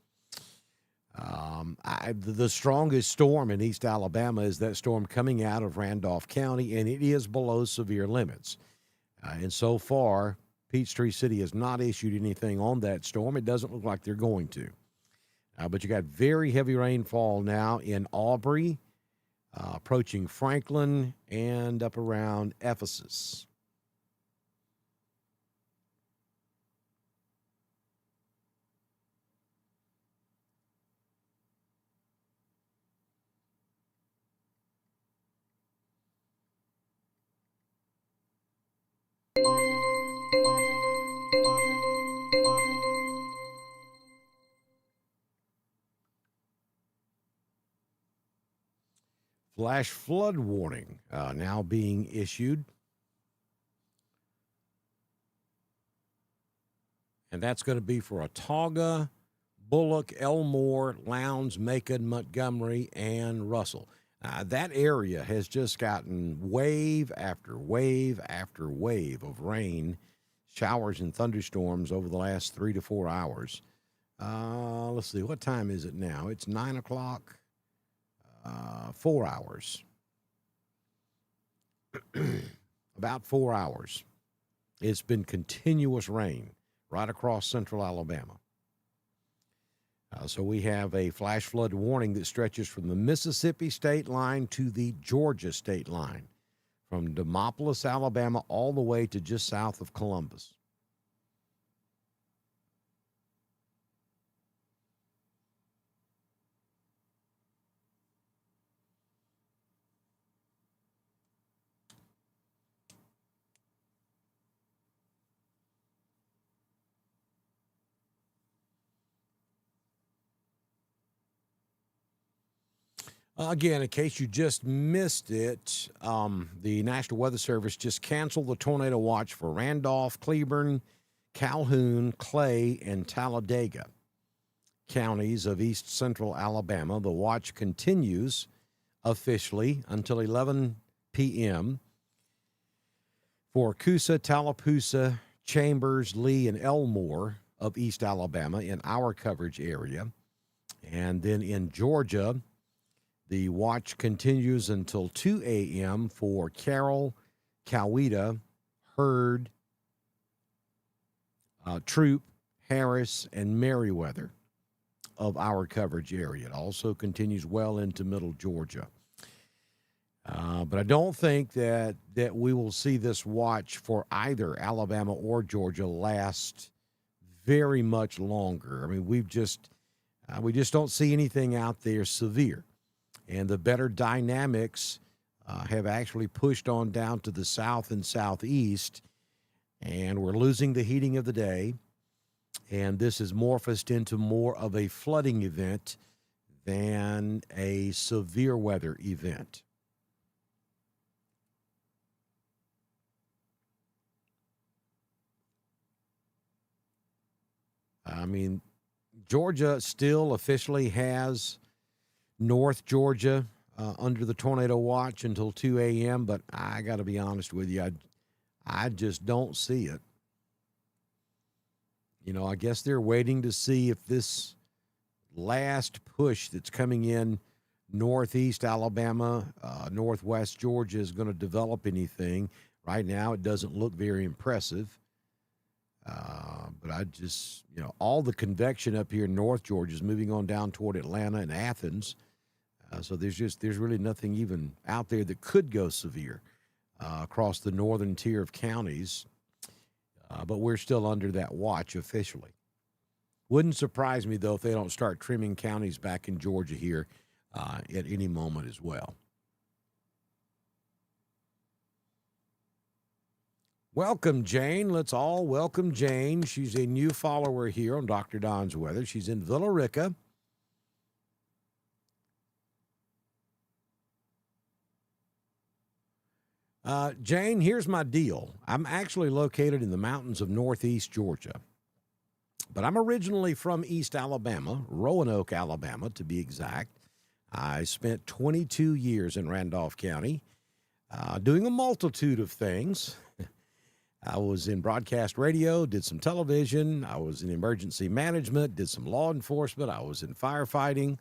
The strongest storm in East Alabama is that storm coming out of Randolph County, and it is below severe limits. And so far, Peachtree City has not issued anything on that storm. It doesn't look like they're going to. But you got very heavy rainfall now in Aubrey, approaching Franklin, and up around Ephesus. Flash flood warning now being issued. And that's going to be for Autauga, Bullock, Elmore, Lowndes, Macon, Montgomery, and Russell. That area has just gotten wave after wave after wave of rain, showers, and thunderstorms over the last 3 to 4 hours. Let's see, what time is it now? It's 9 o'clock. 4 hours. About 4 hours. It's been continuous rain right across central Alabama. So we have a flash flood warning that stretches from the Mississippi state line to the Georgia state line, from Demopolis, Alabama, all the way to just south of Columbus. Again, in case you just missed it, the National Weather Service just canceled the tornado watch for Randolph, Cleburne, Calhoun, Clay, and Talladega counties of east central Alabama. The watch continues officially until 11 p.m. for Coosa, Tallapoosa, Chambers, Lee, and Elmore of east Alabama in our coverage area. And then in Georgia, the watch continues until 2 a.m. for Carroll, Coweta, Hurd, Troop, Harris, and Meriwether of our coverage area. It also continues well into middle Georgia. But I don't think that we will see this watch for either Alabama or Georgia last very much longer. I mean, we just don't see anything out there severe. And the better dynamics have actually pushed on down to the south and southeast, and we're losing the heating of the day. And this has morphed into more of a flooding event than a severe weather event. I mean, Georgia still officially has North Georgia under the tornado watch until 2 a.m., but I got to be honest with you, I just don't see it. You know, I guess they're waiting to see if this last push that's coming in northeast Alabama, northwest Georgia is going to develop anything. Right now, it doesn't look very impressive. But I just, you know, all the convection up here in North Georgia is moving on down toward Atlanta and Athens. So there's really nothing even out there that could go severe across the northern tier of counties. But we're still under that watch officially. Wouldn't surprise me, though, if they don't start trimming counties back in Georgia here at any moment as well. Welcome, Jane. Let's all welcome Jane. She's a new follower here on Dr. Don's Weather. She's in Villa Rica. Jane, here's my deal. I'm actually located in the mountains of northeast Georgia, but I'm originally from East Alabama, Roanoke, Alabama, to be exact. I spent 22 years in Randolph County doing a multitude of things. I was in broadcast radio, did some television. I was in emergency management, did some law enforcement. I was in firefighting,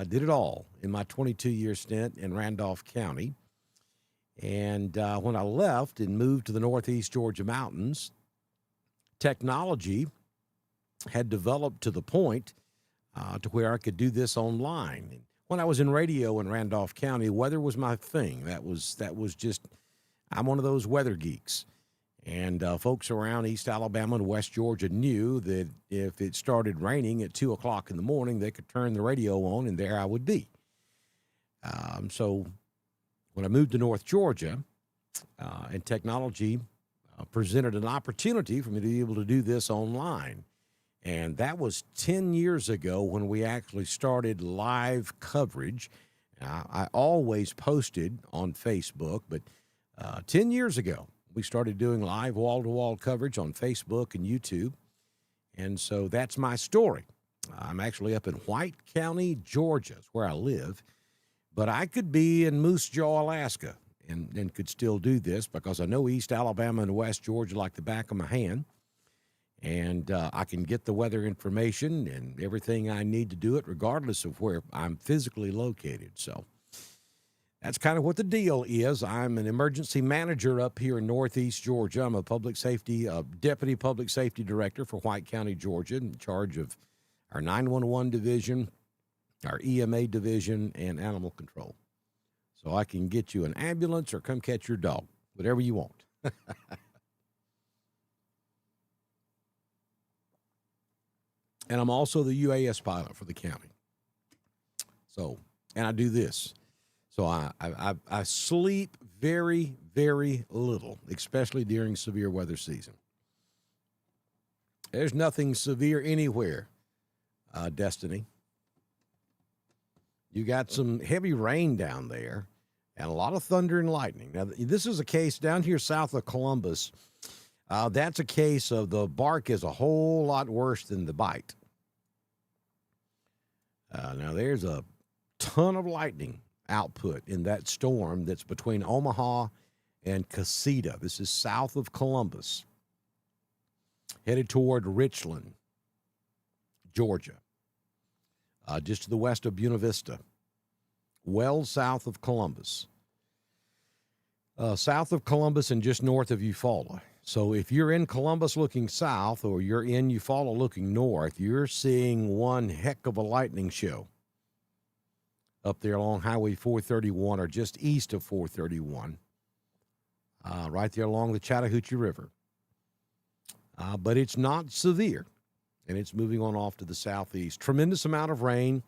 did it all in my 22-year stint in Randolph County. And when I left and moved to the northeast Georgia mountains, technology had developed to the point to where I could do this online. And when I was in radio in Randolph County, weather was my thing. That was just, I'm one of those weather geeks. And folks around East Alabama and West Georgia knew that if it started raining at 2 o'clock in the morning, they could turn the radio on, and there I would be. So when I moved to North Georgia, and technology presented an opportunity for me to be able to do this online. And that was 10 years ago when we actually started live coverage. I always posted on Facebook, but 10 years ago, we started doing live wall-to-wall coverage on Facebook and YouTube. And so that's my story. I'm actually up in White County, Georgia, is where I live. But I could be in Moose Jaw, Alaska, and could still do this because I know East Alabama and West Georgia like the back of my hand. And I can get the weather information and everything I need to do it regardless of where I'm physically located. So that's kind of what the deal is. I'm an emergency manager up here in northeast Georgia. I'm a deputy public safety director for White County, Georgia, in charge of our 911 division, our EMA division, and animal control. So I can get you an ambulance or come catch your dog, whatever you want. And I'm also the UAS pilot for the county. So, and I do this. So I sleep very, very little, especially during severe weather season. There's nothing severe anywhere, Destiny. You got some heavy rain down there and a lot of thunder and lightning. Now, this is a case down here south of Columbus. That's a case of the bark is a whole lot worse than the bite. Now, there's a ton of lightning output in that storm that's between Omaha and Casita. This is south of Columbus, headed toward Richland, Georgia, just to the west of Buena Vista, well south of Columbus. South of Columbus and just north of Eufaula. So if you're in Columbus looking south or you're in Eufaula looking north, you're seeing one heck of a lightning show up there along Highway 431 or just east of 431, right there along the Chattahoochee River. But it's not severe, and it's moving on off to the southeast. Tremendous amount of rain.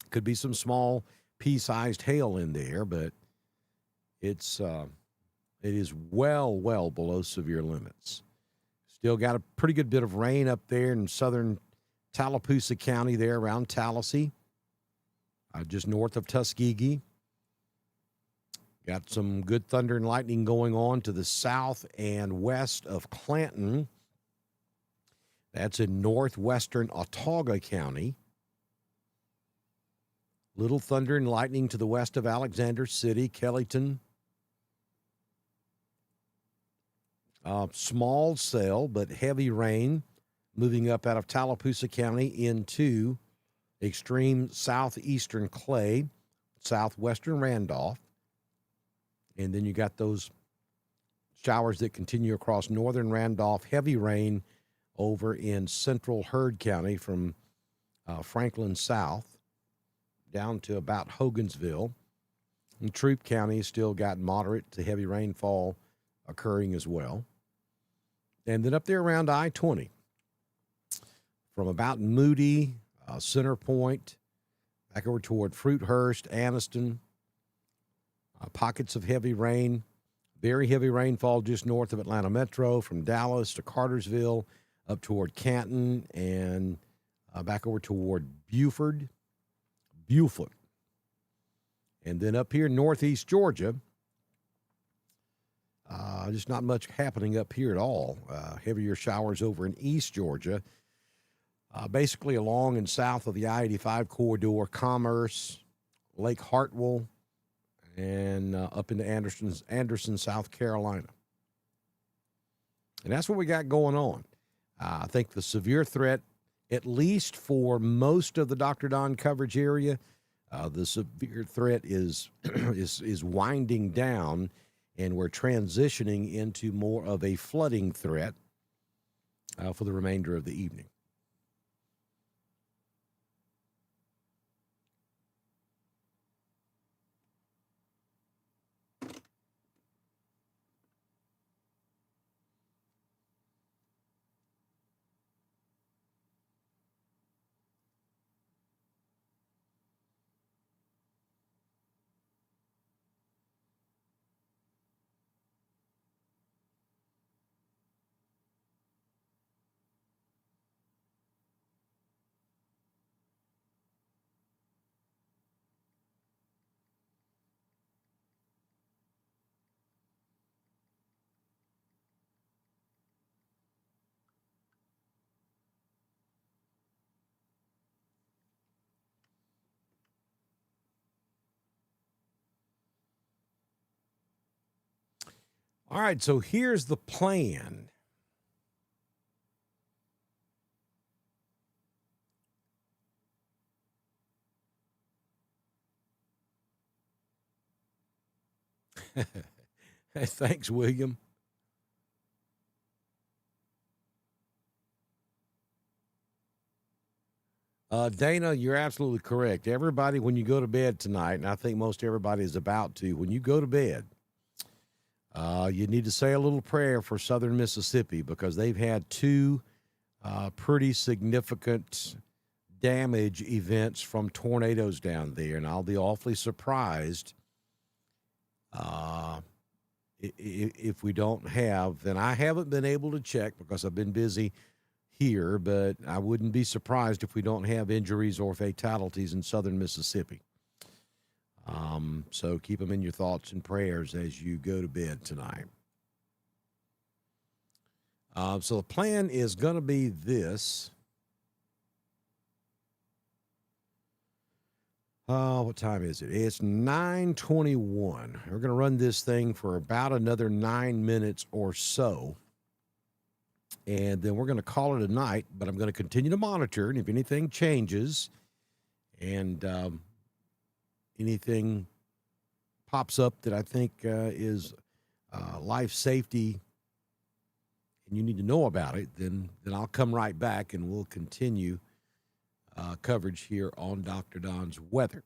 Could be some small pea-sized hail in there, but it is well below severe limits. Still got a pretty good bit of rain up there in southern Tallapoosa County there around Tallahassee, just north of Tuskegee. Got some good thunder and lightning going on to the south and west of Clanton. That's in northwestern Autauga County. Little thunder and lightning to the west of Alexander City, Kellyton. Small cell, but heavy rain moving up out of Tallapoosa County into extreme southeastern Clay, southwestern Randolph. And then you got those showers that continue across northern Randolph, heavy rain over in central Heard County from Franklin south down to about Hogansville. And Troup County still got moderate to heavy rainfall occurring as well. And then up there around I-20, from about Moody, Center Point, back over toward Fruithurst, Anniston, pockets of heavy rain, very heavy rainfall just north of Atlanta Metro, from Dallas to Cartersville, up toward Canton, and back over toward Beaufort. And then up here in northeast Georgia, just not much happening up here at all. Heavier showers over in East Georgia, basically along and south of the I-85 corridor, Commerce, Lake Hartwell, and up into Anderson, South Carolina. And that's what we got going on. I think the severe threat, at least for most of the Dr. Don coverage area, the severe threat is is winding down, and we're transitioning into more of a flooding threat for the remainder of the evening. All right, so here's the plan. Thanks, William. Dana, you're absolutely correct. Everybody, when you go to bed tonight, and I think most everybody is about to, when you go to bed, you need to say a little prayer for southern Mississippi, because they've had two pretty significant damage events from tornadoes down there, and I'll be awfully surprised if we don't have, and I haven't been able to check because I've been busy here, but I wouldn't be surprised if we don't have injuries or fatalities in southern Mississippi. So keep them in your thoughts and prayers as you go to bed tonight. So the plan is going to be this. What time is it? It's 9:21. We're going to run this thing for about another 9 minutes or so. And then we're going to call it a night, but I'm going to continue to monitor. And if anything changes and anything pops up that I think is life safety and you need to know about it, then I'll come right back and we'll continue coverage here on Dr. Don's weather.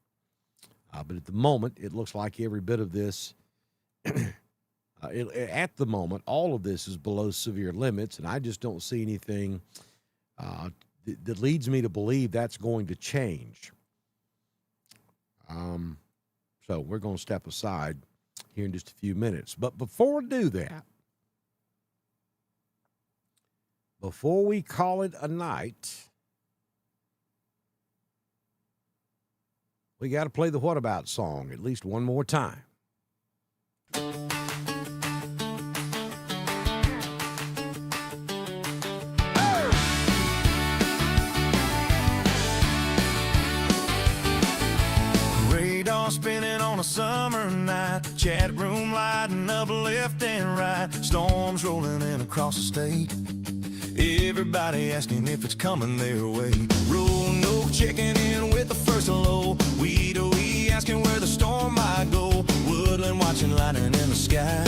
But at the moment, it looks like every bit of this, at the moment, all of this is below severe limits, and I just don't see anything that leads me to believe that's going to change. So we're going to step aside here in just a few minutes. But before we do that, before we call it a night, we got to play the What About song at least one more time. Radar spinning on a summer night, chat room lighting up left and right, storms rolling in across the state. Everybody asking if it's coming their way. Roanoke checking in with the first hello. We asking where the storm might go. Woodland watching lightning in the sky.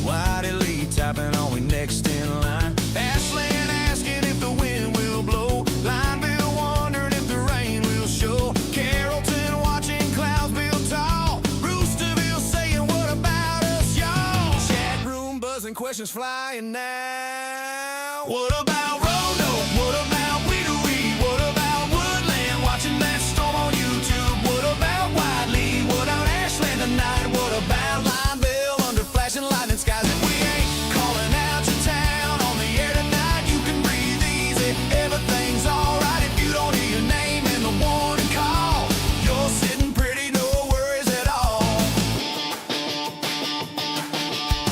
Whitey Lee typing, are we next in line? Ashland asking if the wind will blow. Lineville wondering if the rain will show. Carrollton watching clouds build tall. Brewsterville saying, what about us, y'all? Chat room buzzing, questions flying now. What about Roanoke? What about Weedawee? What about Woodland watching that storm on YouTube? What about Whiteley? What about Ashland tonight? What about Lineville under flashing lightning skies? If we ain't calling out your town on the air tonight, you can breathe easy. Everything's alright if you don't hear your name in the warning call. You're sitting pretty, no worries at all.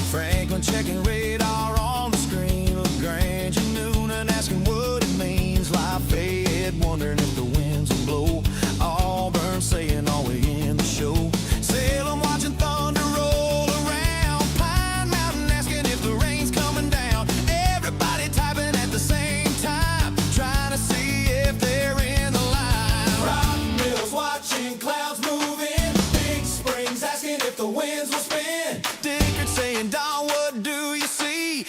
Franklin checking radar on the screen. Granger Noonan asking what it means. Lafayette wondering if the winds will blow. Auburn saying, are we in the show? Salem watching thunder roll around. Pine Mountain asking if the rain's coming down. Everybody typing at the same time, trying to see if they're in the line. Rock Mills watching clouds move in. Big Springs asking if the winds will spin. Dickard saying, Don, what do you see?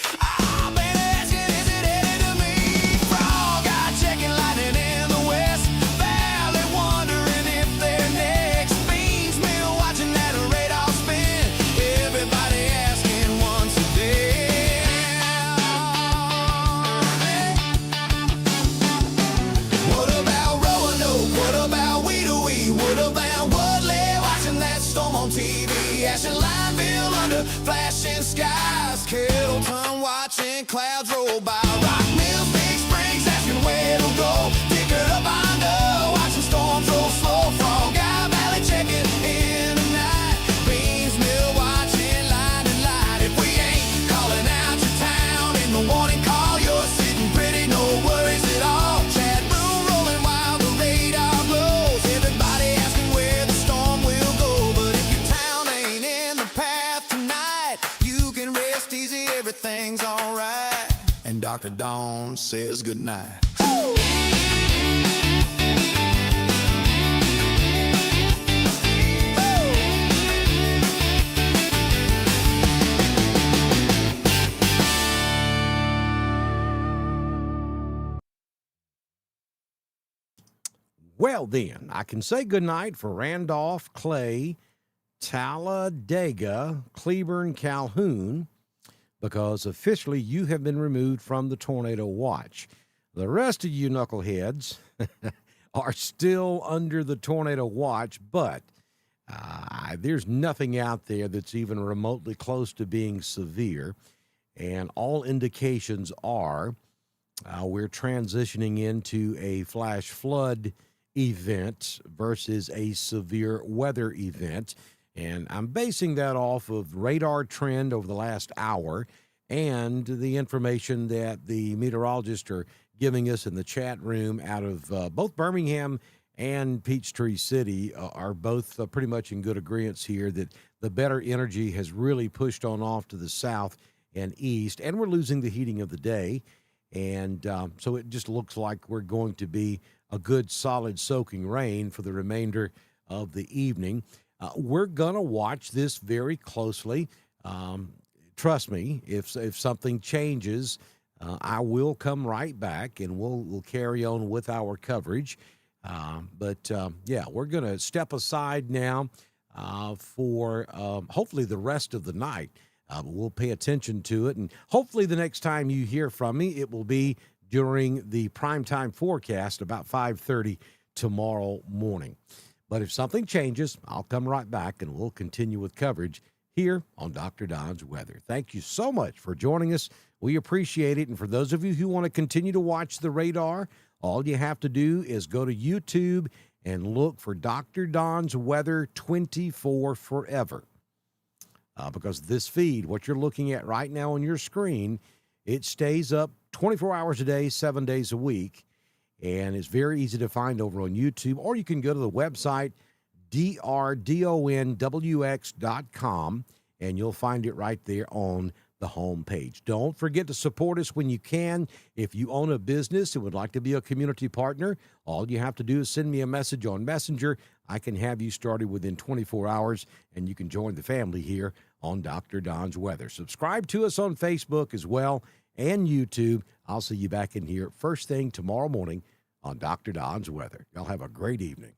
Flashing skies, Carrollton watching clouds roll by. Rock Mills, Big Springs asking where it'll go. Dickard up under, watching storms roll slow. Frog Eye Valley checking in tonight. Beans Mill watching line and light. If we ain't calling out your town in the warning call, you're sitting pretty, no worries at all. Chat room rolling while the radar glows. Everybody asking where the storm will go. But if your town ain't in the path tonight, you can rest easy, everything's alright. And Dr. Dawn says goodnight. Well, then, I can say goodnight for Randolph, Clay, Talladega, Cleburne, Calhoun, because officially you have been removed from the tornado watch. The rest of you knuckleheads are still under the tornado watch, but there's nothing out there that's even remotely close to being severe, and all indications are we're transitioning into a flash flood event versus a severe weather event. And I'm basing that off of radar trend over the last hour and the information that the meteorologists are giving us in the chat room out of both Birmingham and Peachtree City are both pretty much in good agreement here that the better energy has really pushed on off to the south and east, and we're losing the heating of the day. And so it just looks like we're going to be a good, solid soaking rain for the remainder of the evening. We're going to watch this very closely. trust me, if something changes, I will come right back and we'll carry on with our coverage. But we're going to step aside now for hopefully the rest of the night. We'll pay attention to it, and hopefully the next time you hear from me, it will be during the primetime forecast about 5:30 tomorrow morning. But if something changes, I'll come right back and we'll continue with coverage here on Dr. Don's Weather. Thank you so much for joining us. We appreciate it. And for those of you who want to continue to watch the radar, all you have to do is go to YouTube and look for Dr. Don's Weather 24 Forever. Because this feed, what you're looking at right now on your screen, it stays up 24 hours a day, 7 days a week. And it's very easy to find over on YouTube, or you can go to the website, drdonwx.com, and you'll find it right there on the home page. Don't forget to support us when you can. If you own a business and would like to be a community partner, all you have to do is send me a message on Messenger. I can have you started within 24 hours, and you can join the family here on Dr. Don's Weather. Subscribe to us on Facebook as well and YouTube. I'll see you back in here first thing tomorrow morning on Dr. Don's Weather. Y'all have a great evening.